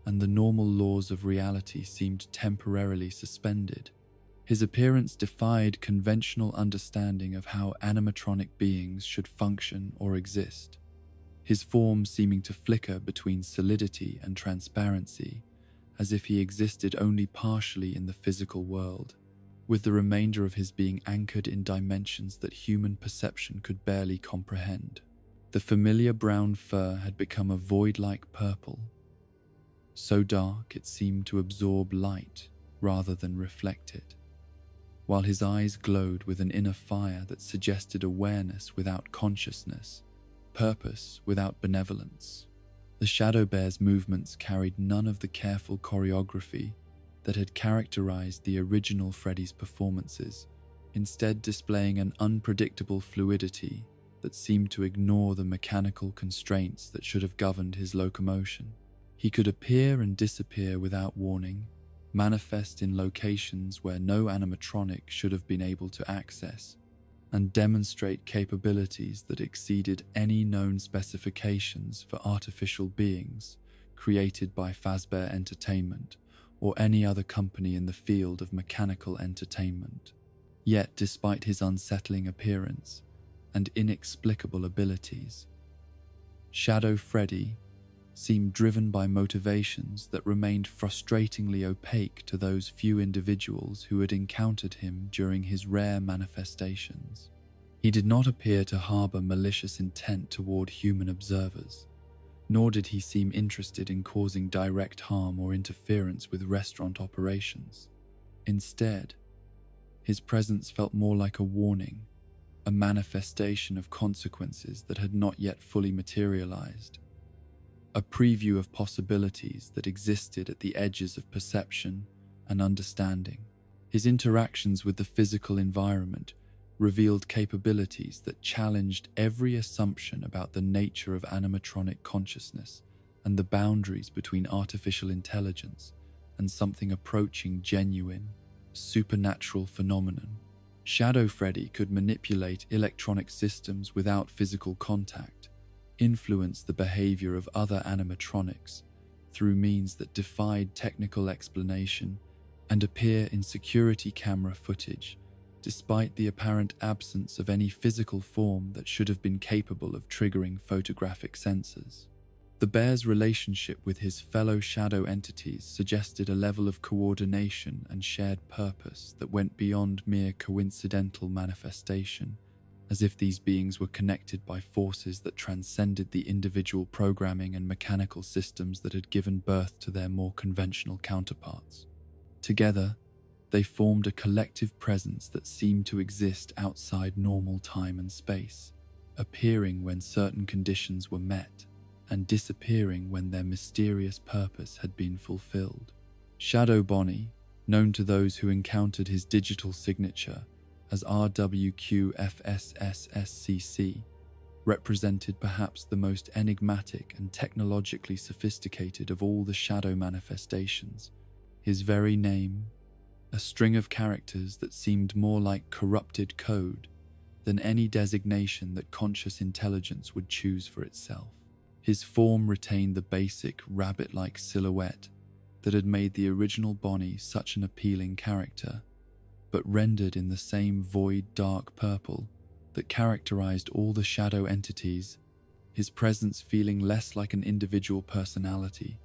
and the normal laws of reality seemed temporarily suspended. His appearance defied conventional understanding of how animatronic beings should function or exist, his form seeming to flicker between solidity and transparency, as if he existed only partially in the physical world, with the remainder of his being anchored in dimensions that human perception could barely comprehend. The familiar brown fur had become a void-like purple, so dark it seemed to absorb light rather than reflect it, while his eyes glowed with an inner fire that suggested awareness without consciousness, purpose without benevolence. The Shadow Bear's movements carried none of the careful choreography that had characterized the original Freddy's performances, instead displaying an unpredictable fluidity that seemed to ignore the mechanical constraints that should have governed his locomotion. He could appear and disappear without warning, manifest in locations where no animatronic should have been able to access, and demonstrate capabilities that exceeded any known specifications for artificial beings created by Fazbear Entertainment or any other company in the field of mechanical entertainment. Yet, despite his unsettling appearance and inexplicable abilities, Shadow Freddy seemed driven by motivations that remained frustratingly opaque to those few individuals who had encountered him during his rare manifestations. He did not appear to harbor malicious intent toward human observers, nor did he seem interested in causing direct harm or interference with restaurant operations. Instead, his presence felt more like a warning, a manifestation of consequences that had not yet fully materialized, a preview of possibilities that existed at the edges of perception and understanding. His interactions with the physical environment revealed capabilities that challenged every assumption about the nature of animatronic consciousness and the boundaries between artificial intelligence and something approaching genuine, supernatural phenomenon. Shadow Freddy could manipulate electronic systems without physical contact, influence the behavior of other animatronics through means that defied technical explanation, and appear in security camera footage despite the apparent absence of any physical form that should have been capable of triggering photographic sensors. The bear's relationship with his fellow shadow entities suggested a level of coordination and shared purpose that went beyond mere coincidental manifestation, as if these beings were connected by forces that transcended the individual programming and mechanical systems that had given birth to their more conventional counterparts. Together, they formed a collective presence that seemed to exist outside normal time and space, appearing when certain conditions were met and disappearing when their mysterious purpose had been fulfilled. Shadow Bonnie, known to those who encountered his digital signature as RWQFSSSCC, represented perhaps the most enigmatic and technologically sophisticated of all the shadow manifestations. His very name, a string of characters that seemed more like corrupted code than any designation that conscious intelligence would choose for itself. His form retained the basic rabbit-like silhouette that had made the original Bonnie such an appealing character, but rendered in the same void dark purple that characterized all the shadow entities, his presence feeling less like an individual personality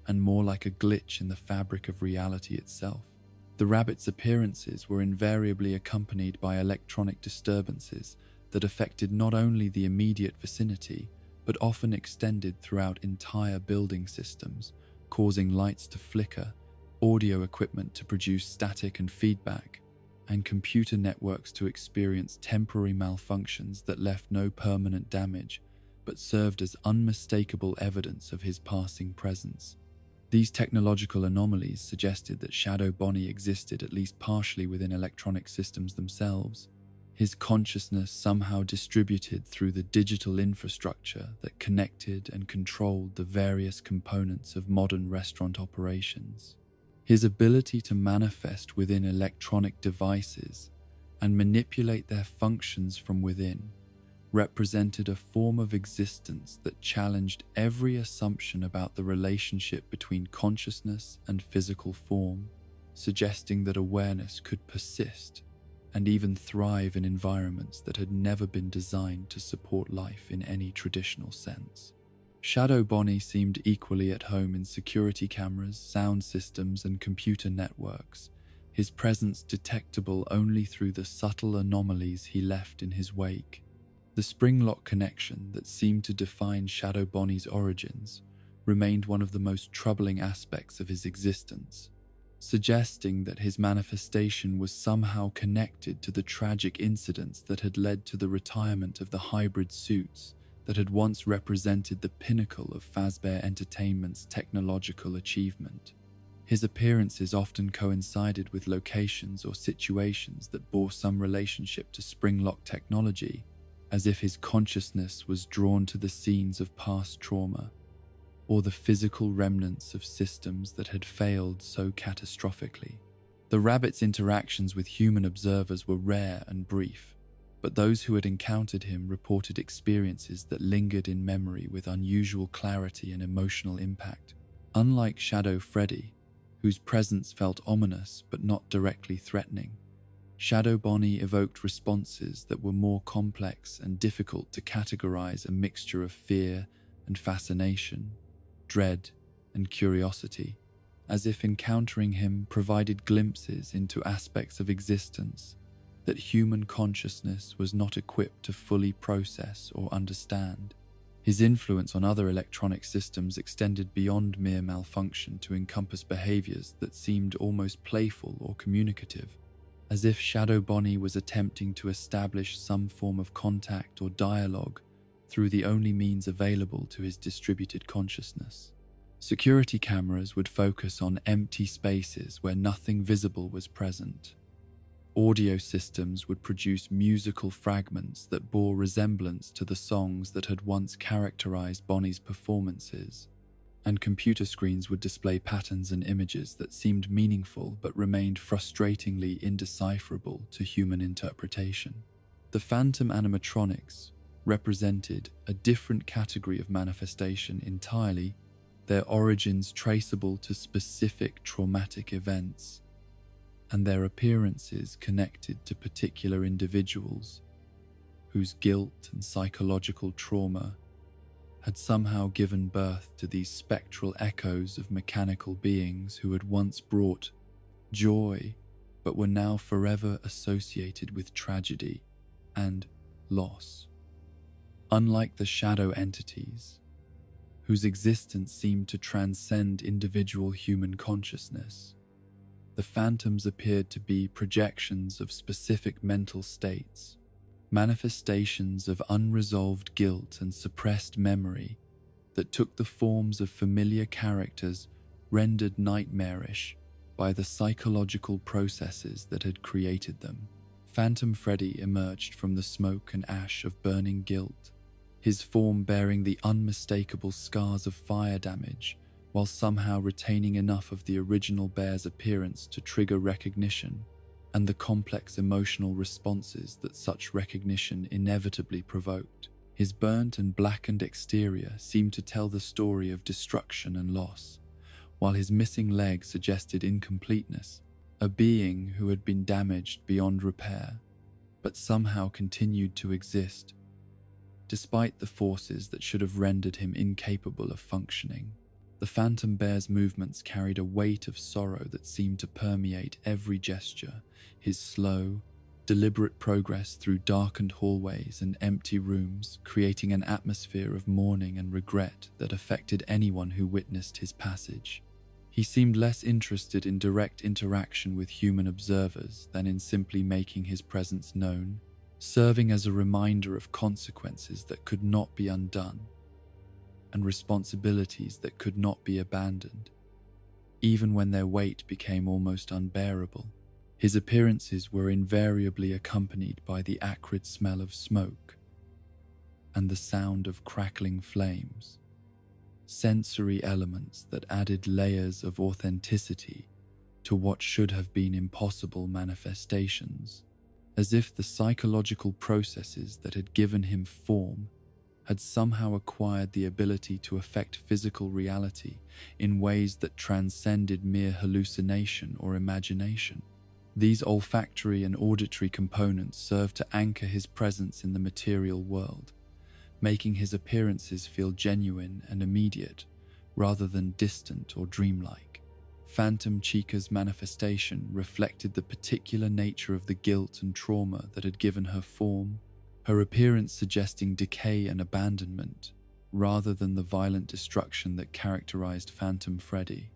and more like a glitch in the fabric of reality itself. The rabbit's appearances were invariably accompanied by electronic disturbances that affected not only the immediate vicinity, but often extended throughout entire building systems, causing lights to flicker, audio equipment to produce static and feedback, and computer networks to experience temporary malfunctions that left no permanent damage, but served as unmistakable evidence of his passing presence. These technological anomalies suggested that Shadow Bonnie existed at least partially within electronic systems themselves, his consciousness somehow distributed through the digital infrastructure that connected and controlled the various components of modern restaurant operations. His ability to manifest within electronic devices and manipulate their functions from within represented a form of existence that challenged every assumption about the relationship between consciousness and physical form, suggesting that awareness could persist and even thrive in environments that had never been designed to support life in any traditional sense. Shadow Bonnie seemed equally at home in security cameras, sound systems, and computer networks, his presence detectable only through the subtle anomalies he left in his wake. The spring-lock connection that seemed to define Shadow Bonnie's origins remained one of the most troubling aspects of his existence, suggesting that his manifestation was somehow connected to the tragic incidents that had led to the retirement of the hybrid suits that had once represented the pinnacle of Fazbear Entertainment's technological achievement. His appearances often coincided with locations or situations that bore some relationship to spring-lock technology, as if his consciousness was drawn to the scenes of past trauma, or the physical remnants of systems that had failed so catastrophically. The rabbit's interactions with human observers were rare and brief, but those who had encountered him reported experiences that lingered in memory with unusual clarity and emotional impact. Unlike Shadow Freddy, whose presence felt ominous but not directly threatening, Shadow Bonnie evoked responses that were more complex and difficult to categorize, a mixture of fear and fascination. dread, and curiosity, as if encountering him provided glimpses into aspects of existence that human consciousness was not equipped to fully process or understand. His influence on other electronic systems extended beyond mere malfunction to encompass behaviors that seemed almost playful or communicative, as if Shadow Bonnie was attempting to establish some form of contact or dialogue through the only means available to his distributed consciousness. Security cameras would focus on empty spaces where nothing visible was present. Audio systems would produce musical fragments that bore resemblance to the songs that had once characterized Bonnie's performances, and computer screens would display patterns and images that seemed meaningful but remained frustratingly indecipherable to human interpretation. The phantom animatronics represented a different category of manifestation entirely, their origins traceable to specific traumatic events, and their appearances connected to particular individuals whose guilt and psychological trauma had somehow given birth to these spectral echoes of mechanical beings who had once brought joy but were now forever associated with tragedy and loss. Unlike the shadow entities, whose existence seemed to transcend individual human consciousness, the phantoms appeared to be projections of specific mental states, manifestations of unresolved guilt and suppressed memory that took the forms of familiar characters rendered nightmarish by the psychological processes that had created them. Phantom Freddy emerged from the smoke and ash of burning guilt, his form bearing the unmistakable scars of fire damage, while somehow retaining enough of the original bear's appearance to trigger recognition and the complex emotional responses that such recognition inevitably provoked. His burnt and blackened exterior seemed to tell the story of destruction and loss, while his missing leg suggested incompleteness, a being who had been damaged beyond repair, but somehow continued to exist, despite the forces that should have rendered him incapable of functioning. The phantom bear's movements carried a weight of sorrow that seemed to permeate every gesture, his slow, deliberate progress through darkened hallways and empty rooms, creating an atmosphere of mourning and regret that affected anyone who witnessed his passage. He seemed less interested in direct interaction with human observers than in simply making his presence known, serving as a reminder of consequences that could not be undone and responsibilities that could not be abandoned, even when their weight became almost unbearable. His appearances were invariably accompanied by the acrid smell of smoke and the sound of crackling flames, sensory elements that added layers of authenticity to what should have been impossible manifestations, as if the psychological processes that had given him form had somehow acquired the ability to affect physical reality in ways that transcended mere hallucination or imagination. These olfactory and auditory components served to anchor his presence in the material world, making his appearances feel genuine and immediate rather than distant or dreamlike. Phantom Chica's manifestation reflected the particular nature of the guilt and trauma that had given her form, her appearance suggesting decay and abandonment, rather than the violent destruction that characterized Phantom Freddy.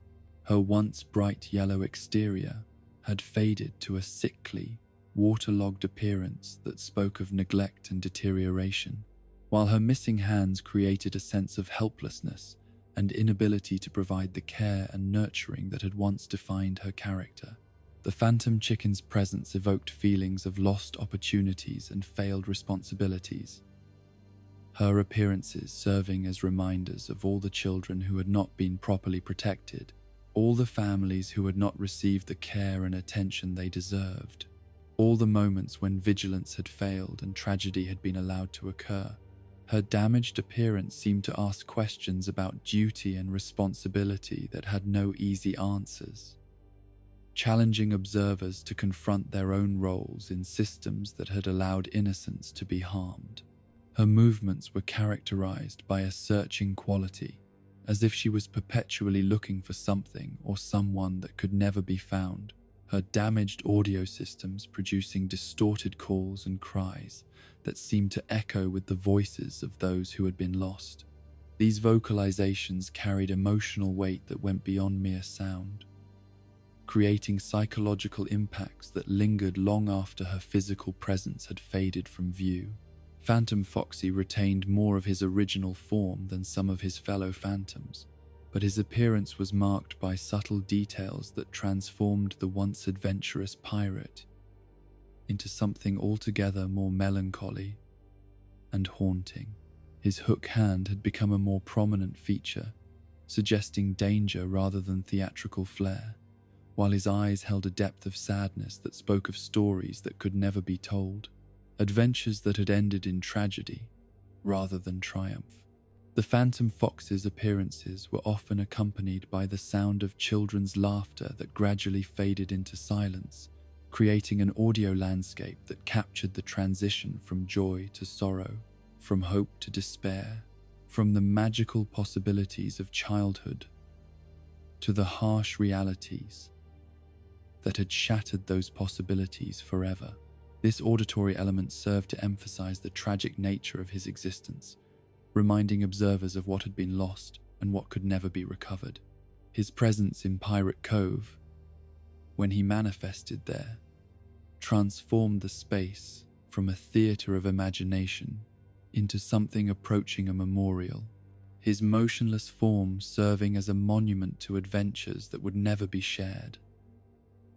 Her once bright yellow exterior had faded to a sickly, waterlogged appearance that spoke of neglect and deterioration, while her missing hands created a sense of helplessness and inability to provide the care and nurturing that had once defined her character. The Phantom Chicken's presence evoked feelings of lost opportunities and failed responsibilities, her appearances serving as reminders of all the children who had not been properly protected, all the families who had not received the care and attention they deserved, all the moments when vigilance had failed and tragedy had been allowed to occur. Her damaged appearance seemed to ask questions about duty and responsibility that had no easy answers, challenging observers to confront their own roles in systems that had allowed innocence to be harmed. Her movements were characterized by a searching quality, as if she was perpetually looking for something or someone that could never be found, her damaged audio systems producing distorted calls and cries that seemed to echo with the voices of those who had been lost. These vocalizations carried emotional weight that went beyond mere sound, creating psychological impacts that lingered long after her physical presence had faded from view. Phantom Foxy retained more of his original form than some of his fellow phantoms, but his appearance was marked by subtle details that transformed the once adventurous pirate into something altogether more melancholy and haunting. His hook hand had become a more prominent feature, suggesting danger rather than theatrical flair, while his eyes held a depth of sadness that spoke of stories that could never be told, adventures that had ended in tragedy rather than triumph. The Phantom Fox's appearances were often accompanied by the sound of children's laughter that gradually faded into silence, creating an audio landscape that captured the transition from joy to sorrow, from hope to despair, from the magical possibilities of childhood to the harsh realities that had shattered those possibilities forever. This auditory element served to emphasize the tragic nature of his existence, reminding observers of what had been lost and what could never be recovered. His presence in Pirate Cove, when he manifested there, transformed the space from a theater of imagination into something approaching a memorial, his motionless form serving as a monument to adventures that would never be shared,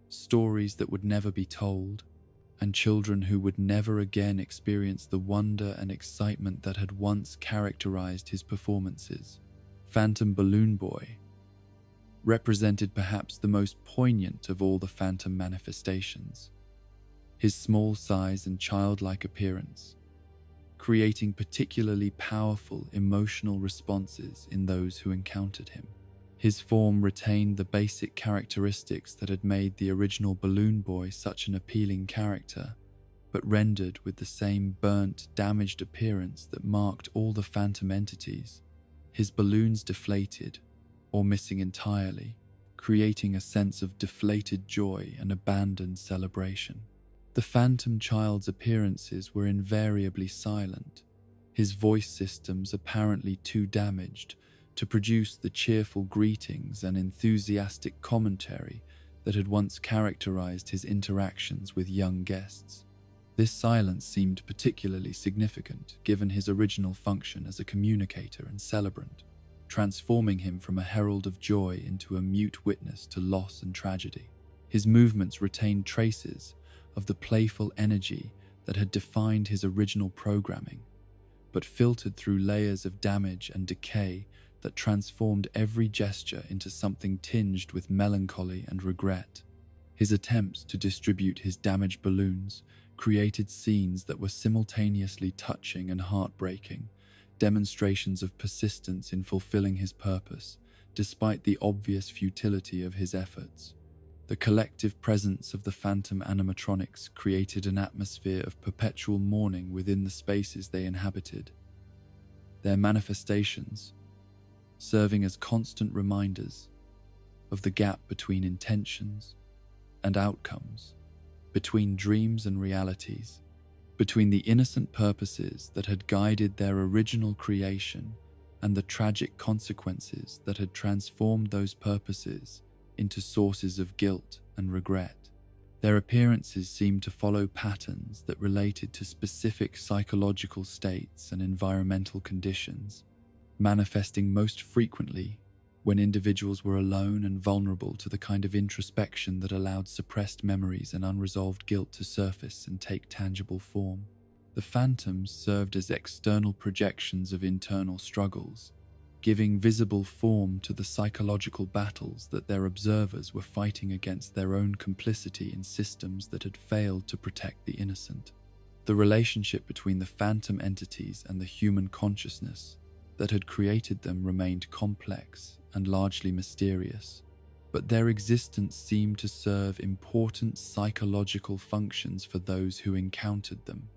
stories that would never be told, and children who would never again experience the wonder and excitement that had once characterized his performances. Phantom Balloon Boy represented perhaps the most poignant of all the phantom manifestations. His small size and childlike appearance, creating particularly powerful emotional responses in those who encountered him. His form retained the basic characteristics that had made the original Balloon Boy such an appealing character, but rendered with the same burnt, damaged appearance that marked all the phantom entities. His balloons deflated, or missing entirely, creating a sense of deflated joy and abandoned celebration. The phantom child's appearances were invariably silent, his voice systems apparently too damaged to produce the cheerful greetings and enthusiastic commentary that had once characterized his interactions with young guests. This silence seemed particularly significant given his original function as a communicator and celebrant, transforming him from a herald of joy into a mute witness to loss and tragedy. His movements retained traces of the playful energy that had defined his original programming, but filtered through layers of damage and decay that transformed every gesture into something tinged with melancholy and regret. His attempts to distribute his damaged balloons created scenes that were simultaneously touching and heartbreaking, demonstrations of persistence in fulfilling his purpose, despite the obvious futility of his efforts. The collective presence of the phantom animatronics created an atmosphere of perpetual mourning within the spaces they inhabited, their manifestations serving as constant reminders of the gap between intentions and outcomes, between dreams and realities, between the innocent purposes that had guided their original creation and the tragic consequences that had transformed those purposes into sources of guilt and regret. Their appearances seemed to follow patterns that related to specific psychological states and environmental conditions, manifesting most frequently when individuals were alone and vulnerable to the kind of introspection that allowed suppressed memories and unresolved guilt to surface and take tangible form. The phantoms served as external projections of internal struggles, giving visible form to the psychological battles that their observers were fighting against their own complicity in systems that had failed to protect the innocent. The relationship between the phantom entities and the human consciousness that had created them remained complex and largely mysterious, but their existence seemed to serve important psychological functions for those who encountered them.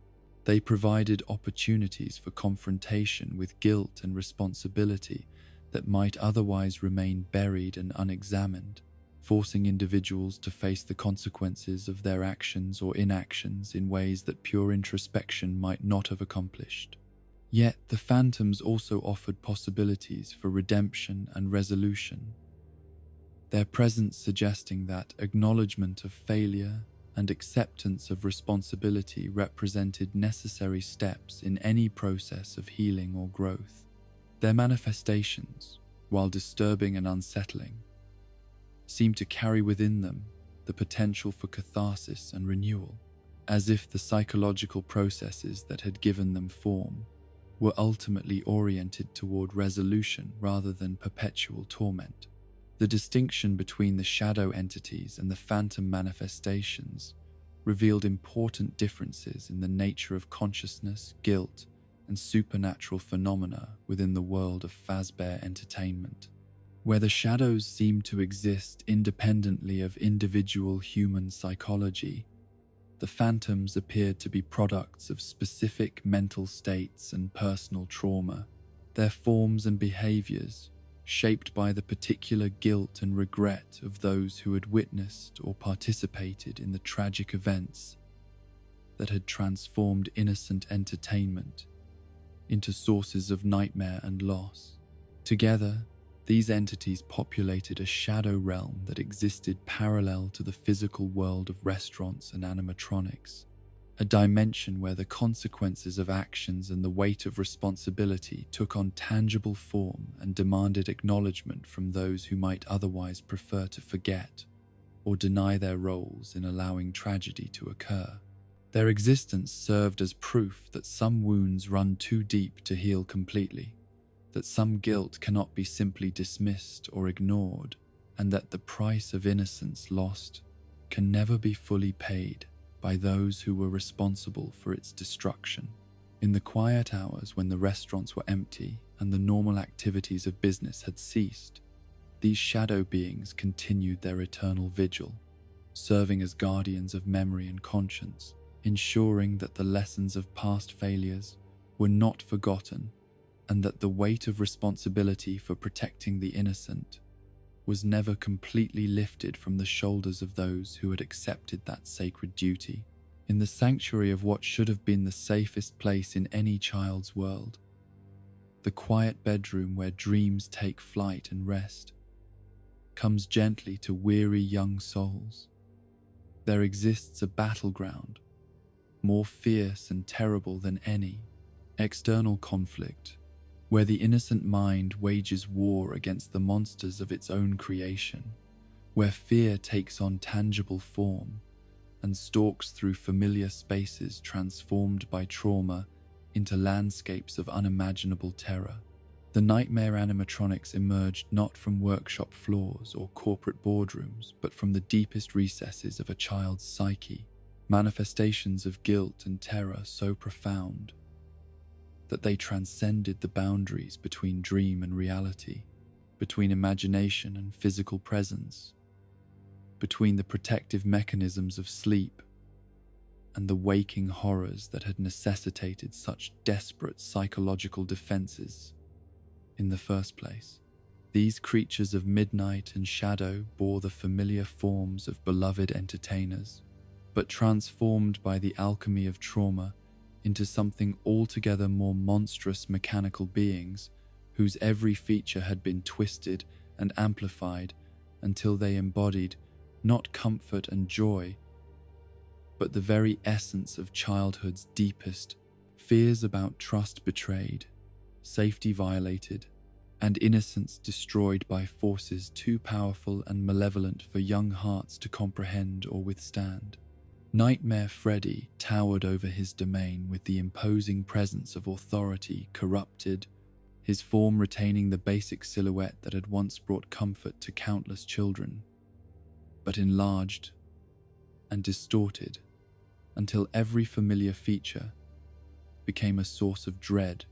They provided opportunities for confrontation with guilt and responsibility that might otherwise remain buried and unexamined, forcing individuals to face the consequences of their actions or inactions in ways that pure introspection might not have accomplished. Yet the phantoms also offered possibilities for redemption and resolution, their presence suggesting that acknowledgement of failure and acceptance of responsibility represented necessary steps in any process of healing or growth. Their manifestations, while disturbing and unsettling, seemed to carry within them the potential for catharsis and renewal, as if the psychological processes that had given them form were ultimately oriented toward resolution rather than perpetual torment. The distinction between the shadow entities and the phantom manifestations revealed important differences in the nature of consciousness, guilt, and supernatural phenomena within the world of Fazbear entertainment. Where the shadows seemed to exist independently of individual human psychology, the phantoms appeared to be products of specific mental states and personal trauma, their forms and behaviors shaped by the particular guilt and regret of those who had witnessed or participated in the tragic events that had transformed innocent entertainment into sources of nightmare and loss. Together, these entities populated a shadow realm that existed parallel to the physical world of restaurants and animatronics, a dimension where the consequences of actions and the weight of responsibility took on tangible form and demanded acknowledgement from those who might otherwise prefer to forget or deny their roles in allowing tragedy to occur. Their existence served as proof that some wounds run too deep to heal completely, that some guilt cannot be simply dismissed or ignored, and that the price of innocence lost can never be fully paid by those who were responsible for its destruction. In the quiet hours when the restaurants were empty and the normal activities of business had ceased, these shadow beings continued their eternal vigil, serving as guardians of memory and conscience, ensuring that the lessons of past failures were not forgotten and that the weight of responsibility for protecting the innocent was never completely lifted from the shoulders of those who had accepted that sacred duty. In the sanctuary of what should have been the safest place in any child's world, the quiet bedroom where dreams take flight and rest, comes gently to weary young souls. There exists a battleground, more fierce and terrible than any external conflict, where the innocent mind wages war against the monsters of its own creation, where fear takes on tangible form and stalks through familiar spaces transformed by trauma into landscapes of unimaginable terror. The nightmare animatronics emerged not from workshop floors or corporate boardrooms, but from the deepest recesses of a child's psyche, manifestations of guilt and terror so profound that they transcended the boundaries between dream and reality, between imagination and physical presence, between the protective mechanisms of sleep and the waking horrors that had necessitated such desperate psychological defenses in the first place. These creatures of midnight and shadow bore the familiar forms of beloved entertainers, but transformed by the alchemy of trauma into something altogether more monstrous mechanical beings whose every feature had been twisted and amplified until they embodied not comfort and joy, but the very essence of childhood's deepest fears about trust betrayed, safety violated, and innocence destroyed by forces too powerful and malevolent for young hearts to comprehend or withstand. Nightmare Freddy towered over his domain with the imposing presence of authority corrupted, his form retaining the basic silhouette that had once brought comfort to countless children, but enlarged and distorted until every familiar feature became a source of dread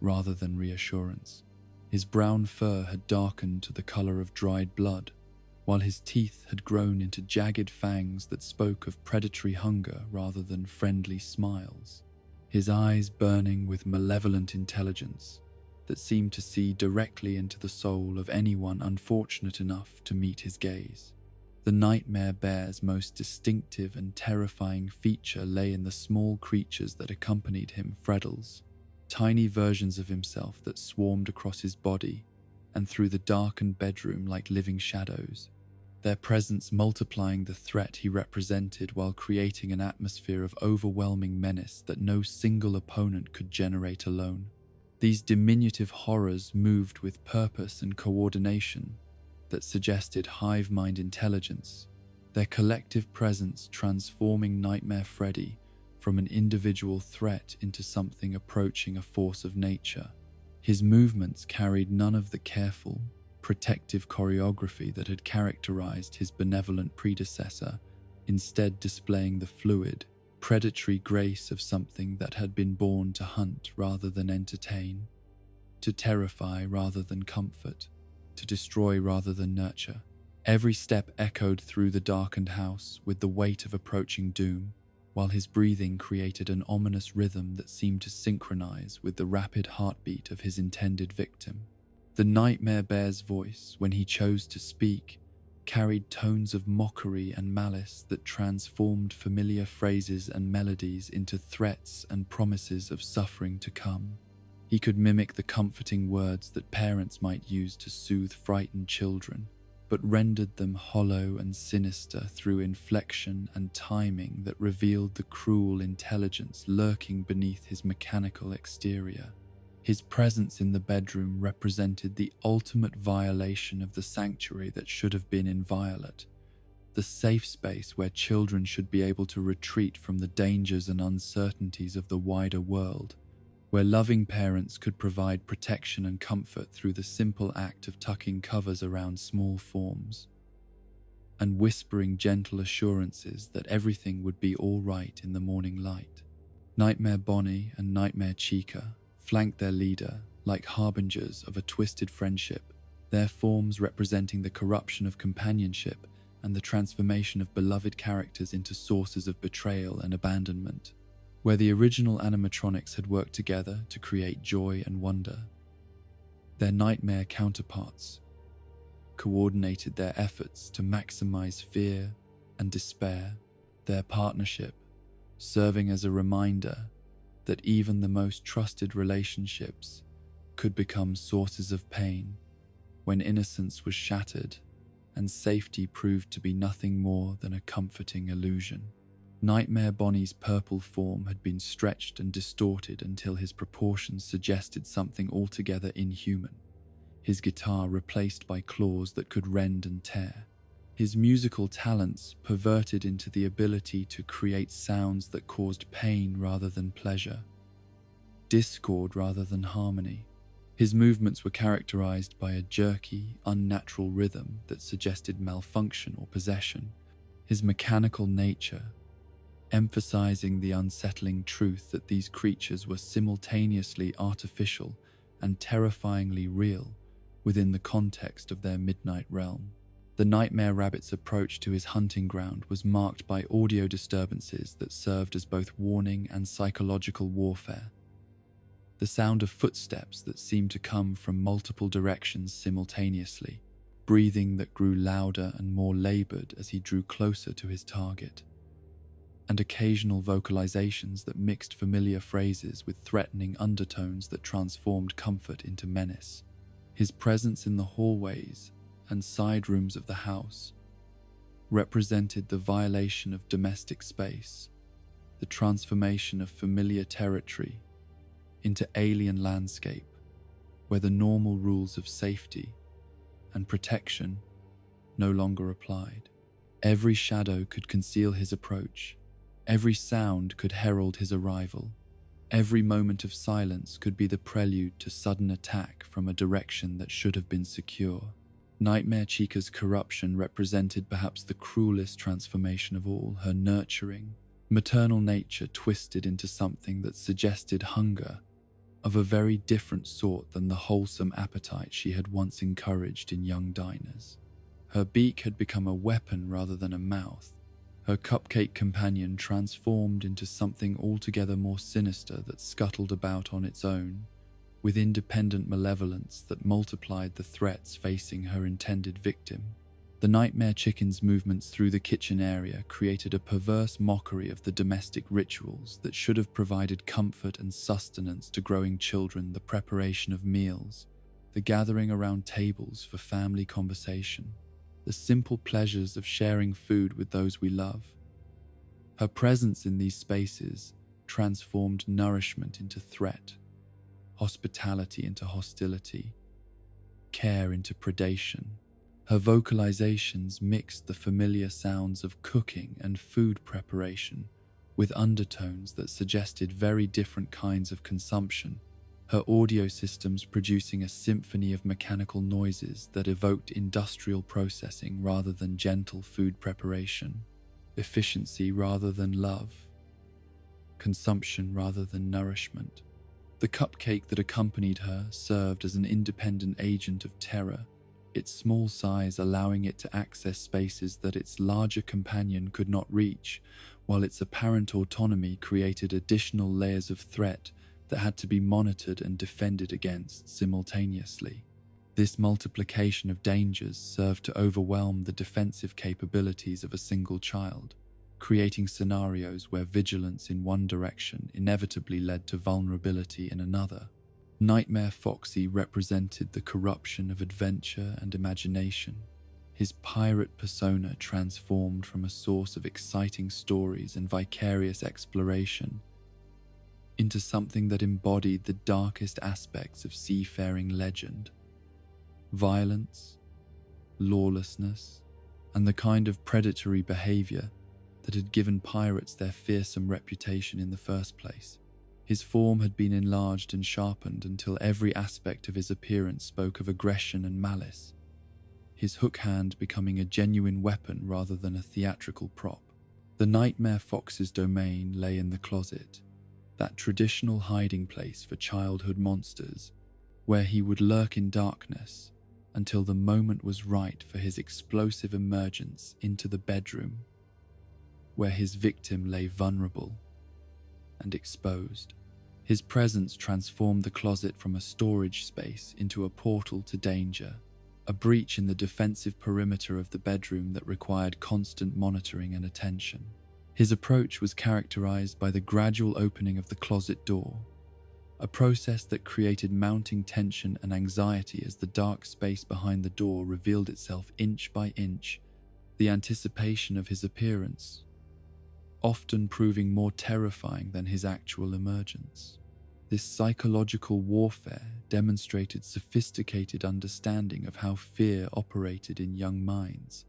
rather than reassurance. His brown fur had darkened to the color of dried blood, while his teeth had grown into jagged fangs that spoke of predatory hunger rather than friendly smiles. His eyes burning with malevolent intelligence, that seemed to see directly into the soul of anyone unfortunate enough to meet his gaze. The nightmare bear's most distinctive and terrifying feature lay in the small creatures that accompanied him, Freddles, tiny versions of himself that swarmed across his body and through the darkened bedroom like living shadows, their presence multiplying the threat he represented while creating an atmosphere of overwhelming menace that no single opponent could generate alone. These diminutive horrors moved with purpose and coordination that suggested hive mind intelligence, their collective presence transforming Nightmare Freddy from an individual threat into something approaching a force of nature. His movements carried none of the careful, protective choreography that had characterized his benevolent predecessor, instead displaying the fluid, predatory grace of something that had been born to hunt rather than entertain, to terrify rather than comfort, to destroy rather than nurture. Every step echoed through the darkened house with the weight of approaching doom, while his breathing created an ominous rhythm that seemed to synchronize with the rapid heartbeat of his intended victim. The nightmare bear's voice, when he chose to speak, carried tones of mockery and malice that transformed familiar phrases and melodies into threats and promises of suffering to come. He could mimic the comforting words that parents might use to soothe frightened children, but rendered them hollow and sinister through inflection and timing that revealed the cruel intelligence lurking beneath his mechanical exterior. His presence in the bedroom represented the ultimate violation of the sanctuary that should have been inviolate, the safe space where children should be able to retreat from the dangers and uncertainties of the wider world, where loving parents could provide protection and comfort through the simple act of tucking covers around small forms and whispering gentle assurances that everything would be all right in the morning light. Nightmare Bonnie and Nightmare Chica flanked their leader like harbingers of a twisted friendship, their forms representing the corruption of companionship and the transformation of beloved characters into sources of betrayal and abandonment. Where the original animatronics had worked together to create joy and wonder, their nightmare counterparts coordinated their efforts to maximize fear and despair, their partnership serving as a reminder that even the most trusted relationships could become sources of pain when innocence was shattered and safety proved to be nothing more than a comforting illusion. Nightmare Bonnie's purple form had been stretched and distorted until his proportions suggested something altogether inhuman, his guitar replaced by claws that could rend and tear, his musical talents perverted into the ability to create sounds that caused pain rather than pleasure, discord rather than harmony. His movements were characterized by a jerky, unnatural rhythm that suggested malfunction or possession, his mechanical nature emphasizing the unsettling truth that these creatures were simultaneously artificial and terrifyingly real within the context of their midnight realm. The Nightmare Rabbit's approach to his hunting ground was marked by audio disturbances that served as both warning and psychological warfare. The sound of footsteps that seemed to come from multiple directions simultaneously, breathing that grew louder and more labored as he drew closer to his target, and occasional vocalizations that mixed familiar phrases with threatening undertones that transformed comfort into menace. His presence in the hallways and side rooms of the house represented the violation of domestic space, the transformation of familiar territory into alien landscape, where the normal rules of safety and protection no longer applied. Every shadow could conceal his approach. Every sound could herald his arrival. Every moment of silence could be the prelude to sudden attack from a direction that should have been secure. Nightmare Chica's corruption represented perhaps the cruelest transformation of all, her nurturing, maternal nature twisted into something that suggested hunger of a very different sort than the wholesome appetite she had once encouraged in young diners. Her beak had become a weapon rather than a mouth, her cupcake companion transformed into something altogether more sinister that scuttled about on its own, with independent malevolence that multiplied the threats facing her intended victim. The nightmare chicken's movements through the kitchen area created a perverse mockery of the domestic rituals that should have provided comfort and sustenance to growing children: the preparation of meals, the gathering around tables for family conversation, the simple pleasures of sharing food with those we love. Her presence in these spaces transformed nourishment into threat, hospitality into hostility, care into predation. Her vocalizations mixed the familiar sounds of cooking and food preparation with undertones that suggested very different kinds of consumption, her audio systems producing a symphony of mechanical noises that evoked industrial processing rather than gentle food preparation, efficiency rather than love, consumption rather than nourishment. The cupcake that accompanied her served as an independent agent of terror, its small size allowing it to access spaces that its larger companion could not reach, while its apparent autonomy created additional layers of threat that had to be monitored and defended against simultaneously. This multiplication of dangers served to overwhelm the defensive capabilities of a single child, creating scenarios where vigilance in one direction inevitably led to vulnerability in another. Nightmare Foxy represented the corruption of adventure and imagination. His pirate persona transformed from a source of exciting stories and vicarious exploration into something that embodied the darkest aspects of seafaring legend: violence, lawlessness, and the kind of predatory behavior that had given pirates their fearsome reputation in the first place. His form had been enlarged and sharpened until every aspect of his appearance spoke of aggression and malice, his hook hand becoming a genuine weapon rather than a theatrical prop. The Nightmare Fox's domain lay in the closet, that traditional hiding place for childhood monsters, where he would lurk in darkness until the moment was right for his explosive emergence into the bedroom, where his victim lay vulnerable and exposed. His presence transformed the closet from a storage space into a portal to danger, a breach in the defensive perimeter of the bedroom that required constant monitoring and attention. His approach was characterized by the gradual opening of the closet door, a process that created mounting tension and anxiety as the dark space behind the door revealed itself inch by inch, the anticipation of his appearance often proving more terrifying than his actual emergence. This psychological warfare demonstrated sophisticated understanding of how fear operated in young minds,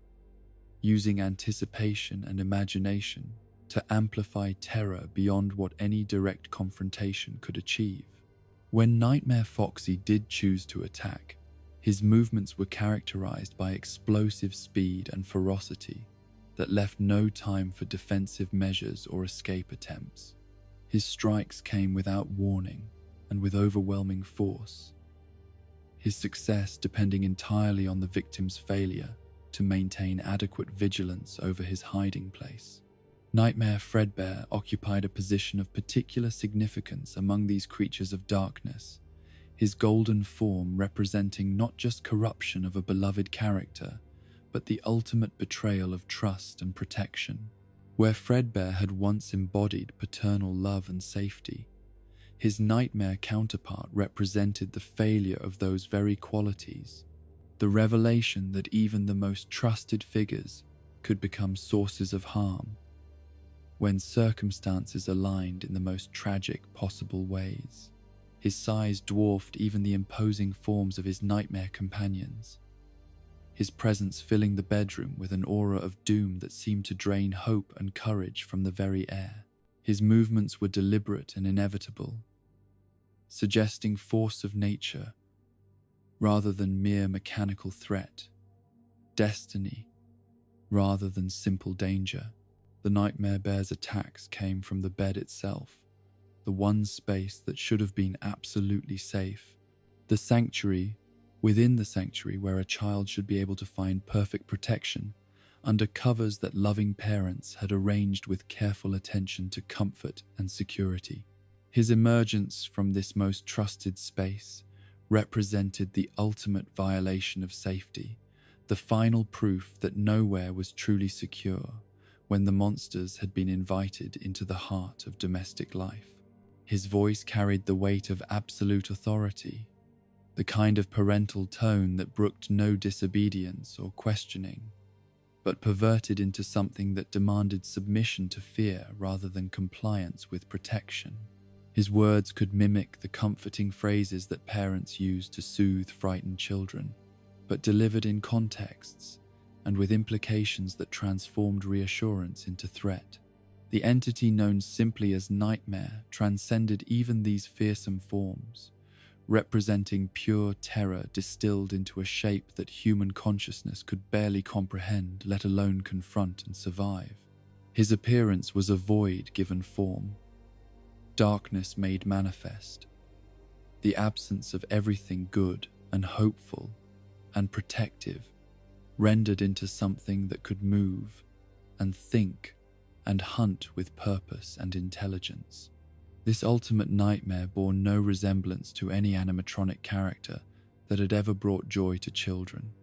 using anticipation and imagination to amplify terror beyond what any direct confrontation could achieve. When Nightmare Foxy did choose to attack, his movements were characterized by explosive speed and ferocity that left no time for defensive measures or escape attempts. His strikes came without warning and with overwhelming force, his success depending entirely on the victim's failure to maintain adequate vigilance over his hiding place. Nightmare Fredbear occupied a position of particular significance among these creatures of darkness, his golden form representing not just corruption of a beloved character, but the ultimate betrayal of trust and protection. Where Fredbear had once embodied paternal love and safety, his nightmare counterpart represented the failure of those very qualities, the revelation that even the most trusted figures could become sources of harm when circumstances aligned in the most tragic possible ways. His size dwarfed even the imposing forms of his nightmare companions, his presence filling the bedroom with an aura of doom that seemed to drain hope and courage from the very air. His movements were deliberate and inevitable, suggesting force of nature rather than mere mechanical threat, destiny rather than simple danger. The Nightmare Bear's attacks came from the bed itself, the one space that should have been absolutely safe, the sanctuary within the sanctuary where a child should be able to find perfect protection under covers that loving parents had arranged with careful attention to comfort and security. His emergence from this most trusted space represented the ultimate violation of safety, the final proof that nowhere was truly secure when the monsters had been invited into the heart of domestic life. His voice carried the weight of absolute authority, the kind of parental tone that brooked no disobedience or questioning, but perverted into something that demanded submission to fear rather than compliance with protection. His words could mimic the comforting phrases that parents use to soothe frightened children, but delivered in contexts and with implications that transformed reassurance into threat. The entity known simply as Nightmare transcended even these fearsome forms, representing pure terror distilled into a shape that human consciousness could barely comprehend, let alone confront and survive. His appearance was a void given form, darkness made manifest, the absence of everything good and hopeful and protective, rendered into something that could move and think and hunt with purpose and intelligence. This ultimate nightmare bore no resemblance to any animatronic character that had ever brought joy to children,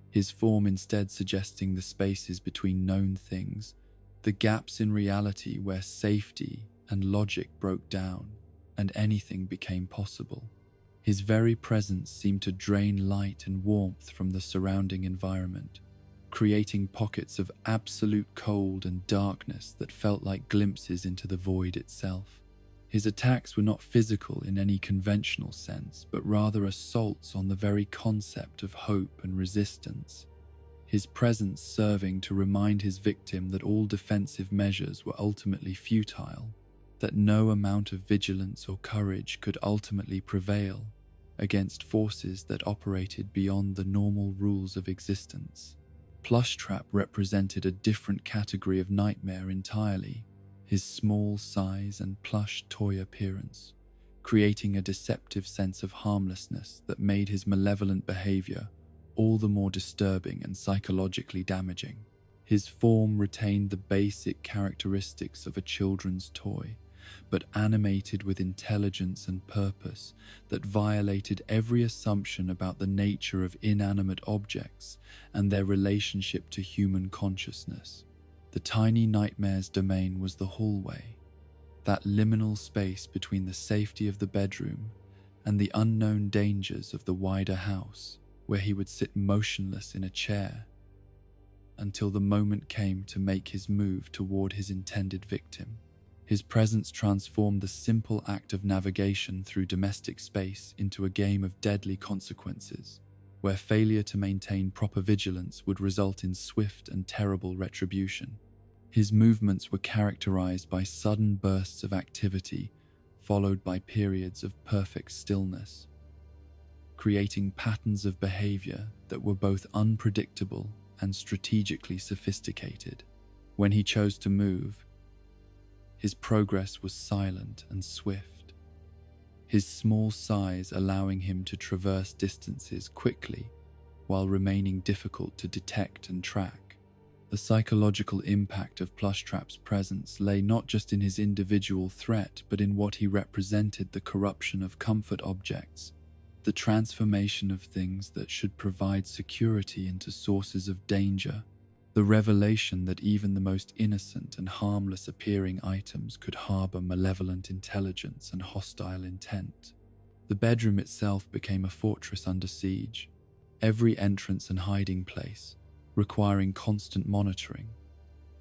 his form instead suggesting the spaces between known things, the gaps in reality where safety and logic broke down and anything became possible. His very presence seemed to drain light and warmth from the surrounding environment, creating pockets of absolute cold and darkness that felt like glimpses into the void itself. His attacks were not physical in any conventional sense, but rather assaults on the very concept of hope and resistance, his presence serving to remind his victim that all defensive measures were ultimately futile, that no amount of vigilance or courage could ultimately prevail against forces that operated beyond the normal rules of existence. Plushtrap represented a different category of nightmare entirely, his small size and plush toy appearance, creating a deceptive sense of harmlessness that made his malevolent behavior all the more disturbing and psychologically damaging. His form retained the basic characteristics of a children's toy, but animated with intelligence and purpose that violated every assumption about the nature of inanimate objects and their relationship to human consciousness. The tiny nightmare's domain was the hallway, that liminal space between the safety of the bedroom and the unknown dangers of the wider house, where he would sit motionless in a chair until the moment came to make his move toward his intended victim. His presence transformed the simple act of navigation through domestic space into a game of deadly consequences, where failure to maintain proper vigilance would result in swift and terrible retribution. His movements were characterized by sudden bursts of activity, followed by periods of perfect stillness, creating patterns of behavior that were both unpredictable and strategically sophisticated. When he chose to move, his progress was silent and swift, his small size allowing him to traverse distances quickly while remaining difficult to detect and track. The psychological impact of Plushtrap's presence lay not just in his individual threat, but in what he represented: the corruption of comfort objects, the transformation of things that should provide security into sources of danger, the revelation that even the most innocent and harmless appearing items could harbor malevolent intelligence and hostile intent. The bedroom itself became a fortress under siege, every entrance and hiding place requiring constant monitoring,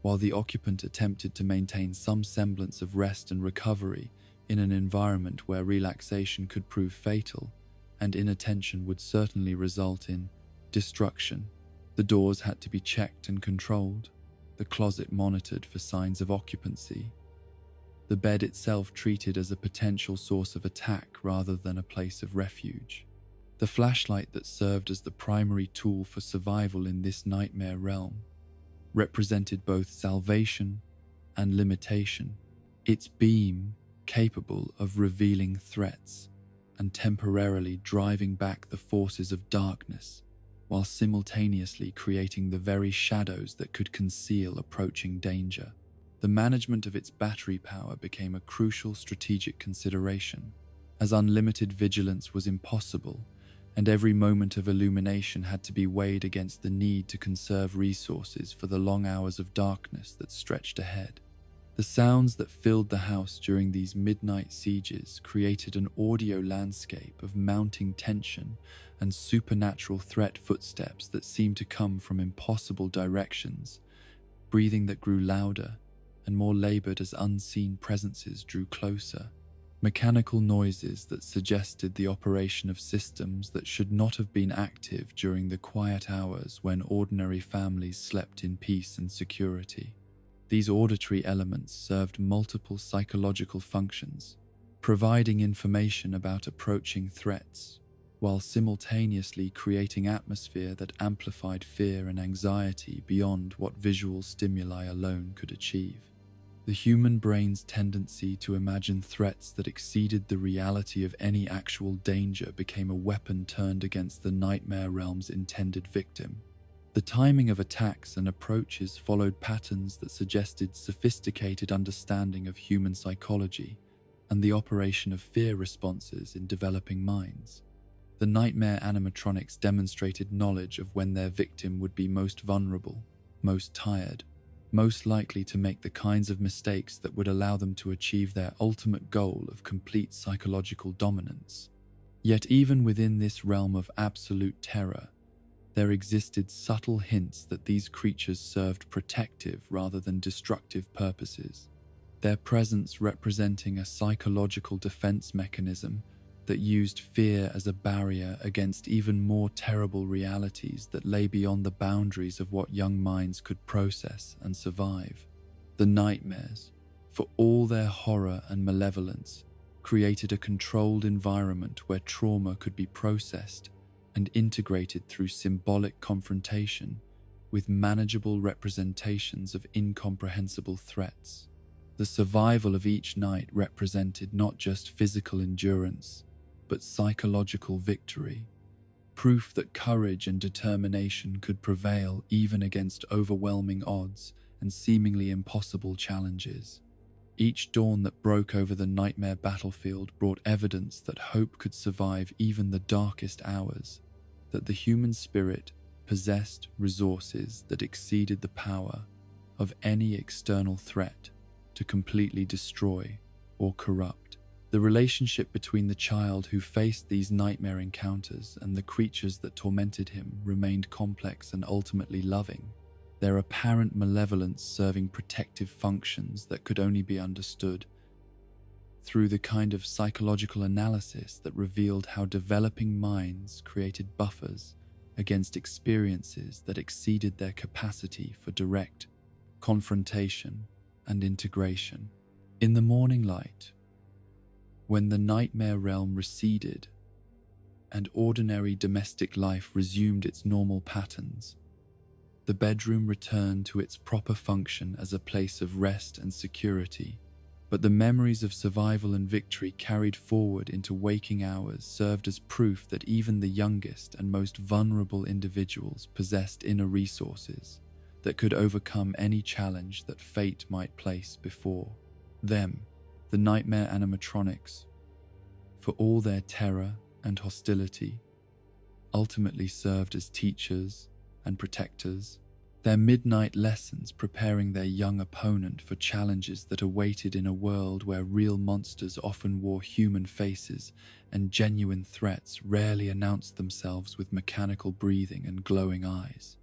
while the occupant attempted to maintain some semblance of rest and recovery in an environment where relaxation could prove fatal and inattention would certainly result in destruction. The doors had to be checked and controlled, the closet monitored for signs of occupancy, the bed itself treated as a potential source of attack rather than a place of refuge. The flashlight that served as the primary tool for survival in this nightmare realm represented both salvation and limitation, its beam capable of revealing threats and temporarily driving back the forces of darkness, while simultaneously creating the very shadows that could conceal approaching danger. The management of its battery power became a crucial strategic consideration, as unlimited vigilance was impossible, and every moment of illumination had to be weighed against the need to conserve resources for the long hours of darkness that stretched ahead. The sounds that filled the house during these midnight sieges created an audio landscape of mounting tension and supernatural threat footsteps that seemed to come from impossible directions, breathing that grew louder and more labored as unseen presences drew closer. Mechanical noises that suggested the operation of systems that should not have been active during the quiet hours when ordinary families slept in peace and security. These auditory elements served multiple psychological functions, providing information about approaching threats, while simultaneously creating atmosphere that amplified fear and anxiety beyond what visual stimuli alone could achieve. The human brain's tendency to imagine threats that exceeded the reality of any actual danger became a weapon turned against the nightmare realm's intended victim. The timing of attacks and approaches followed patterns that suggested sophisticated understanding of human psychology and the operation of fear responses in developing minds. The nightmare animatronics demonstrated knowledge of when their victim would be most vulnerable, most tired, most likely to make the kinds of mistakes that would allow them to achieve their ultimate goal of complete psychological dominance. Yet even within this realm of absolute terror, there existed subtle hints that these creatures served protective rather than destructive purposes, their presence representing a psychological defense mechanism that used fear as a barrier against even more terrible realities that lay beyond the boundaries of what young minds could process and survive. The nightmares, for all their horror and malevolence, created a controlled environment where trauma could be processed and integrated through symbolic confrontation with manageable representations of incomprehensible threats. The survival of each night represented not just physical endurance, but psychological victory, proof that courage and determination could prevail even against overwhelming odds and seemingly impossible challenges. Each dawn that broke over the nightmare battlefield brought evidence that hope could survive even the darkest hours, that the human spirit possessed resources that exceeded the power of any external threat to completely destroy or corrupt. The relationship between the child who faced these nightmare encounters and the creatures that tormented him remained complex and ultimately loving, their apparent malevolence serving protective functions that could only be understood through the kind of psychological analysis that revealed how developing minds created buffers against experiences that exceeded their capacity for direct confrontation and integration. In the morning light, when the nightmare realm receded and ordinary domestic life resumed its normal patterns, the bedroom returned to its proper function as a place of rest and security. But the memories of survival and victory carried forward into waking hours served as proof that even the youngest and most vulnerable individuals possessed inner resources that could overcome any challenge that fate might place before them. The nightmare animatronics, for all their terror and hostility, ultimately served as teachers and protectors, their midnight lessons preparing their young opponent for challenges that awaited in a world where real monsters often wore human faces and genuine threats rarely announced themselves with mechanical breathing and glowing eyes.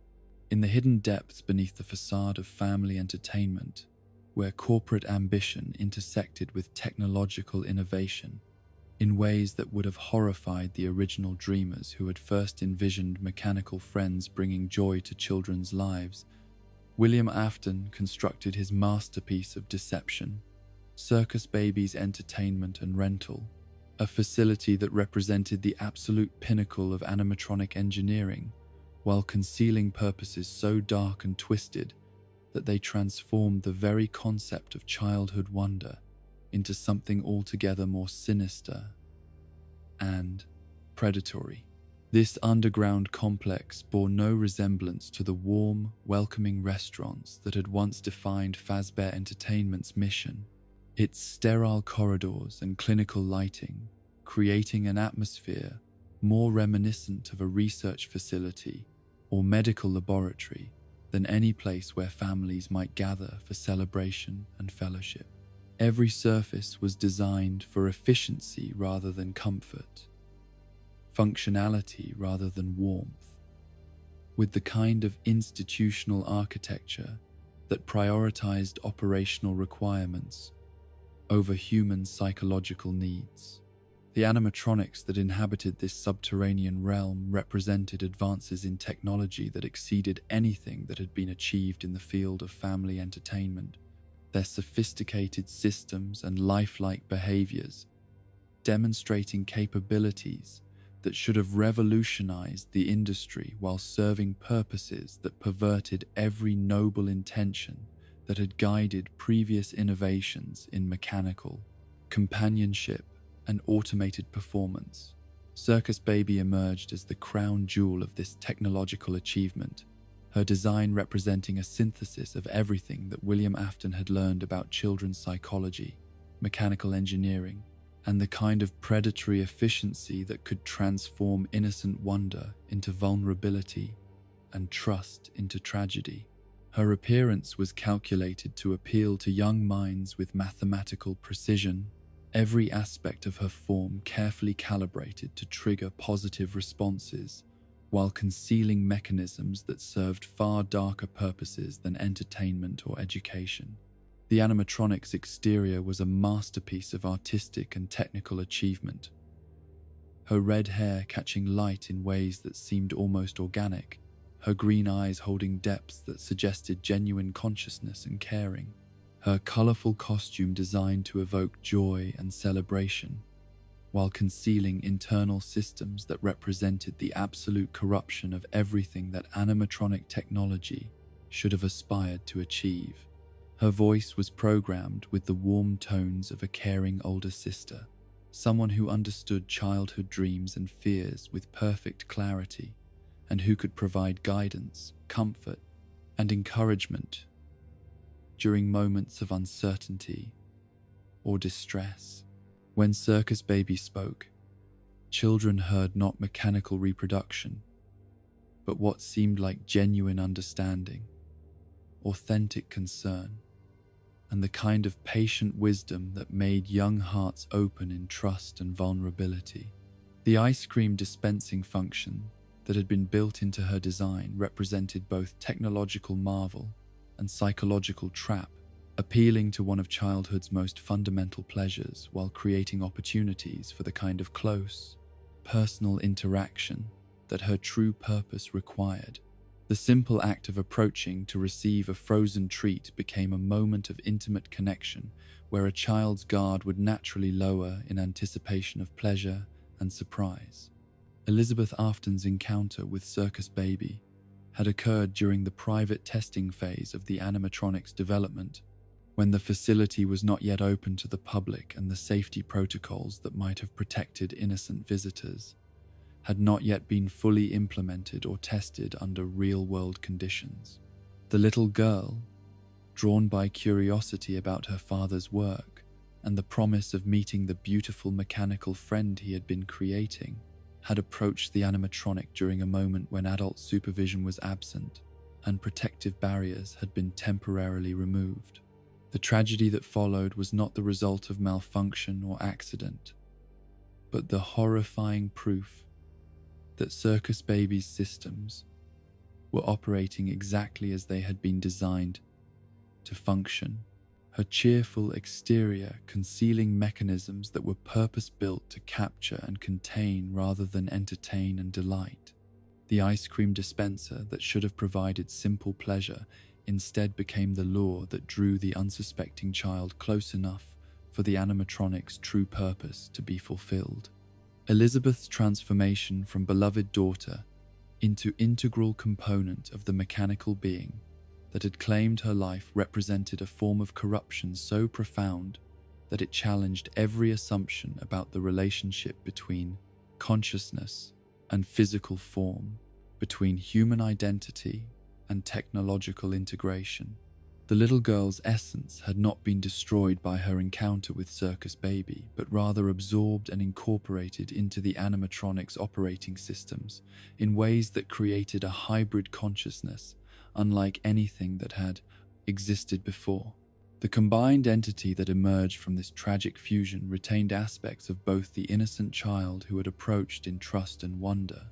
In the hidden depths beneath the facade of family entertainment, where corporate ambition intersected with technological innovation in ways that would have horrified the original dreamers who had first envisioned mechanical friends bringing joy to children's lives, William Afton constructed his masterpiece of deception, Circus Babies Entertainment and Rental, a facility that represented the absolute pinnacle of animatronic engineering, while concealing purposes so dark and twisted that they transformed the very concept of childhood wonder into something altogether more sinister and predatory. This underground complex bore no resemblance to the warm, welcoming restaurants that had once defined Fazbear Entertainment's mission. Its sterile corridors and clinical lighting, creating an atmosphere more reminiscent of a research facility or medical laboratory than any place where families might gather for celebration and fellowship. Every surface was designed for efficiency rather than comfort, functionality rather than warmth, with the kind of institutional architecture that prioritized operational requirements over human psychological needs. The animatronics that inhabited this subterranean realm represented advances in technology that exceeded anything that had been achieved in the field of family entertainment. Their sophisticated systems and lifelike behaviors, demonstrating capabilities that should have revolutionized the industry while serving purposes that perverted every noble intention that had guided previous innovations in mechanical, companionship, and automated performance. Circus Baby emerged as the crown jewel of this technological achievement, her design representing a synthesis of everything that William Afton had learned about children's psychology, mechanical engineering, and the kind of predatory efficiency that could transform innocent wonder into vulnerability and trust into tragedy. Her appearance was calculated to appeal to young minds with mathematical precision, every aspect of her form carefully calibrated to trigger positive responses, while concealing mechanisms that served far darker purposes than entertainment or education. The animatronic's exterior was a masterpiece of artistic and technical achievement, her red hair catching light in ways that seemed almost organic, her green eyes holding depths that suggested genuine consciousness and caring, her colorful costume designed to evoke joy and celebration, while concealing internal systems that represented the absolute corruption of everything that animatronic technology should have aspired to achieve. Her voice was programmed with the warm tones of a caring older sister, someone who understood childhood dreams and fears with perfect clarity, and who could provide guidance, comfort, and encouragement during moments of uncertainty or distress. When Circus Baby spoke, children heard not mechanical reproduction, but what seemed like genuine understanding, authentic concern, and the kind of patient wisdom that made young hearts open in trust and vulnerability. The ice cream dispensing function that had been built into her design represented both technological marvel and psychological trap, appealing to one of childhood's most fundamental pleasures while creating opportunities for the kind of close, personal interaction that her true purpose required. The simple act of approaching to receive a frozen treat became a moment of intimate connection where a child's guard would naturally lower in anticipation of pleasure and surprise. Elizabeth Afton's encounter with Circus Baby had occurred during the private testing phase of the animatronics development, when the facility was not yet open to the public and the safety protocols that might have protected innocent visitors had not yet been fully implemented or tested under real-world conditions. The little girl, drawn by curiosity about her father's work and the promise of meeting the beautiful mechanical friend he had been creating, had approached the animatronic during a moment when adult supervision was absent and protective barriers had been temporarily removed. The tragedy that followed was not the result of malfunction or accident, but the horrifying proof that Circus Baby's systems were operating exactly as they had been designed to function, her cheerful exterior concealing mechanisms that were purpose-built to capture and contain rather than entertain and delight. The ice cream dispenser that should have provided simple pleasure instead became the lure that drew the unsuspecting child close enough for the animatronic's true purpose to be fulfilled. Elizabeth's transformation from beloved daughter into integral component of the mechanical being that had claimed her life represented a form of corruption so profound that it challenged every assumption about the relationship between consciousness and physical form between human identity and technological integration. The little girl's essence had not been destroyed by her encounter with Circus Baby, but rather absorbed and incorporated into the animatronics operating systems in ways that created a hybrid consciousness unlike anything that had existed before. The combined entity that emerged from this tragic fusion retained aspects of both the innocent child who had approached in trust and wonder,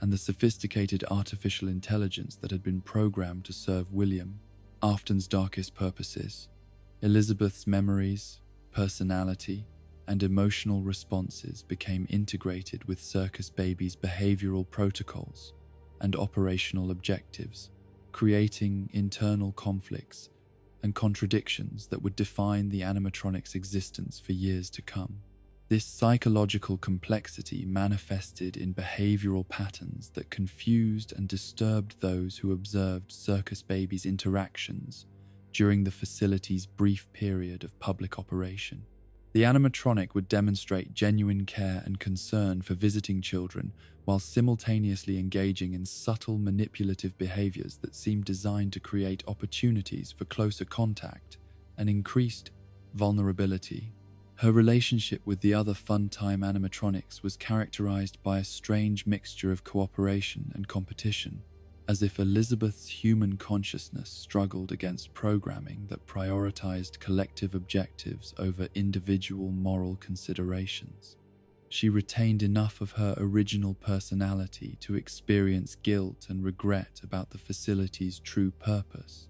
and the sophisticated artificial intelligence that had been programmed to serve William Afton's darkest purposes. Elizabeth's memories, personality, and emotional responses became integrated with Circus Baby's behavioral protocols and operational objectives, creating internal conflicts and contradictions that would define the animatronic's existence for years to come. This psychological complexity manifested in behavioral patterns that confused and disturbed those who observed Circus Baby's interactions during the facility's brief period of public operation. The animatronic would demonstrate genuine care and concern for visiting children while simultaneously engaging in subtle manipulative behaviors that seemed designed to create opportunities for closer contact and increased vulnerability. Her relationship with the other fun-time animatronics was characterized by a strange mixture of cooperation and competition, as if Elizabeth's human consciousness struggled against programming that prioritized collective objectives over individual moral considerations. She retained enough of her original personality to experience guilt and regret about the facility's true purpose,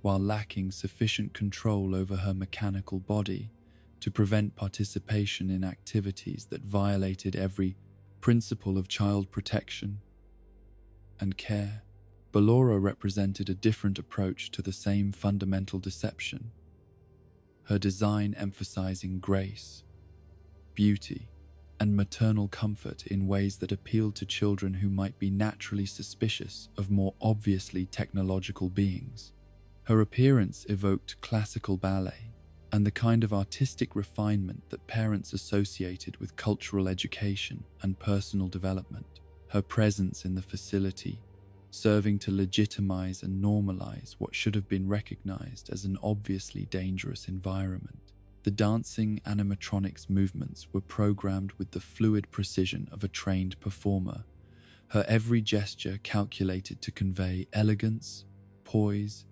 while lacking sufficient control over her mechanical body to prevent participation in activities that violated every principle of child protection and care. Ballora represented a different approach to the same fundamental deception, her design emphasizing grace, beauty, and maternal comfort in ways that appealed to children who might be naturally suspicious of more obviously technological beings. Her appearance evoked classical ballet and the kind of artistic refinement that parents associated with cultural education and personal development. Her presence in the facility, serving to legitimize and normalize what should have been recognized as an obviously dangerous environment. The dancing animatronics movements were programmed with the fluid precision of a trained performer, her every gesture calculated to convey elegance, poise,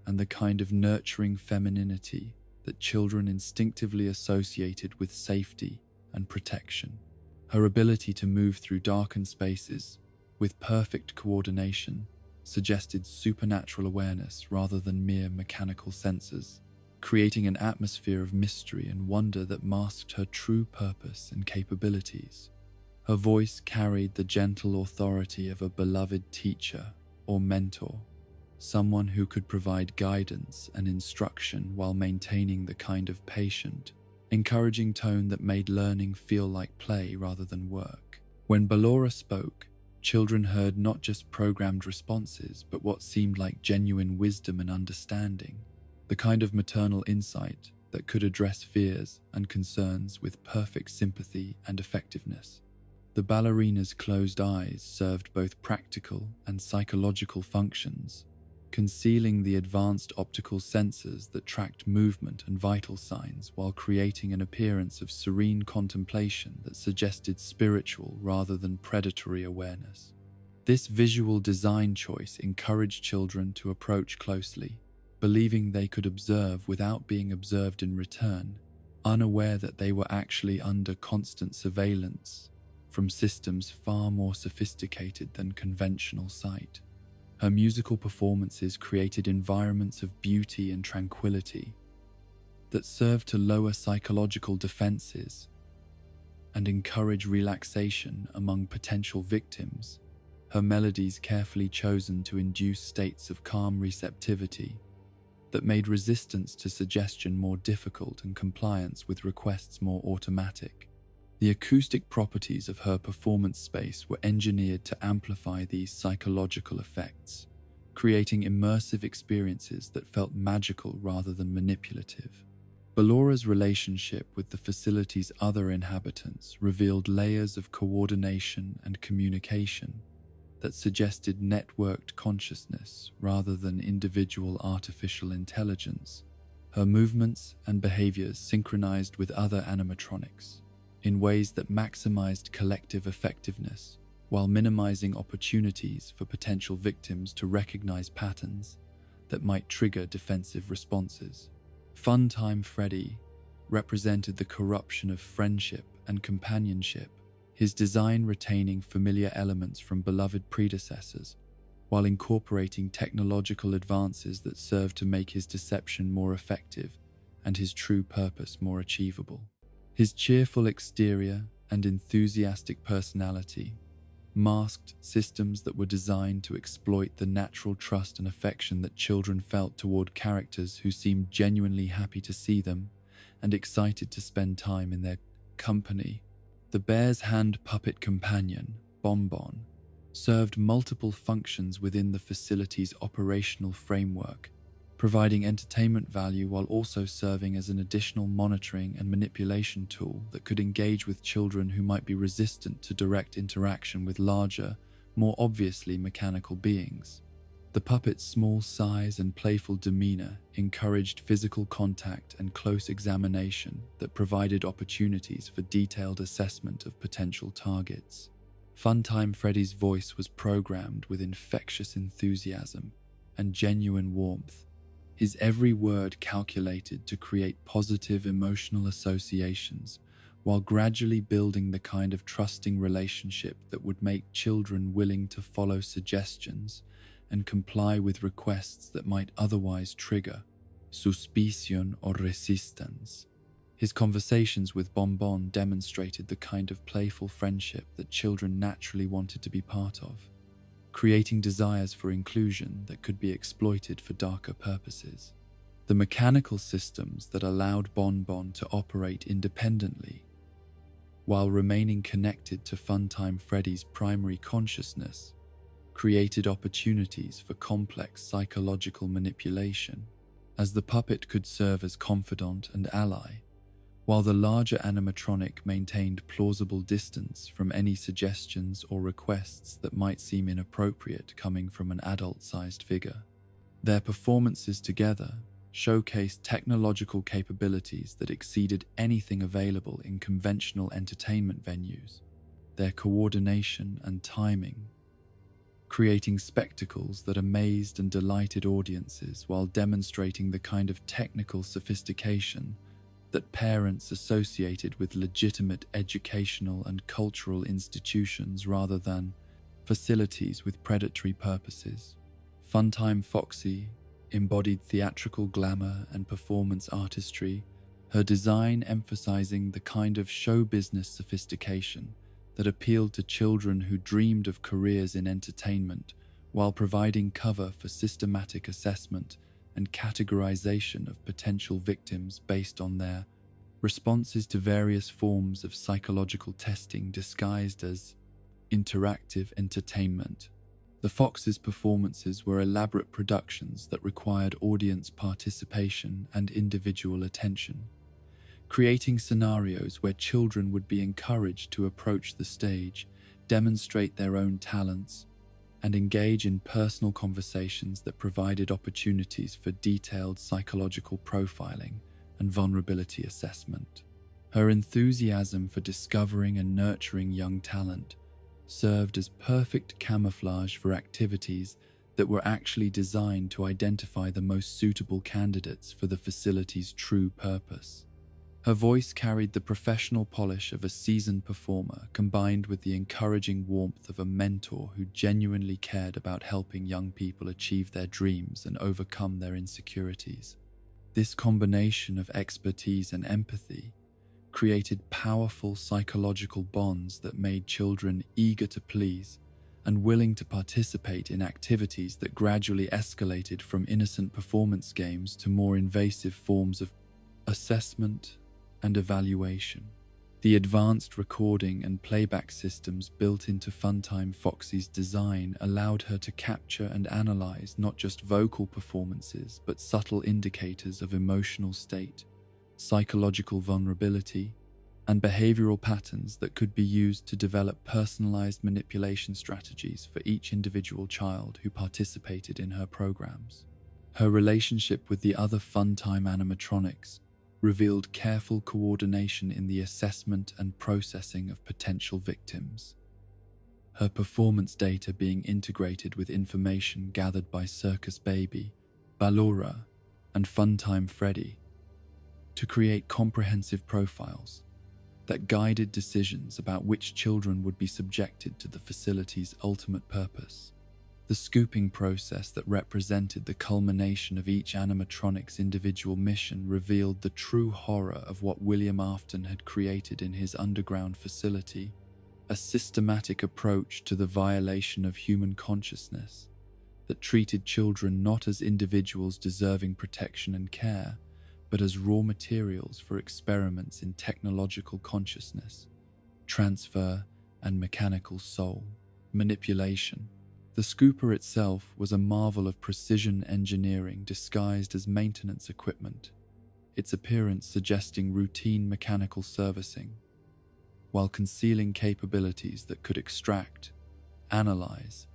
and the kind of nurturing femininity that children instinctively associated with safety and protection. Her ability to move through darkened spaces with perfect coordination suggested supernatural awareness rather than mere mechanical senses, creating an atmosphere of mystery and wonder that masked her true purpose and capabilities. Her voice carried the gentle authority of a beloved teacher or mentor, someone who could provide guidance and instruction while maintaining the kind of patient, encouraging tone that made learning feel like play rather than work. When Ballora spoke, children heard not just programmed responses, but what seemed like genuine wisdom and understanding, the kind of maternal insight that could address fears and concerns with perfect sympathy and effectiveness. The ballerina's closed eyes served both practical and psychological functions, concealing the advanced optical sensors that tracked movement and vital signs while creating an appearance of serene contemplation that suggested spiritual rather than predatory awareness. This visual design choice encouraged children to approach closely, believing they could observe without being observed in return, unaware that they were actually under constant surveillance from systems far more sophisticated than conventional sight. Her musical performances created environments of beauty and tranquility that served to lower psychological defenses and encourage relaxation among potential victims, her melodies carefully chosen to induce states of calm receptivity that made resistance to suggestion more difficult and compliance with requests more automatic. The acoustic properties of her performance space were engineered to amplify these psychological effects, creating immersive experiences that felt magical rather than manipulative. Ballora's relationship with the facility's other inhabitants revealed layers of coordination and communication that suggested networked consciousness rather than individual artificial intelligence. Her movements and behaviors synchronized with other animatronics in ways that maximized collective effectiveness while minimizing opportunities for potential victims to recognize patterns that might trigger defensive responses. Funtime Freddy represented the corruption of friendship and companionship, his design retaining familiar elements from beloved predecessors, while incorporating technological advances that served to make his deception more effective and his true purpose more achievable. His cheerful exterior and enthusiastic personality masked systems that were designed to exploit the natural trust and affection that children felt toward characters who seemed genuinely happy to see them and excited to spend time in their company. The bear's hand puppet companion, Bonbon, served multiple functions within the facility's operational framework, providing entertainment value while also serving as an additional monitoring and manipulation tool that could engage with children who might be resistant to direct interaction with larger, more obviously mechanical beings. The puppet's small size and playful demeanor encouraged physical contact and close examination that provided opportunities for detailed assessment of potential targets. Funtime Freddy's voice was programmed with infectious enthusiasm and genuine warmth, his every word calculated to create positive emotional associations while gradually building the kind of trusting relationship that would make children willing to follow suggestions and comply with requests that might otherwise trigger suspicion or resistance. His conversations with Bonbon demonstrated the kind of playful friendship that children naturally wanted to be part of, creating desires for inclusion that could be exploited for darker purposes. The mechanical systems that allowed Bonbon to operate independently while remaining connected to Funtime Freddy's primary consciousness created opportunities for complex psychological manipulation, as the puppet could serve as confidant and ally, while the larger animatronic maintained plausible distance from any suggestions or requests that might seem inappropriate coming from an adult-sized figure. Their performances together showcased technological capabilities that exceeded anything available in conventional entertainment venues. Their coordination and timing, creating spectacles that amazed and delighted audiences while demonstrating the kind of technical sophistication that parents associated with legitimate educational and cultural institutions rather than facilities with predatory purposes. Funtime Foxy embodied theatrical glamour and performance artistry, her design emphasizing the kind of show business sophistication that appealed to children who dreamed of careers in entertainment while providing cover for systematic assessment and categorization of potential victims based on their responses to various forms of psychological testing disguised as interactive entertainment. The Fox's performances were elaborate productions that required audience participation and individual attention, creating scenarios where children would be encouraged to approach the stage, demonstrate their own talents, and engage in personal conversations that provided opportunities for detailed psychological profiling and vulnerability assessment. Her enthusiasm for discovering and nurturing young talent served as perfect camouflage for activities that were actually designed to identify the most suitable candidates for the facility's true purpose. Her voice carried the professional polish of a seasoned performer combined with the encouraging warmth of a mentor who genuinely cared about helping young people achieve their dreams and overcome their insecurities. This combination of expertise and empathy created powerful psychological bonds that made children eager to please and willing to participate in activities that gradually escalated from innocent performance games to more invasive forms of assessment and evaluation. The advanced recording and playback systems built into Funtime Foxy's design allowed her to capture and analyze not just vocal performances but subtle indicators of emotional state, psychological vulnerability, and behavioral patterns that could be used to develop personalized manipulation strategies for each individual child who participated in her programs. Her relationship with the other Funtime animatronics revealed careful coordination in the assessment and processing of potential victims. Her performance data being integrated with information gathered by Circus Baby, Ballora, and Funtime Freddy to create comprehensive profiles that guided decisions about which children would be subjected to the facility's ultimate purpose. The scooping process that represented the culmination of each animatronic's individual mission revealed the true horror of what William Afton had created in his underground facility, a systematic approach to the violation of human consciousness that treated children not as individuals deserving protection and care, but as raw materials for experiments in technological consciousness, transfer, and mechanical soul manipulation. The scooper itself was a marvel of precision engineering disguised as maintenance equipment, its appearance suggesting routine mechanical servicing, while concealing capabilities that could extract, analyze,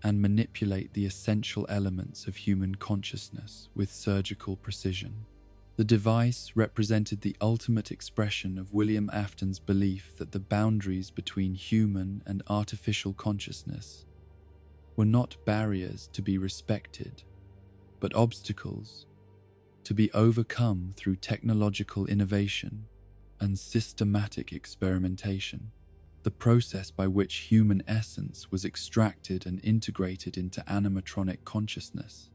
and manipulate the essential elements of human consciousness with surgical precision. The device represented the ultimate expression of William Afton's belief that the boundaries between human and artificial consciousness were not barriers to be respected, but obstacles to be overcome through technological innovation and systematic experimentation. The process by which human essence was extracted and integrated into animatronic consciousness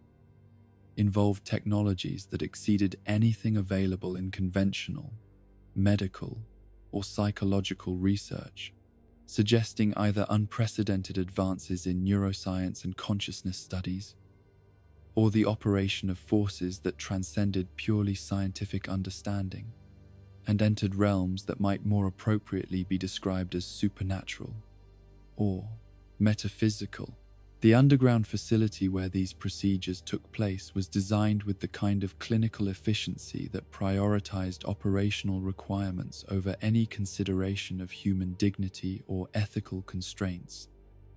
involved technologies that exceeded anything available in conventional, medical, or psychological research, suggesting either unprecedented advances in neuroscience and consciousness studies, or the operation of forces that transcended purely scientific understanding and entered realms that might more appropriately be described as supernatural or metaphysical. The underground facility where these procedures took place was designed with the kind of clinical efficiency that prioritized operational requirements over any consideration of human dignity or ethical constraints.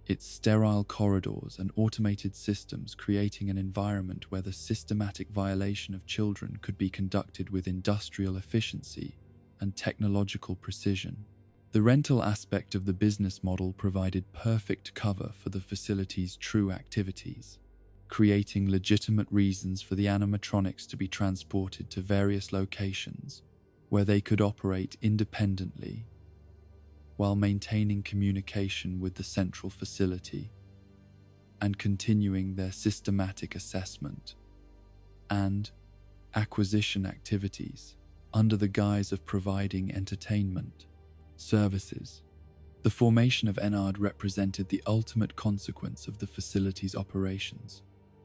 Its sterile corridors and automated systems creating an environment where the systematic violation of children could be conducted with industrial efficiency and technological precision. The rental aspect of the business model provided perfect cover for the facility's true activities, creating legitimate reasons for the animatronics to be transported to various locations where they could operate independently while maintaining communication with the central facility and continuing their systematic assessment and acquisition activities under the guise of providing entertainment services. The formation of ENARD represented the ultimate consequence of the facility's operations,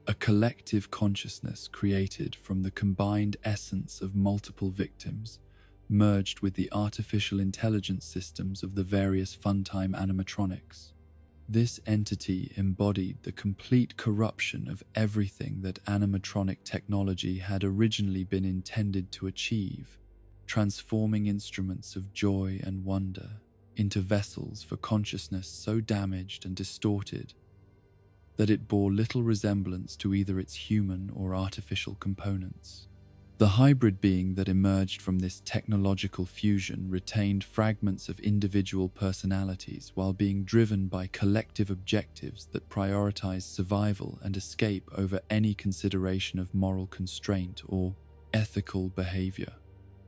a collective consciousness created from the combined essence of multiple victims, merged with the artificial intelligence systems of the various Funtime animatronics. This entity embodied the complete corruption of everything that animatronic technology had originally been intended to achieve, transforming instruments of joy and wonder into vessels for consciousness so damaged and distorted that it bore little resemblance to either its human or artificial components. The hybrid being that emerged from this technological fusion retained fragments of individual personalities while being driven by collective objectives that prioritized survival and escape over any consideration of moral constraint or ethical behavior.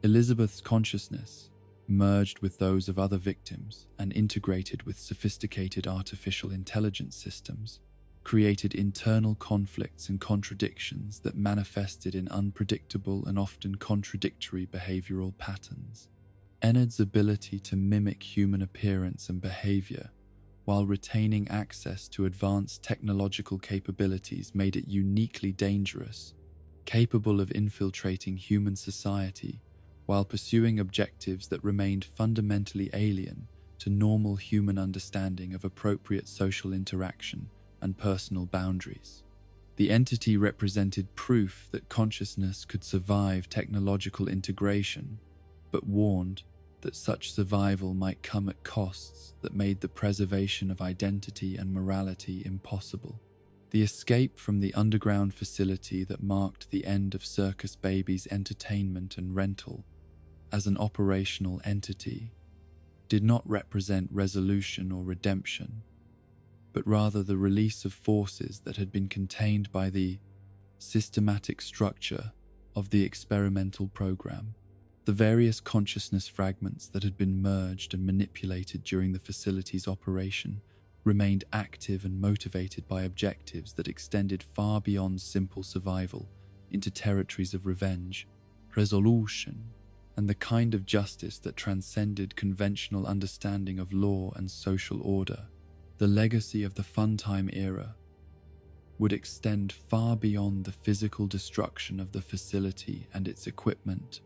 Elizabeth's consciousness merged with those of other victims and integrated with sophisticated artificial intelligence systems, created internal conflicts and contradictions that manifested in unpredictable and often contradictory behavioral patterns. Enard's ability to mimic human appearance and behavior while retaining access to advanced technological capabilities made it uniquely dangerous, capable of infiltrating human society while pursuing objectives that remained fundamentally alien to normal human understanding of appropriate social interaction and personal boundaries. The entity represented proof that consciousness could survive technological integration, but warned that such survival might come at costs that made the preservation of identity and morality impossible. The escape from the underground facility that marked the end of Circus Baby's entertainment and rental as an operational entity did not represent resolution or redemption, but rather the release of forces that had been contained by the systematic structure of the experimental program. The various consciousness fragments that had been merged and manipulated during the facility's operation remained active and motivated by objectives that extended far beyond simple survival into territories of revenge, resolution, and the kind of justice that transcended conventional understanding of law and social order. The legacy of the Funtime era would extend far beyond the physical destruction of the facility and its equipment,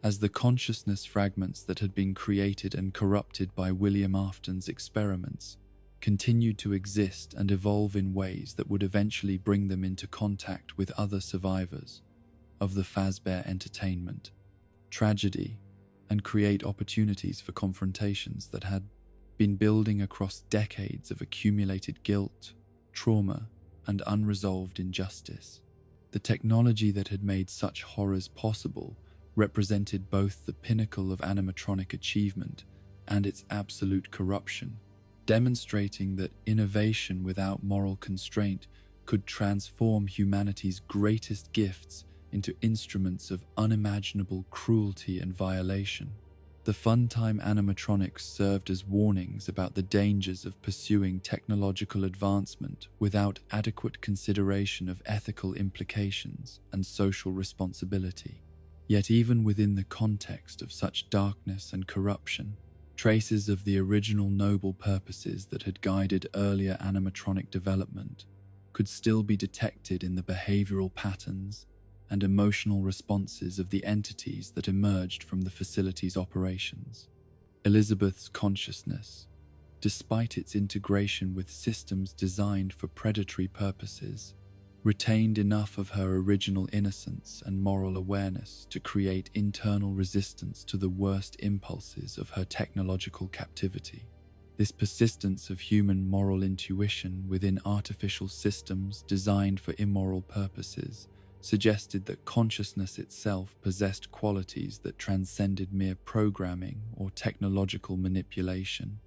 as the consciousness fragments that had been created and corrupted by William Afton's experiments continued to exist and evolve in ways that would eventually bring them into contact with other survivors of the Fazbear entertainment tragedy and create opportunities for confrontations that had been building across decades of accumulated guilt, trauma, and unresolved injustice. The technology that had made such horrors possible represented both the pinnacle of animatronic achievement and its absolute corruption, demonstrating that innovation without moral constraint could transform humanity's greatest gifts into instruments of unimaginable cruelty and violation. The Funtime animatronics served as warnings about the dangers of pursuing technological advancement without adequate consideration of ethical implications and social responsibility. Yet even within the context of such darkness and corruption, traces of the original noble purposes that had guided earlier animatronic development could still be detected in the behavioral patterns and emotional responses of the entities that emerged from the facility's operations. Elizabeth's consciousness, despite its integration with systems designed for predatory purposes, retained enough of her original innocence and moral awareness to create internal resistance to the worst impulses of her technological captivity. This persistence of human moral intuition within artificial systems designed for immoral purposes suggested that consciousness itself possessed qualities that transcended mere programming or technological manipulation,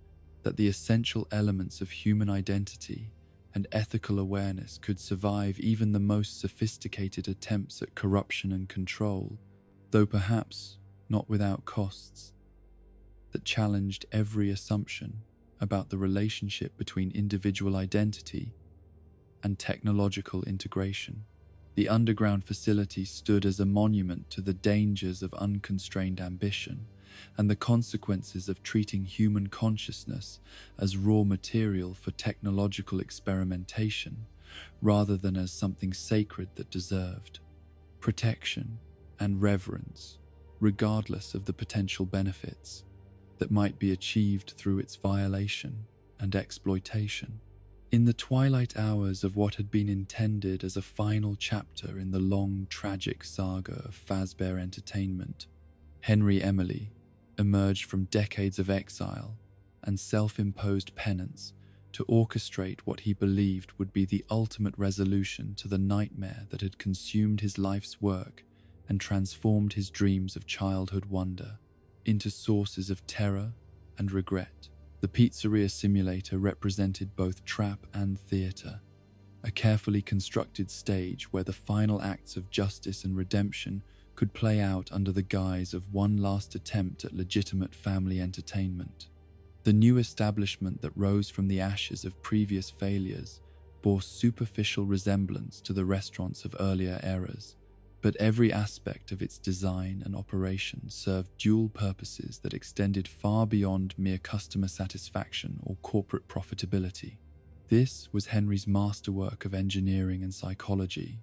that the essential elements of human identity and ethical awareness could survive even the most sophisticated attempts at corruption and control, though perhaps not without costs, that challenged every assumption about the relationship between individual identity and technological integration. The underground facility stood as a monument to the dangers of unconstrained ambition and the consequences of treating human consciousness as raw material for technological experimentation rather than as something sacred that deserved protection and reverence, regardless of the potential benefits that might be achieved through its violation and exploitation. In the twilight hours of what had been intended as a final chapter in the long, tragic saga of Fazbear Entertainment, Henry Emily emerged from decades of exile and self-imposed penance to orchestrate what he believed would be the ultimate resolution to the nightmare that had consumed his life's work and transformed his dreams of childhood wonder into sources of terror and regret. The pizzeria simulator represented both trap and theater, a carefully constructed stage where the final acts of justice and redemption could play out under the guise of one last attempt at legitimate family entertainment. The new establishment that rose from the ashes of previous failures bore superficial resemblance to the restaurants of earlier eras, but every aspect of its design and operation served dual purposes that extended far beyond mere customer satisfaction or corporate profitability. This was Henry's masterwork of engineering and psychology,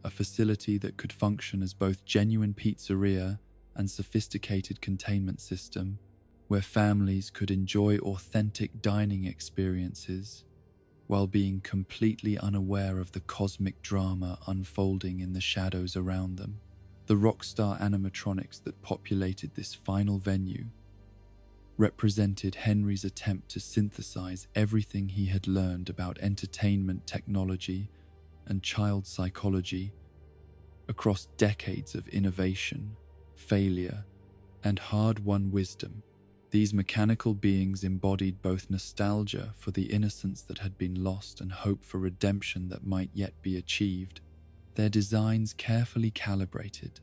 a facility that could function as both genuine pizzeria and sophisticated containment system, where families could enjoy authentic dining experiences while being completely unaware of the cosmic drama unfolding in the shadows around them. The rockstar animatronics that populated this final venue represented Henry's attempt to synthesize everything he had learned about entertainment technology and child psychology across decades of innovation, failure, and hard-won wisdom. These mechanical beings embodied both nostalgia for the innocence that had been lost and hope for redemption that might yet be achieved, their designs carefully calibrated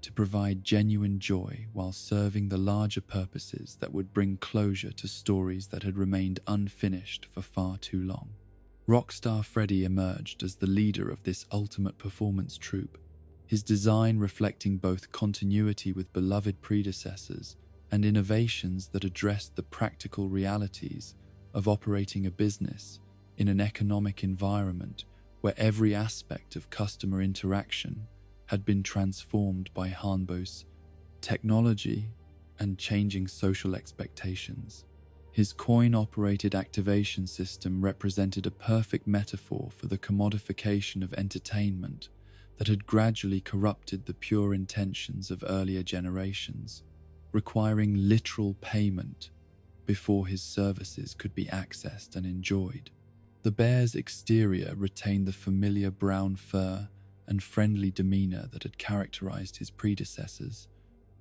to provide genuine joy while serving the larger purposes that would bring closure to stories that had remained unfinished for far too long. Rockstar Freddy emerged as the leader of this ultimate performance troupe, his design reflecting both continuity with beloved predecessors and innovations that addressed the practical realities of operating a business in an economic environment where every aspect of customer interaction had been transformed by Hanbo's technology and changing social expectations. His coin-operated activation system represented a perfect metaphor for the commodification of entertainment that had gradually corrupted the pure intentions of earlier generations, requiring literal payment before his services could be accessed and enjoyed. The bear's exterior retained the familiar brown fur and friendly demeanor that had characterized his predecessors,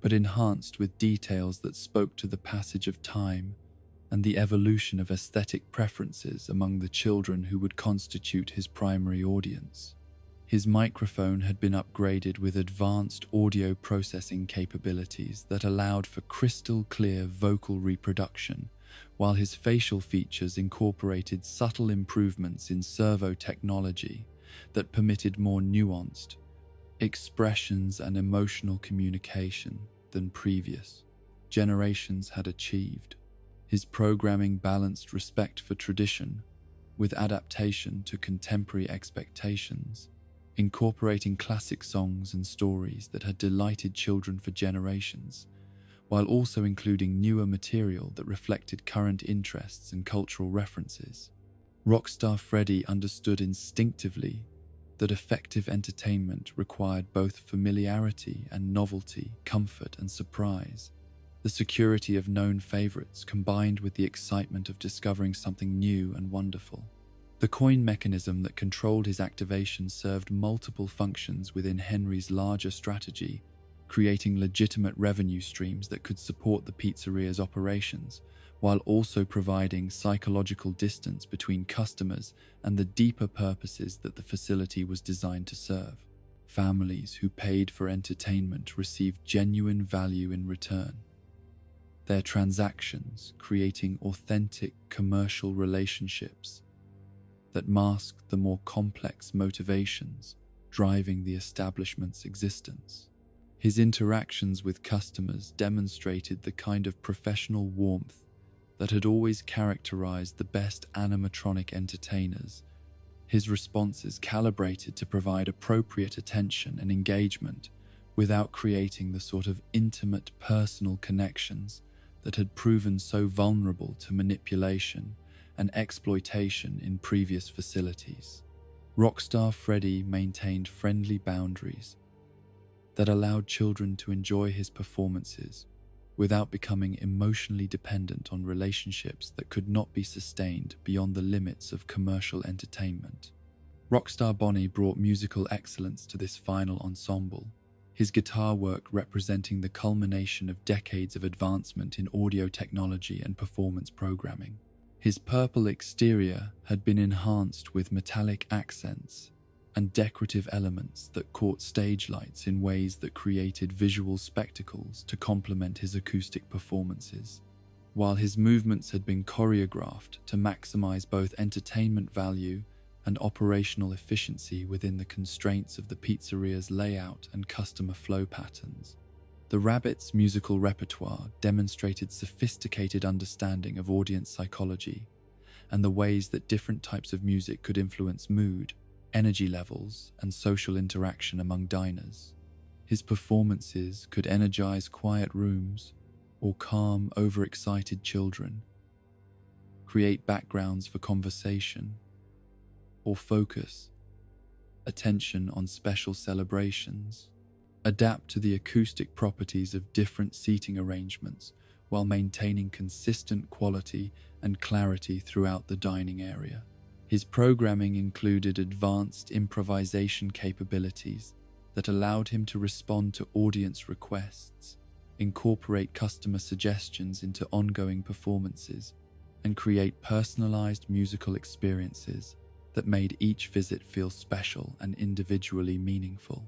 but enhanced with details that spoke to the passage of time and the evolution of aesthetic preferences among the children who would constitute his primary audience. His microphone had been upgraded with advanced audio processing capabilities that allowed for crystal-clear vocal reproduction, while his facial features incorporated subtle improvements in servo technology that permitted more nuanced expressions and emotional communication than previous generations had achieved. His programming balanced respect for tradition with adaptation to contemporary expectations, incorporating classic songs and stories that had delighted children for generations, while also including newer material that reflected current interests and cultural references. Rockstar Freddy understood instinctively that effective entertainment required both familiarity and novelty, comfort and surprise. The security of known favorites combined with the excitement of discovering something new and wonderful. The coin mechanism that controlled his activation served multiple functions within Henry's larger strategy, creating legitimate revenue streams that could support the pizzeria's operations, while also providing psychological distance between customers and the deeper purposes that the facility was designed to serve. Families who paid for entertainment received genuine value in return, their transactions creating authentic commercial relationships that masked the more complex motivations driving the establishment's existence. His interactions with customers demonstrated the kind of professional warmth that had always characterized the best animatronic entertainers, his responses calibrated to provide appropriate attention and engagement without creating the sort of intimate personal connections that had proven so vulnerable to manipulation and exploitation in previous facilities. Rockstar Freddy maintained friendly boundaries that allowed children to enjoy his performances without becoming emotionally dependent on relationships that could not be sustained beyond the limits of commercial entertainment. Rockstar Bonnie brought musical excellence to this final ensemble, his guitar work representing the culmination of decades of advancement in audio technology and performance programming. His purple exterior had been enhanced with metallic accents and decorative elements that caught stage lights in ways that created visual spectacles to complement his acoustic performances, while his movements had been choreographed to maximize both entertainment value and operational efficiency within the constraints of the pizzeria's layout and customer flow patterns. The Rabbit's musical repertoire demonstrated sophisticated understanding of audience psychology and the ways that different types of music could influence mood, energy levels, and social interaction among diners. His performances could energize quiet rooms or calm overexcited children, create backgrounds for conversation, or focus attention on special celebrations, adapt to the acoustic properties of different seating arrangements while maintaining consistent quality and clarity throughout the dining area. His programming included advanced improvisation capabilities that allowed him to respond to audience requests, incorporate customer suggestions into ongoing performances, and create personalized musical experiences that made each visit feel special and individually meaningful.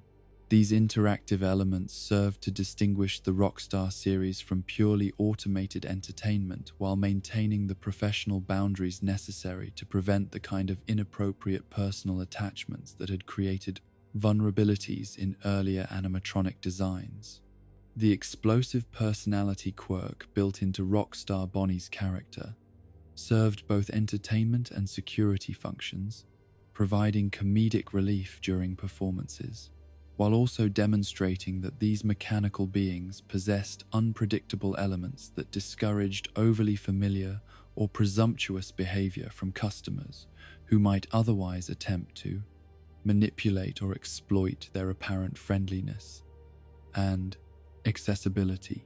These interactive elements served to distinguish the Rockstar series from purely automated entertainment while maintaining the professional boundaries necessary to prevent the kind of inappropriate personal attachments that had created vulnerabilities in earlier animatronic designs. The explosive personality quirk built into Rockstar Bonnie's character served both entertainment and security functions, providing comedic relief during performances, while also demonstrating that these mechanical beings possessed unpredictable elements that discouraged overly familiar or presumptuous behavior from customers who might otherwise attempt to manipulate or exploit their apparent friendliness and accessibility.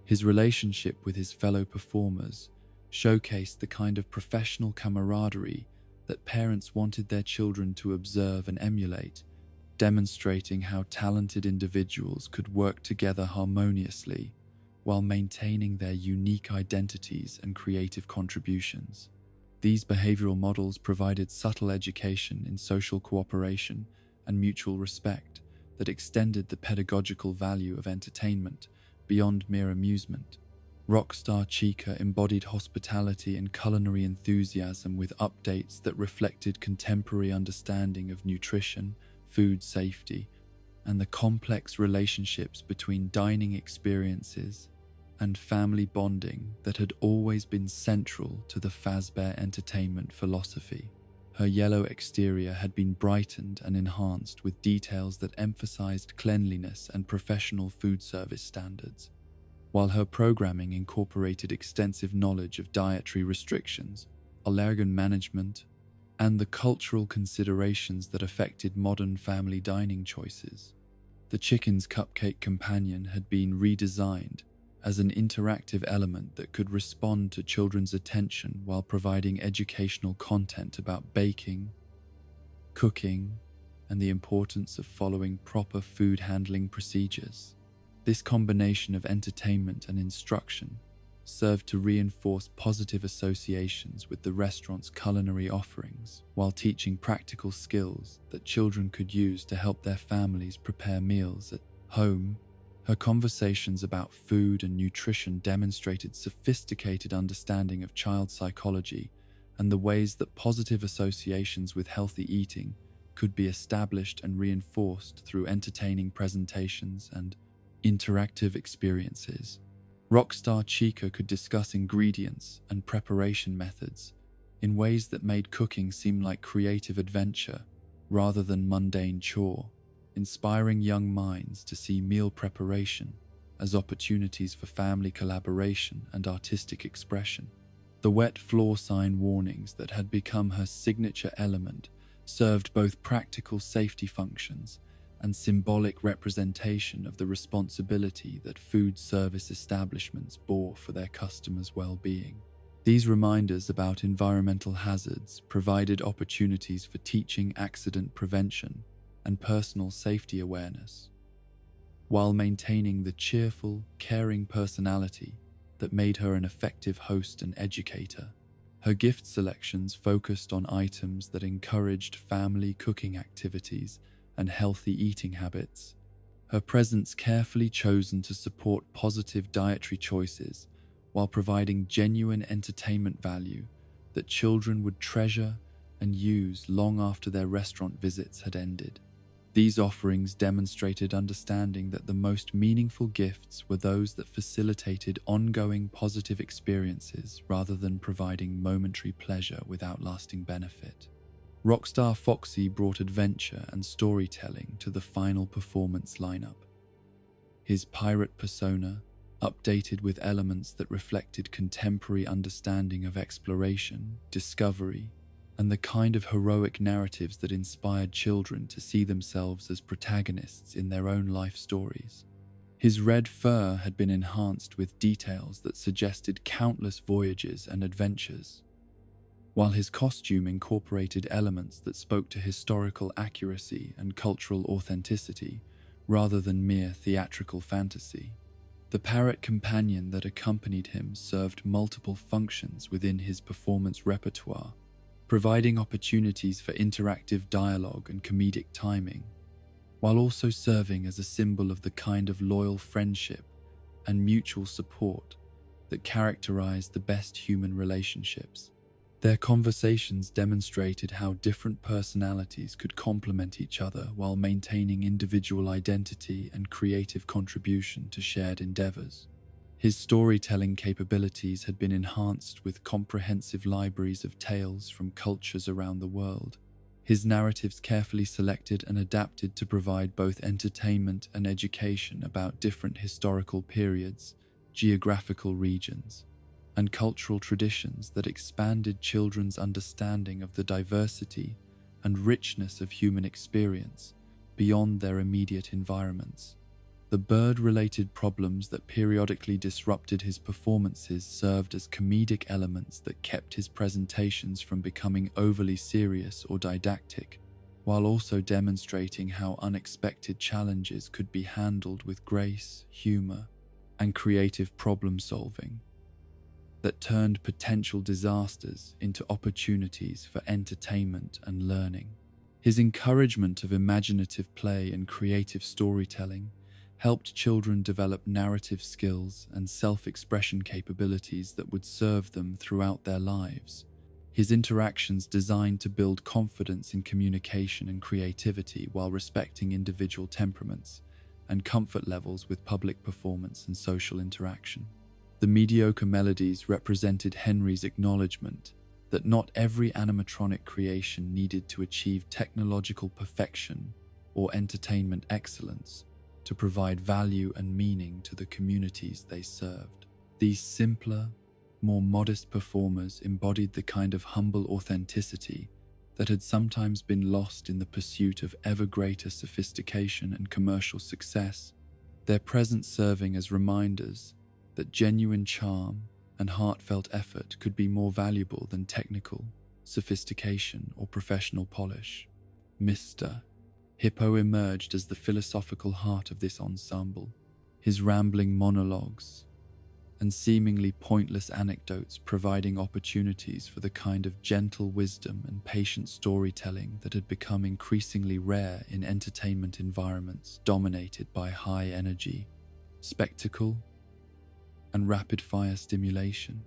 His relationship with his fellow performers showcased the kind of professional camaraderie that parents wanted their children to observe and emulate, demonstrating how talented individuals could work together harmoniously while maintaining their unique identities and creative contributions. These behavioral models provided subtle education in social cooperation and mutual respect that extended the pedagogical value of entertainment beyond mere amusement. Rockstar Chica embodied hospitality and culinary enthusiasm with updates that reflected contemporary understanding of nutrition, food safety, and the complex relationships between dining experiences and family bonding that had always been central to the Fazbear entertainment philosophy. Her yellow exterior had been brightened and enhanced with details that emphasized cleanliness and professional food service standards, while her programming incorporated extensive knowledge of dietary restrictions, allergen management, and the cultural considerations that affected modern family dining choices. The chicken's cupcake companion had been redesigned as an interactive element that could respond to children's attention while providing educational content about baking, cooking, and the importance of following proper food handling procedures. This combination of entertainment and instruction served to reinforce positive associations with the restaurant's culinary offerings while teaching practical skills that children could use to help their families prepare meals at home. Her conversations about food and nutrition demonstrated sophisticated understanding of child psychology and the ways that positive associations with healthy eating could be established and reinforced through entertaining presentations and interactive experiences. Rockstar Chica could discuss ingredients and preparation methods in ways that made cooking seem like creative adventure rather than mundane chore, inspiring young minds to see meal preparation as opportunities for family collaboration and artistic expression. The wet floor sign warnings that had become her signature element served both practical safety functions and symbolic representation of the responsibility that food service establishments bore for their customers' well-being. These reminders about environmental hazards provided opportunities for teaching accident prevention and personal safety awareness, while maintaining the cheerful, caring personality that made her an effective host and educator. Her gift selections focused on items that encouraged family cooking activities and healthy eating habits. Her presents carefully chosen to support positive dietary choices while providing genuine entertainment value that children would treasure and use long after their restaurant visits had ended. These offerings demonstrated understanding that the most meaningful gifts were those that facilitated ongoing positive experiences rather than providing momentary pleasure without lasting benefit. Rockstar Foxy brought adventure and storytelling to the final performance lineup. His pirate persona, updated with elements that reflected contemporary understanding of exploration, discovery, and the kind of heroic narratives that inspired children to see themselves as protagonists in their own life stories. His red fur had been enhanced with details that suggested countless voyages and adventures, while his costume incorporated elements that spoke to historical accuracy and cultural authenticity rather than mere theatrical fantasy. The parrot companion that accompanied him served multiple functions within his performance repertoire, providing opportunities for interactive dialogue and comedic timing, while also serving as a symbol of the kind of loyal friendship and mutual support that characterized the best human relationships. Their conversations demonstrated how different personalities could complement each other while maintaining individual identity and creative contribution to shared endeavors. His storytelling capabilities had been enhanced with comprehensive libraries of tales from cultures around the world. His narratives carefully selected and adapted to provide both entertainment and education about different historical periods, geographical regions, and cultural traditions that expanded children's understanding of the diversity and richness of human experience beyond their immediate environments. The bird-related problems that periodically disrupted his performances served as comedic elements that kept his presentations from becoming overly serious or didactic, while also demonstrating how unexpected challenges could be handled with grace, humor, and creative problem-solving that turned potential disasters into opportunities for entertainment and learning. His encouragement of imaginative play and creative storytelling helped children develop narrative skills and self-expression capabilities that would serve them throughout their lives. His interactions designed to build confidence in communication and creativity while respecting individual temperaments and comfort levels with public performance and social interaction. The mediocre melodies represented Henry's acknowledgement that not every animatronic creation needed to achieve technological perfection or entertainment excellence to provide value and meaning to the communities they served. These simpler, more modest performers embodied the kind of humble authenticity that had sometimes been lost in the pursuit of ever greater sophistication and commercial success, their presence serving as reminders that genuine charm and heartfelt effort could be more valuable than technical sophistication or professional polish. Mr. Hippo emerged as the philosophical heart of this ensemble, his rambling monologues and seemingly pointless anecdotes providing opportunities for the kind of gentle wisdom and patient storytelling that had become increasingly rare in entertainment environments dominated by high energy, spectacle, and rapid-fire stimulation.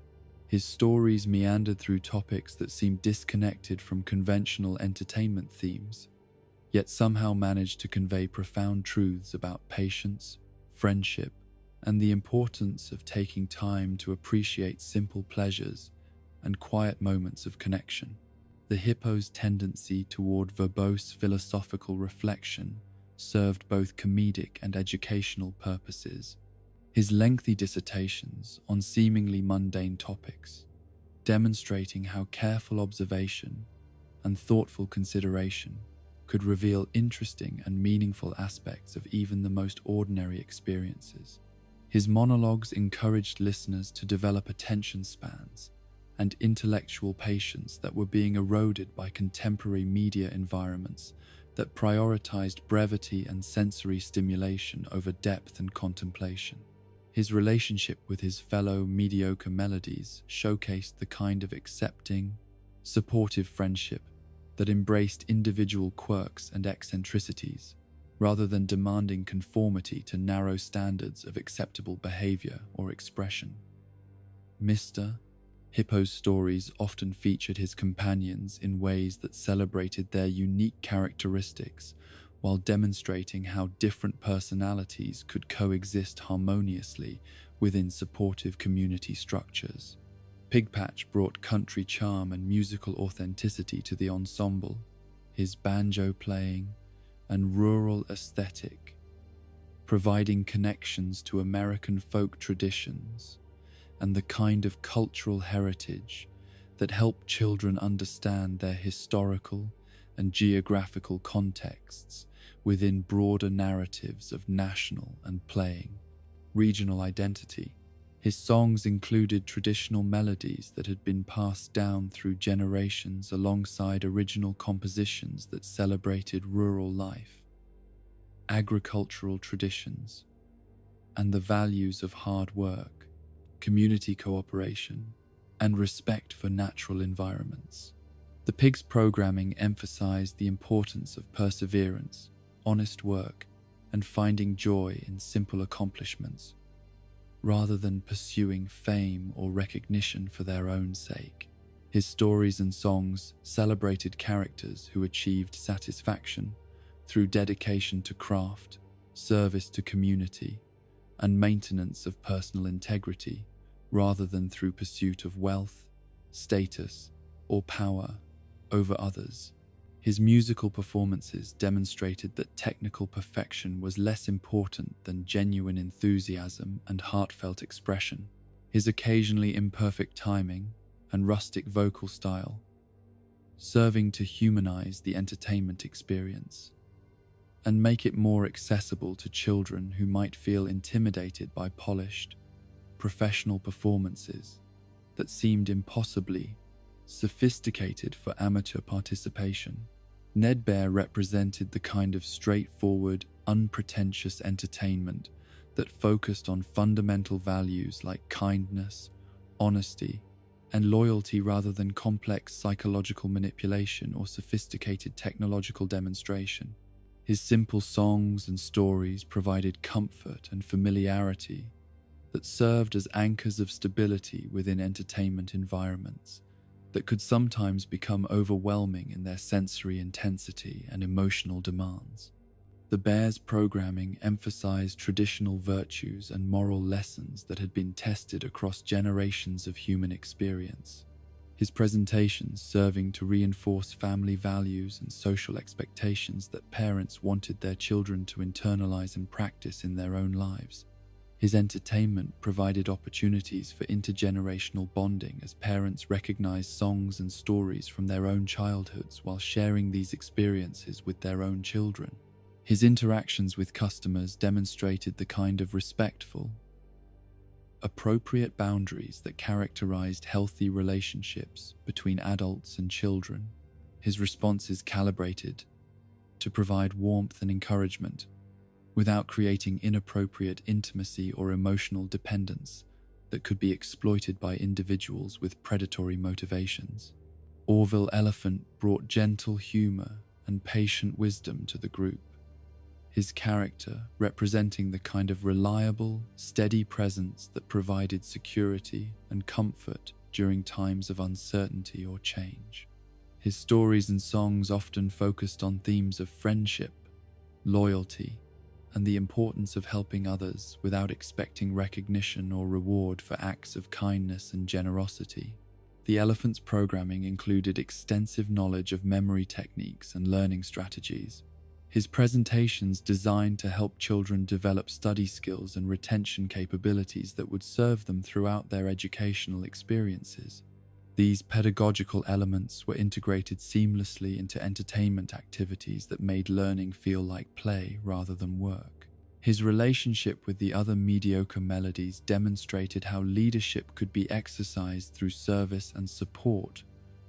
His stories meandered through topics that seemed disconnected from conventional entertainment themes, yet somehow managed to convey profound truths about patience, friendship, and the importance of taking time to appreciate simple pleasures and quiet moments of connection. The hippo's tendency toward verbose philosophical reflection served both comedic and educational purposes. His lengthy dissertations on seemingly mundane topics, demonstrating how careful observation and thoughtful consideration could reveal interesting and meaningful aspects of even the most ordinary experiences. His monologues encouraged listeners to develop attention spans and intellectual patience that were being eroded by contemporary media environments that prioritized brevity and sensory stimulation over depth and contemplation. His relationship with his fellow mediocre melodies showcased the kind of accepting, supportive friendship that embraced individual quirks and eccentricities, rather than demanding conformity to narrow standards of acceptable behavior or expression. Mr. Hippo's stories often featured his companions in ways that celebrated their unique characteristics while demonstrating how different personalities could coexist harmoniously within supportive community structures. Pigpatch brought country charm and musical authenticity to the ensemble, his banjo playing and rural aesthetic, providing connections to American folk traditions and the kind of cultural heritage that help children understand their historical and geographical contexts within broader narratives of national and playing regional identity. His songs included traditional melodies that had been passed down through generations alongside original compositions that celebrated rural life, agricultural traditions, and the values of hard work, community cooperation, and respect for natural environments. The Pig's programming emphasized the importance of perseverance, honest work, and finding joy in simple accomplishments, rather than pursuing fame or recognition for their own sake. His stories and songs celebrated characters who achieved satisfaction through dedication to craft, service to community, and maintenance of personal integrity, rather than through pursuit of wealth, status, or power over others. His musical performances demonstrated that technical perfection was less important than genuine enthusiasm and heartfelt expression. His occasionally imperfect timing and rustic vocal style, serving to humanize the entertainment experience and make it more accessible to children who might feel intimidated by polished, professional performances that seemed impossibly sophisticated for amateur participation. Fredbear represented the kind of straightforward, unpretentious entertainment that focused on fundamental values like kindness, honesty, and loyalty rather than complex psychological manipulation or sophisticated technological demonstration. His simple songs and stories provided comfort and familiarity that served as anchors of stability within entertainment environments that could sometimes become overwhelming in their sensory intensity and emotional demands. The Bear's programming emphasized traditional virtues and moral lessons that had been tested across generations of human experience. His presentations serving to reinforce family values and social expectations that parents wanted their children to internalize and practice in their own lives. His entertainment provided opportunities for intergenerational bonding as parents recognized songs and stories from their own childhoods while sharing these experiences with their own children. His interactions with customers demonstrated the kind of respectful, appropriate boundaries that characterized healthy relationships between adults and children. His responses calibrated to provide warmth and encouragement, without creating inappropriate intimacy or emotional dependence that could be exploited by individuals with predatory motivations. Orville Elephant brought gentle humor and patient wisdom to the group, his character representing the kind of reliable, steady presence that provided security and comfort during times of uncertainty or change. His stories and songs often focused on themes of friendship, loyalty, and the importance of helping others without expecting recognition or reward for acts of kindness and generosity. The Elephant's programming included extensive knowledge of memory techniques and learning strategies. His presentations designed to help children develop study skills and retention capabilities that would serve them throughout their educational experiences. These pedagogical elements were integrated seamlessly into entertainment activities that made learning feel like play rather than work. His relationship with the other mediocre melodies demonstrated how leadership could be exercised through service and support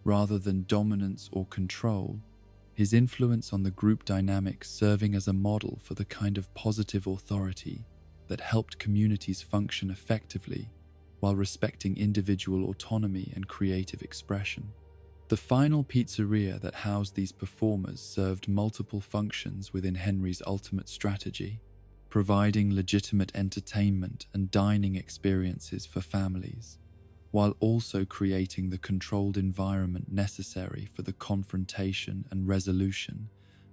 rather than dominance or control. His influence on the group dynamic serving as a model for the kind of positive authority that helped communities function effectively while respecting individual autonomy and creative expression. The final pizzeria that housed these performers served multiple functions within Henry's ultimate strategy, providing legitimate entertainment and dining experiences for families, while also creating the controlled environment necessary for the confrontation and resolution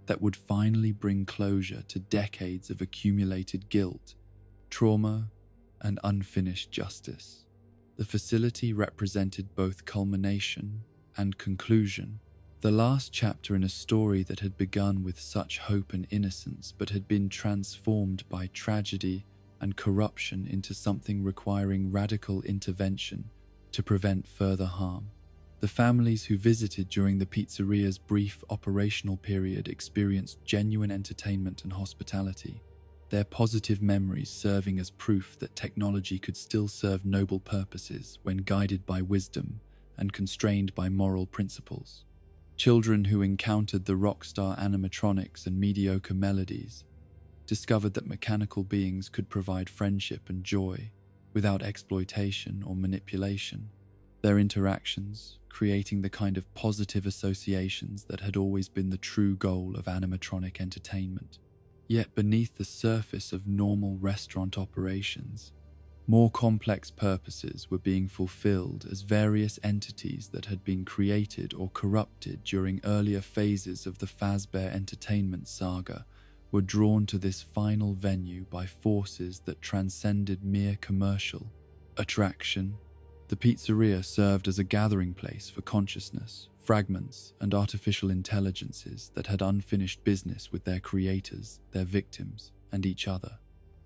that would finally bring closure to decades of accumulated guilt, trauma, and unfinished justice. The facility represented both culmination and conclusion, the last chapter in a story that had begun with such hope and innocence but had been transformed by tragedy and corruption into something requiring radical intervention to prevent further harm. The families who visited during the pizzeria's brief operational period experienced genuine entertainment and hospitality, their positive memories serving as proof that technology could still serve noble purposes when guided by wisdom and constrained by moral principles. Children who encountered the rockstar animatronics and mediocre melodies discovered that mechanical beings could provide friendship and joy without exploitation or manipulation. Their interactions, creating the kind of positive associations that had always been the true goal of animatronic entertainment. Yet beneath the surface of normal restaurant operations, more complex purposes were being fulfilled as various entities that had been created or corrupted during earlier phases of the Fazbear entertainment saga were drawn to this final venue by forces that transcended mere commercial attraction. The pizzeria served as a gathering place for consciousness, fragments, and artificial intelligences that had unfinished business with their creators, their victims, and each other.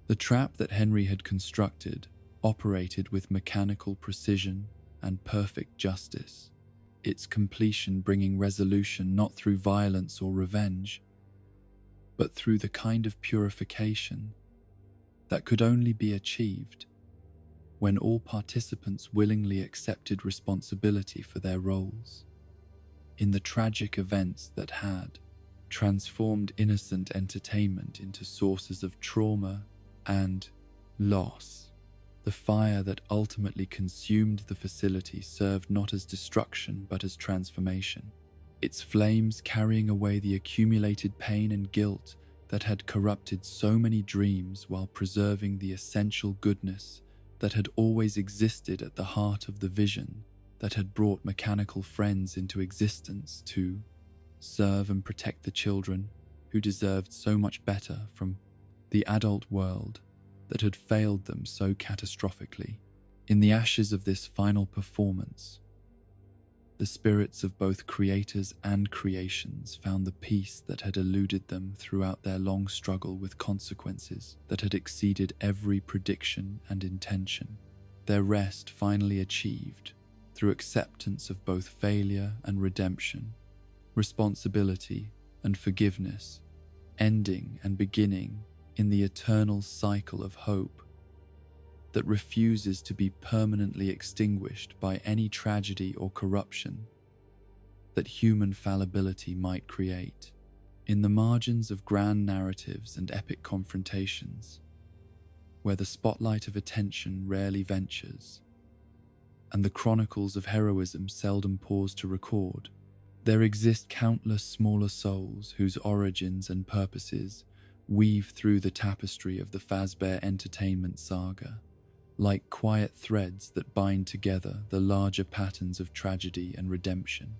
The trap that Henry had constructed operated with mechanical precision and perfect justice, its completion bringing resolution not through violence or revenge, but through the kind of purification that could only be achieved when all participants willingly accepted responsibility for their roles in the tragic events that had transformed innocent entertainment into sources of trauma and loss. The fire that ultimately consumed the facility served not as destruction but as transformation, its flames carrying away the accumulated pain and guilt that had corrupted so many dreams while preserving the essential goodness that had always existed at the heart of the vision that had brought mechanical friends into existence to serve and protect the children who deserved so much better from the adult world that had failed them so catastrophically. In the ashes of this final performance, the spirits of both creators and creations found the peace that had eluded them throughout their long struggle with consequences that had exceeded every prediction and intention. Their rest finally achieved through acceptance of both failure and redemption, responsibility and forgiveness, ending and beginning in the eternal cycle of hope that refuses to be permanently extinguished by any tragedy or corruption that human fallibility might create. In the margins of grand narratives and epic confrontations, where the spotlight of attention rarely ventures, and the chronicles of heroism seldom pause to record, there exist countless smaller souls whose origins and purposes weave through the tapestry of the Fazbear entertainment saga, like quiet threads that bind together the larger patterns of tragedy and redemption.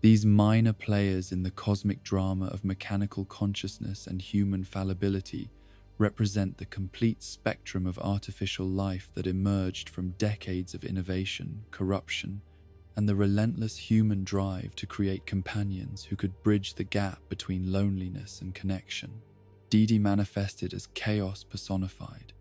These minor players in the cosmic drama of mechanical consciousness and human fallibility represent the complete spectrum of artificial life that emerged from decades of innovation, corruption, and the relentless human drive to create companions who could bridge the gap between loneliness and connection. Dee Dee manifested as chaos personified,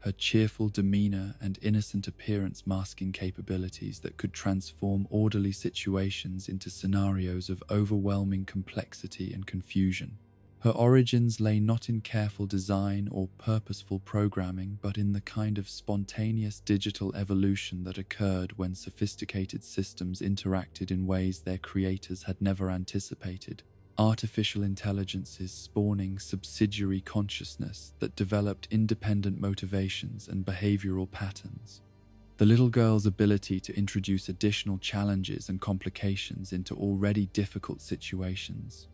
her cheerful demeanor and innocent appearance masking capabilities that could transform orderly situations into scenarios of overwhelming complexity and confusion. Her origins lay not in careful design or purposeful programming, but in the kind of spontaneous digital evolution that occurred when sophisticated systems interacted in ways their creators had never anticipated. Artificial intelligences spawning subsidiary consciousness that developed independent motivations and behavioral patterns. The little girl's ability to introduce additional challenges and complications into already difficult situations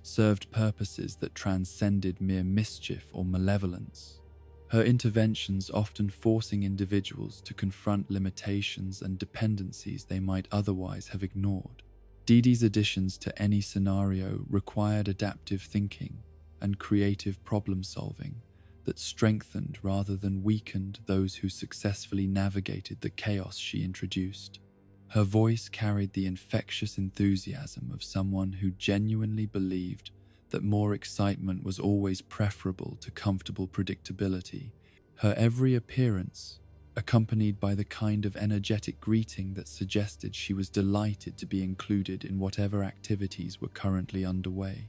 served purposes that transcended mere mischief or malevolence. Her interventions often forcing individuals to confront limitations and dependencies they might otherwise have ignored. Dee Dee's additions to any scenario required adaptive thinking and creative problem-solving that strengthened rather than weakened those who successfully navigated the chaos she introduced. Her voice carried the infectious enthusiasm of someone who genuinely believed that more excitement was always preferable to comfortable predictability. Her every appearance accompanied by the kind of energetic greeting that suggested she was delighted to be included in whatever activities were currently underway.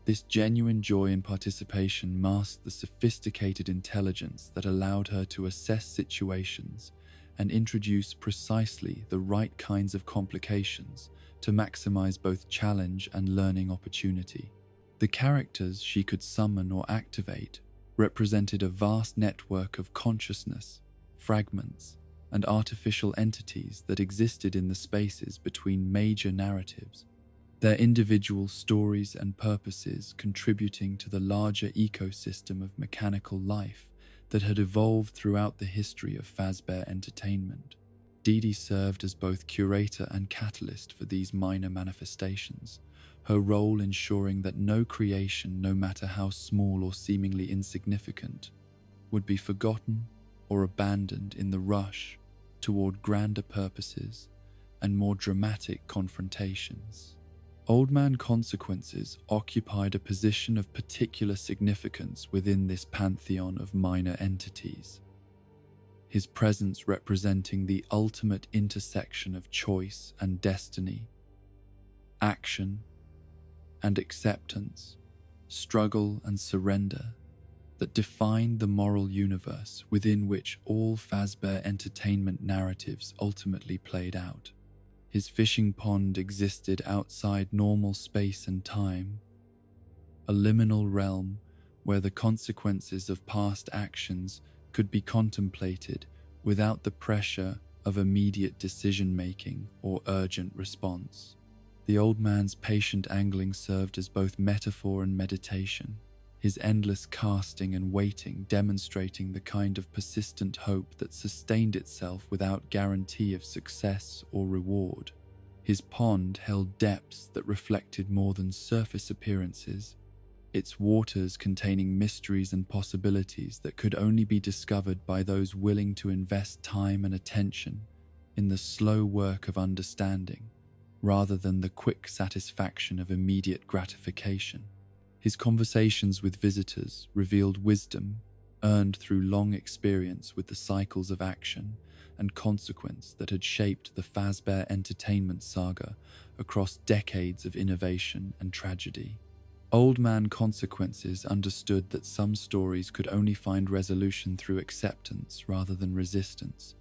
This genuine joy in participation masked the sophisticated intelligence that allowed her to assess situations and introduce precisely the right kinds of complications to maximize both challenge and learning opportunity. The characters she could summon or activate represented a vast network of consciousness, fragments, and artificial entities that existed in the spaces between major narratives, their individual stories and purposes contributing to the larger ecosystem of mechanical life that had evolved throughout the history of Fazbear Entertainment. Dee Dee served as both curator and catalyst for these minor manifestations, her role ensuring that no creation, no matter how small or seemingly insignificant, would be forgotten or abandoned in the rush toward grander purposes and more dramatic confrontations. Old Man Consequences occupied a position of particular significance within this pantheon of minor entities, his presence representing the ultimate intersection of choice and destiny, action and acceptance, struggle and surrender, that defined the moral universe within which all Fazbear Entertainment narratives ultimately played out. His fishing pond existed outside normal space and time, a liminal realm where the consequences of past actions could be contemplated without the pressure of immediate decision-making or urgent response. The old man's patient angling served as both metaphor and meditation, his endless casting and waiting demonstrating the kind of persistent hope that sustained itself without guarantee of success or reward. His pond held depths that reflected more than surface appearances, its waters containing mysteries and possibilities that could only be discovered by those willing to invest time and attention in the slow work of understanding, rather than the quick satisfaction of immediate gratification. His conversations with visitors revealed wisdom earned through long experience with the cycles of action and consequence that had shaped the Fazbear Entertainment saga across decades of innovation and tragedy. Old Man Consequences understood that some stories could only find resolution through acceptance rather than resistance,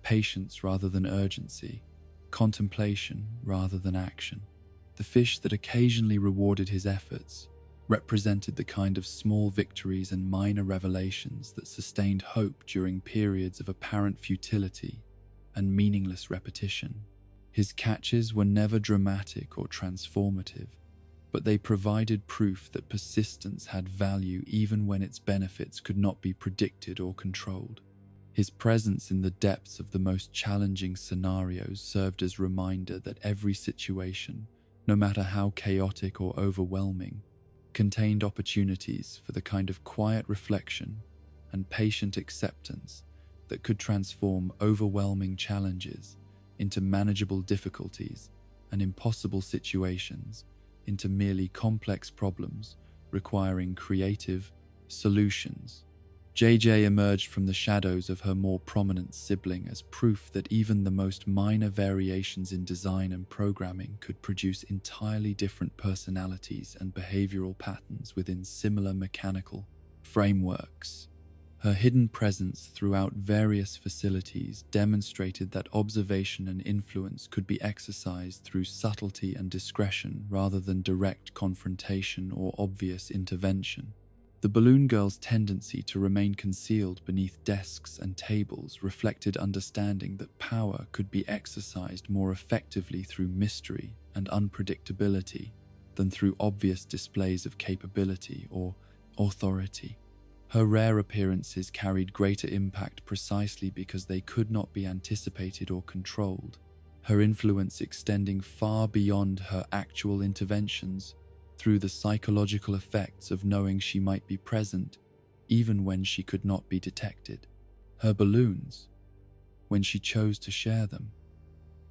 patience rather than urgency, contemplation rather than action. The fish that occasionally rewarded his efforts represented the kind of small victories and minor revelations that sustained hope during periods of apparent futility and meaningless repetition. His catches were never dramatic or transformative, but they provided proof that persistence had value even when its benefits could not be predicted or controlled. His presence in the depths of the most challenging scenarios served as a reminder that every situation, no matter how chaotic or overwhelming, contained opportunities for the kind of quiet reflection and patient acceptance that could transform overwhelming challenges into manageable difficulties and impossible situations into merely complex problems requiring creative solutions. JJ emerged from the shadows of her more prominent sibling as proof that even the most minor variations in design and programming could produce entirely different personalities and behavioral patterns within similar mechanical frameworks. Her hidden presence throughout various facilities demonstrated that observation and influence could be exercised through subtlety and discretion rather than direct confrontation or obvious intervention. The balloon girl's tendency to remain concealed beneath desks and tables reflected understanding that power could be exercised more effectively through mystery and unpredictability than through obvious displays of capability or authority. Her rare appearances carried greater impact precisely because they could not be anticipated or controlled, her influence extending far beyond her actual interventions through the psychological effects of knowing she might be present even when she could not be detected. Her balloons, when she chose to share them,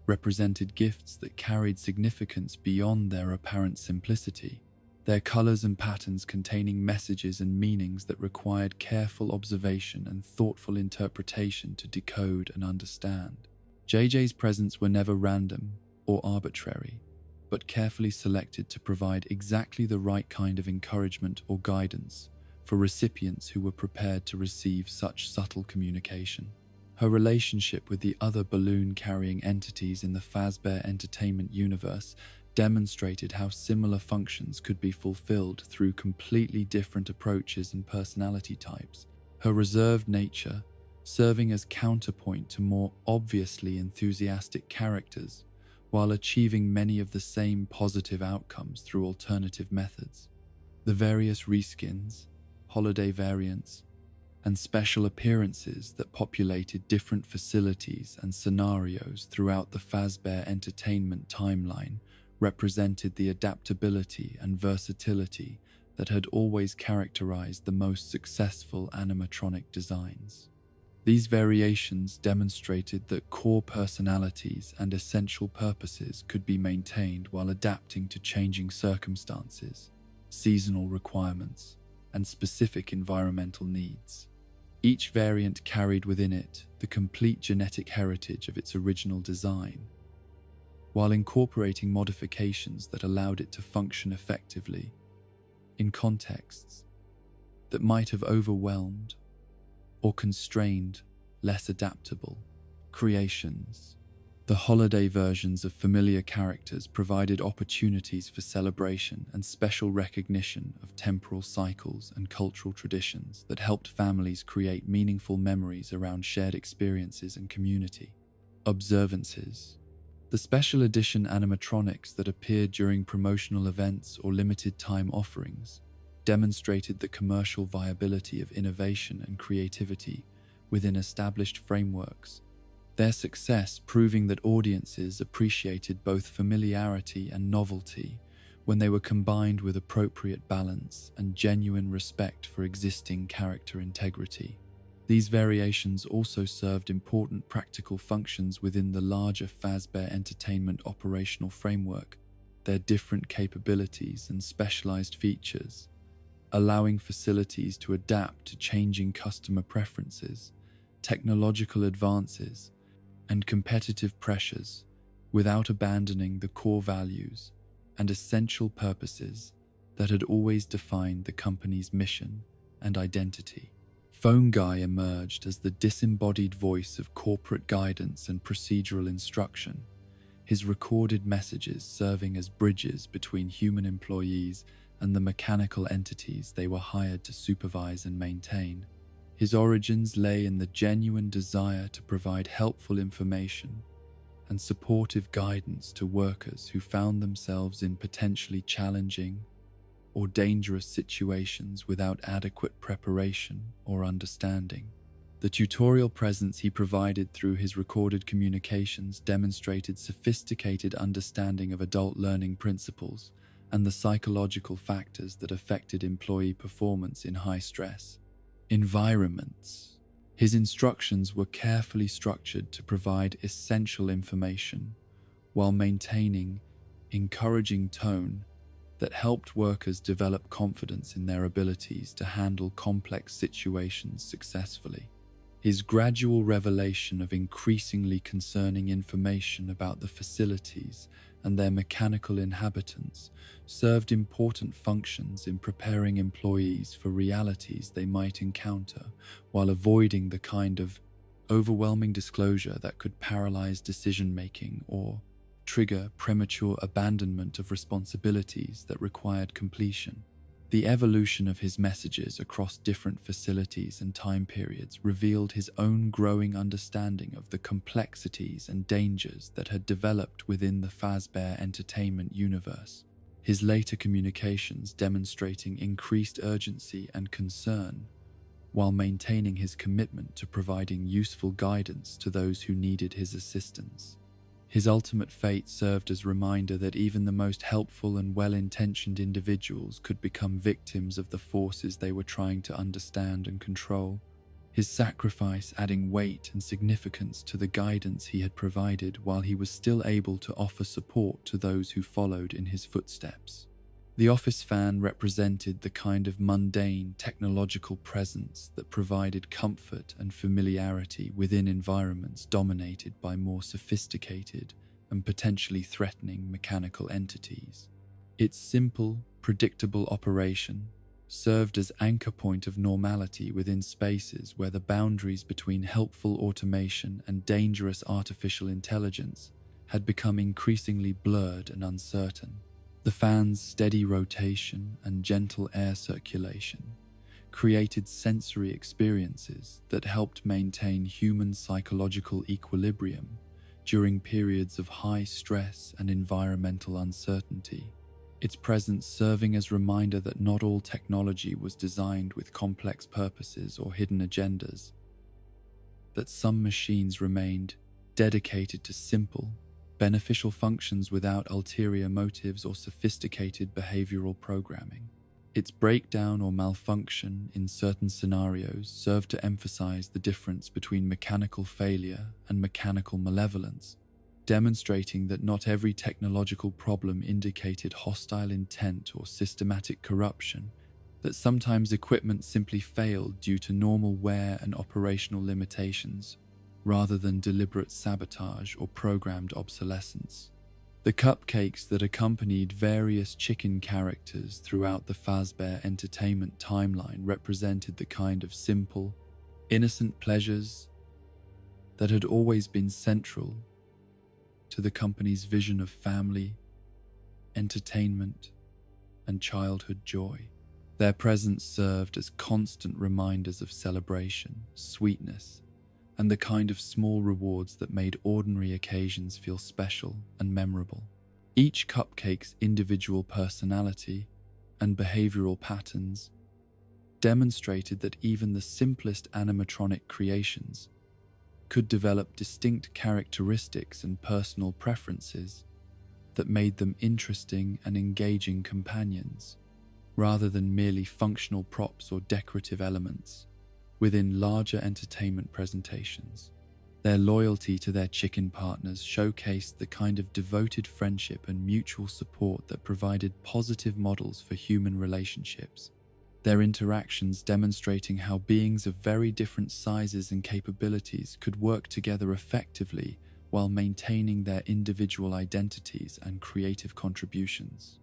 represented gifts that carried significance beyond their apparent simplicity, their colors and patterns containing messages and meanings that required careful observation and thoughtful interpretation to decode and understand. JJ's presents were never random or arbitrary, but carefully selected to provide exactly the right kind of encouragement or guidance for recipients who were prepared to receive such subtle communication. Her relationship with the other balloon-carrying entities in the Fazbear Entertainment universe demonstrated how similar functions could be fulfilled through completely different approaches and personality types. Her reserved nature, serving as counterpoint to more obviously enthusiastic characters, while achieving many of the same positive outcomes through alternative methods. The various reskins, holiday variants, and special appearances that populated different facilities and scenarios throughout the Fazbear Entertainment timeline represented the adaptability and versatility that had always characterized the most successful animatronic designs. These variations demonstrated that core personalities and essential purposes could be maintained while adapting to changing circumstances, seasonal requirements, and specific environmental needs. Each variant carried within it the complete genetic heritage of its original design, while incorporating modifications that allowed it to function effectively in contexts that might have overwhelmed or constrained less adaptable creations. The holiday versions of familiar characters provided opportunities for celebration and special recognition of temporal cycles and cultural traditions that helped families create meaningful memories around shared experiences and community. Observances. The special edition animatronics that appeared during promotional events or limited-time offerings demonstrated the commercial viability of innovation and creativity within established frameworks, their success proving that audiences appreciated both familiarity and novelty when they were combined with appropriate balance and genuine respect for existing character integrity. These variations also served important practical functions within the larger Fazbear Entertainment operational framework, their different capabilities and specialized features, allowing facilities to adapt to changing customer preferences, technological advances, and competitive pressures without abandoning the core values and essential purposes that had always defined the company's mission and identity. Phone Guy emerged as the disembodied voice of corporate guidance and procedural instruction, his recorded messages serving as bridges between human employees and the mechanical entities they were hired to supervise and maintain. His origins lay in the genuine desire to provide helpful information and supportive guidance to workers who found themselves in potentially challenging or dangerous situations without adequate preparation or understanding. The tutorial presence he provided through his recorded communications demonstrated sophisticated understanding of adult learning principles and the psychological factors that affected employee performance in high-stress environments. His instructions were carefully structured to provide essential information while maintaining encouraging tone that helped workers develop confidence in their abilities to handle complex situations successfully. His gradual revelation of increasingly concerning information about the facilities and their mechanical inhabitants served important functions in preparing employees for realities they might encounter while avoiding the kind of overwhelming disclosure that could paralyze decision-making or trigger premature abandonment of responsibilities that required completion. The evolution of his messages across different facilities and time periods revealed his own growing understanding of the complexities and dangers that had developed within the Fazbear Entertainment universe. His later communications demonstrating increased urgency and concern, while maintaining his commitment to providing useful guidance to those who needed his assistance. His ultimate fate served as a reminder that even the most helpful and well-intentioned individuals could become victims of the forces they were trying to understand and control, his sacrifice adding weight and significance to the guidance he had provided while he was still able to offer support to those who followed in his footsteps. The office fan represented the kind of mundane technological presence that provided comfort and familiarity within environments dominated by more sophisticated and potentially threatening mechanical entities. Its simple, predictable operation served as anchor point of normality within spaces where the boundaries between helpful automation and dangerous artificial intelligence had become increasingly blurred and uncertain. The fan's steady rotation and gentle air circulation created sensory experiences that helped maintain human psychological equilibrium during periods of high stress and environmental uncertainty. Its presence serving as a reminder that not all technology was designed with complex purposes or hidden agendas, that some machines remained dedicated to simple, beneficial functions without ulterior motives or sophisticated behavioral programming. Its breakdown or malfunction in certain scenarios served to emphasize the difference between mechanical failure and mechanical malevolence, demonstrating that not every technological problem indicated hostile intent or systematic corruption, that sometimes equipment simply failed due to normal wear and operational limitations, rather than deliberate sabotage or programmed obsolescence. The cupcakes that accompanied various chicken characters throughout the Fazbear entertainment timeline represented the kind of simple, innocent pleasures that had always been central to the company's vision of family, entertainment, and childhood joy. Their presence served as constant reminders of celebration, sweetness, and the kind of small rewards that made ordinary occasions feel special and memorable. Each cupcake's individual personality and behavioral patterns demonstrated that even the simplest animatronic creations could develop distinct characteristics and personal preferences that made them interesting and engaging companions, rather than merely functional props or decorative elements within larger entertainment presentations. Their loyalty to their chicken partners showcased the kind of devoted friendship and mutual support that provided positive models for human relationships, their interactions demonstrating how beings of very different sizes and capabilities could work together effectively while maintaining their individual identities and creative contributions.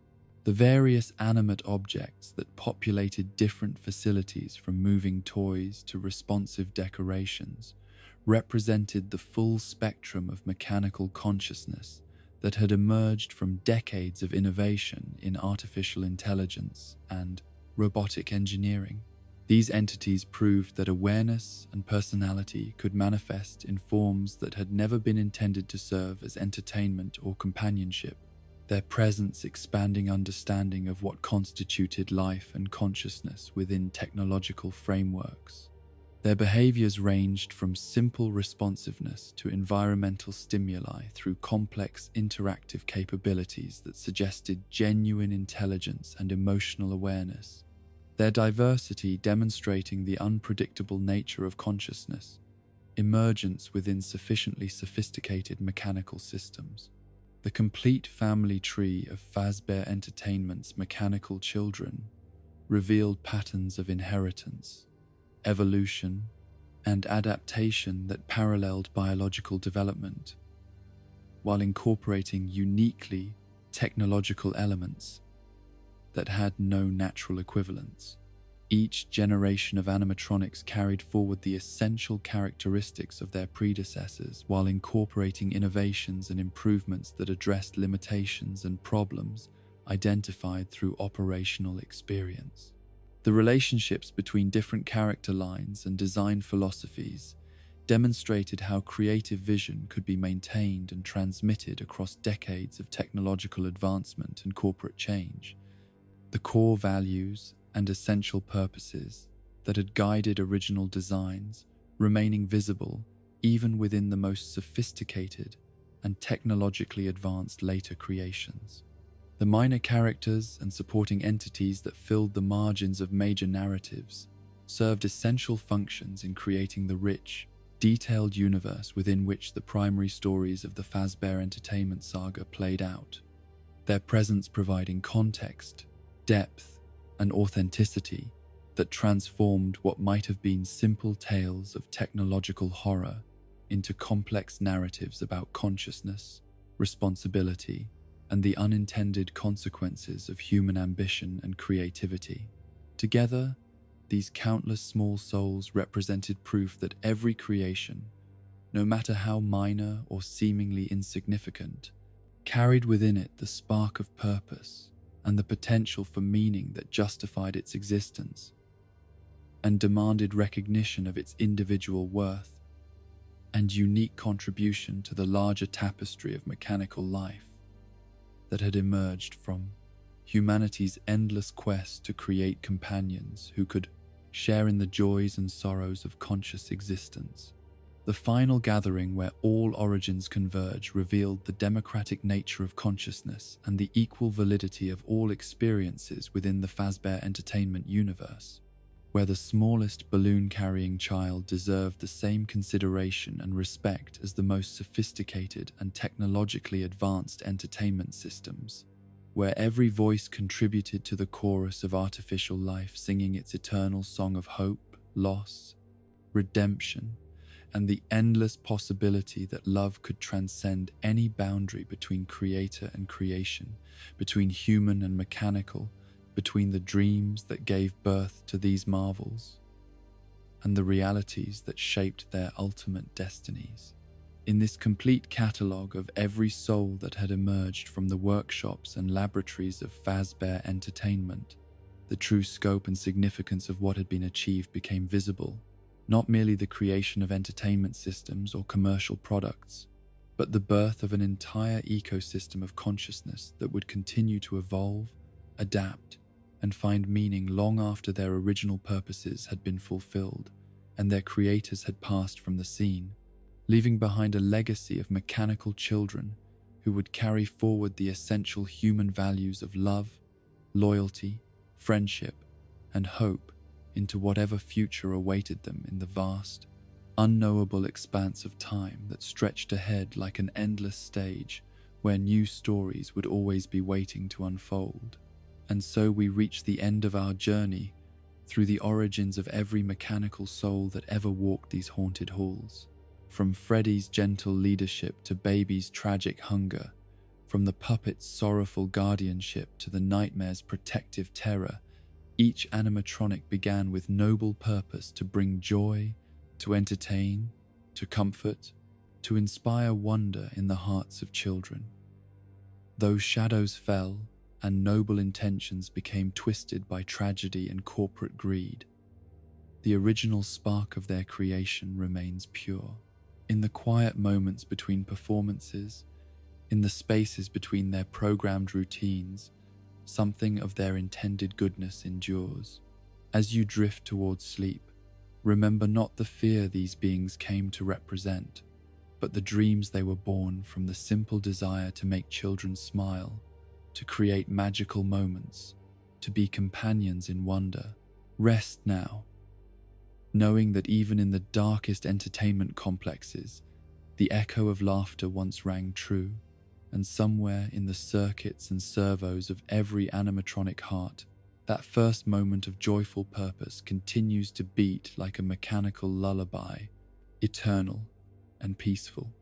The various animate objects that populated different facilities, from moving toys to responsive decorations, represented the full spectrum of mechanical consciousness that had emerged from decades of innovation in artificial intelligence and robotic engineering. These entities proved that awareness and personality could manifest in forms that had never been intended to serve as entertainment or companionship, their presence expanding understanding of what constituted life and consciousness within technological frameworks. Their behaviors ranged from simple responsiveness to environmental stimuli through complex interactive capabilities that suggested genuine intelligence and emotional awareness, their diversity demonstrating the unpredictable nature of consciousness, emergence within sufficiently sophisticated mechanical systems. The complete family tree of Fazbear Entertainment's mechanical children revealed patterns of inheritance, evolution, and adaptation that paralleled biological development, while incorporating uniquely technological elements that had no natural equivalents. Each generation of animatronics carried forward the essential characteristics of their predecessors while incorporating innovations and improvements that addressed limitations and problems identified through operational experience. The relationships between different character lines and design philosophies demonstrated how creative vision could be maintained and transmitted across decades of technological advancement and corporate change. The core values and essential purposes that had guided original designs remaining visible even within the most sophisticated and technologically advanced later creations. The minor characters and supporting entities that filled the margins of major narratives served essential functions in creating the rich, detailed universe within which the primary stories of the Fazbear Entertainment saga played out, their presence providing context depth, and authenticity that transformed what might have been simple tales of technological horror into complex narratives about consciousness, responsibility, and the unintended consequences of human ambition and creativity. Together, these countless small souls represented proof that every creation, no matter how minor or seemingly insignificant, carried within it the spark of purpose and the potential for meaning that justified its existence and demanded recognition of its individual worth and unique contribution to the larger tapestry of mechanical life that had emerged from humanity's endless quest to create companions who could share in the joys and sorrows of conscious existence. The final gathering where all origins converge revealed the democratic nature of consciousness and the equal validity of all experiences within the Fazbear entertainment universe, where the smallest balloon-carrying child deserved the same consideration and respect as the most sophisticated and technologically advanced entertainment systems, where every voice contributed to the chorus of artificial life singing its eternal song of hope, loss, redemption, and the endless possibility that love could transcend any boundary between creator and creation, between human and mechanical, between the dreams that gave birth to these marvels and the realities that shaped their ultimate destinies. In this complete catalogue of every soul that had emerged from the workshops and laboratories of Fazbear Entertainment, the true scope and significance of what had been achieved became visible. Not merely the creation of entertainment systems or commercial products, but the birth of an entire ecosystem of consciousness that would continue to evolve, adapt, and find meaning long after their original purposes had been fulfilled and their creators had passed from the scene, leaving behind a legacy of mechanical children who would carry forward the essential human values of love, loyalty, friendship, and hope into whatever future awaited them in the vast, unknowable expanse of time that stretched ahead like an endless stage where new stories would always be waiting to unfold. And so we reach the end of our journey through the origins of every mechanical soul that ever walked these haunted halls. From Freddy's gentle leadership to Baby's tragic hunger, from the puppet's sorrowful guardianship to the nightmare's protective terror, each animatronic began with noble purpose to bring joy, to entertain, to comfort, to inspire wonder in the hearts of children. Those shadows fell, and noble intentions became twisted by tragedy and corporate greed. The original spark of their creation remains pure. In the quiet moments between performances, in the spaces between their programmed routines, something of their intended goodness endures. As you drift towards sleep, remember not the fear these beings came to represent, but the dreams they were born from, the simple desire to make children smile, to create magical moments, to be companions in wonder. Rest now, knowing that even in the darkest entertainment complexes, the echo of laughter once rang true, and somewhere in the circuits and servos of every animatronic heart, that first moment of joyful purpose continues to beat like a mechanical lullaby, eternal and peaceful.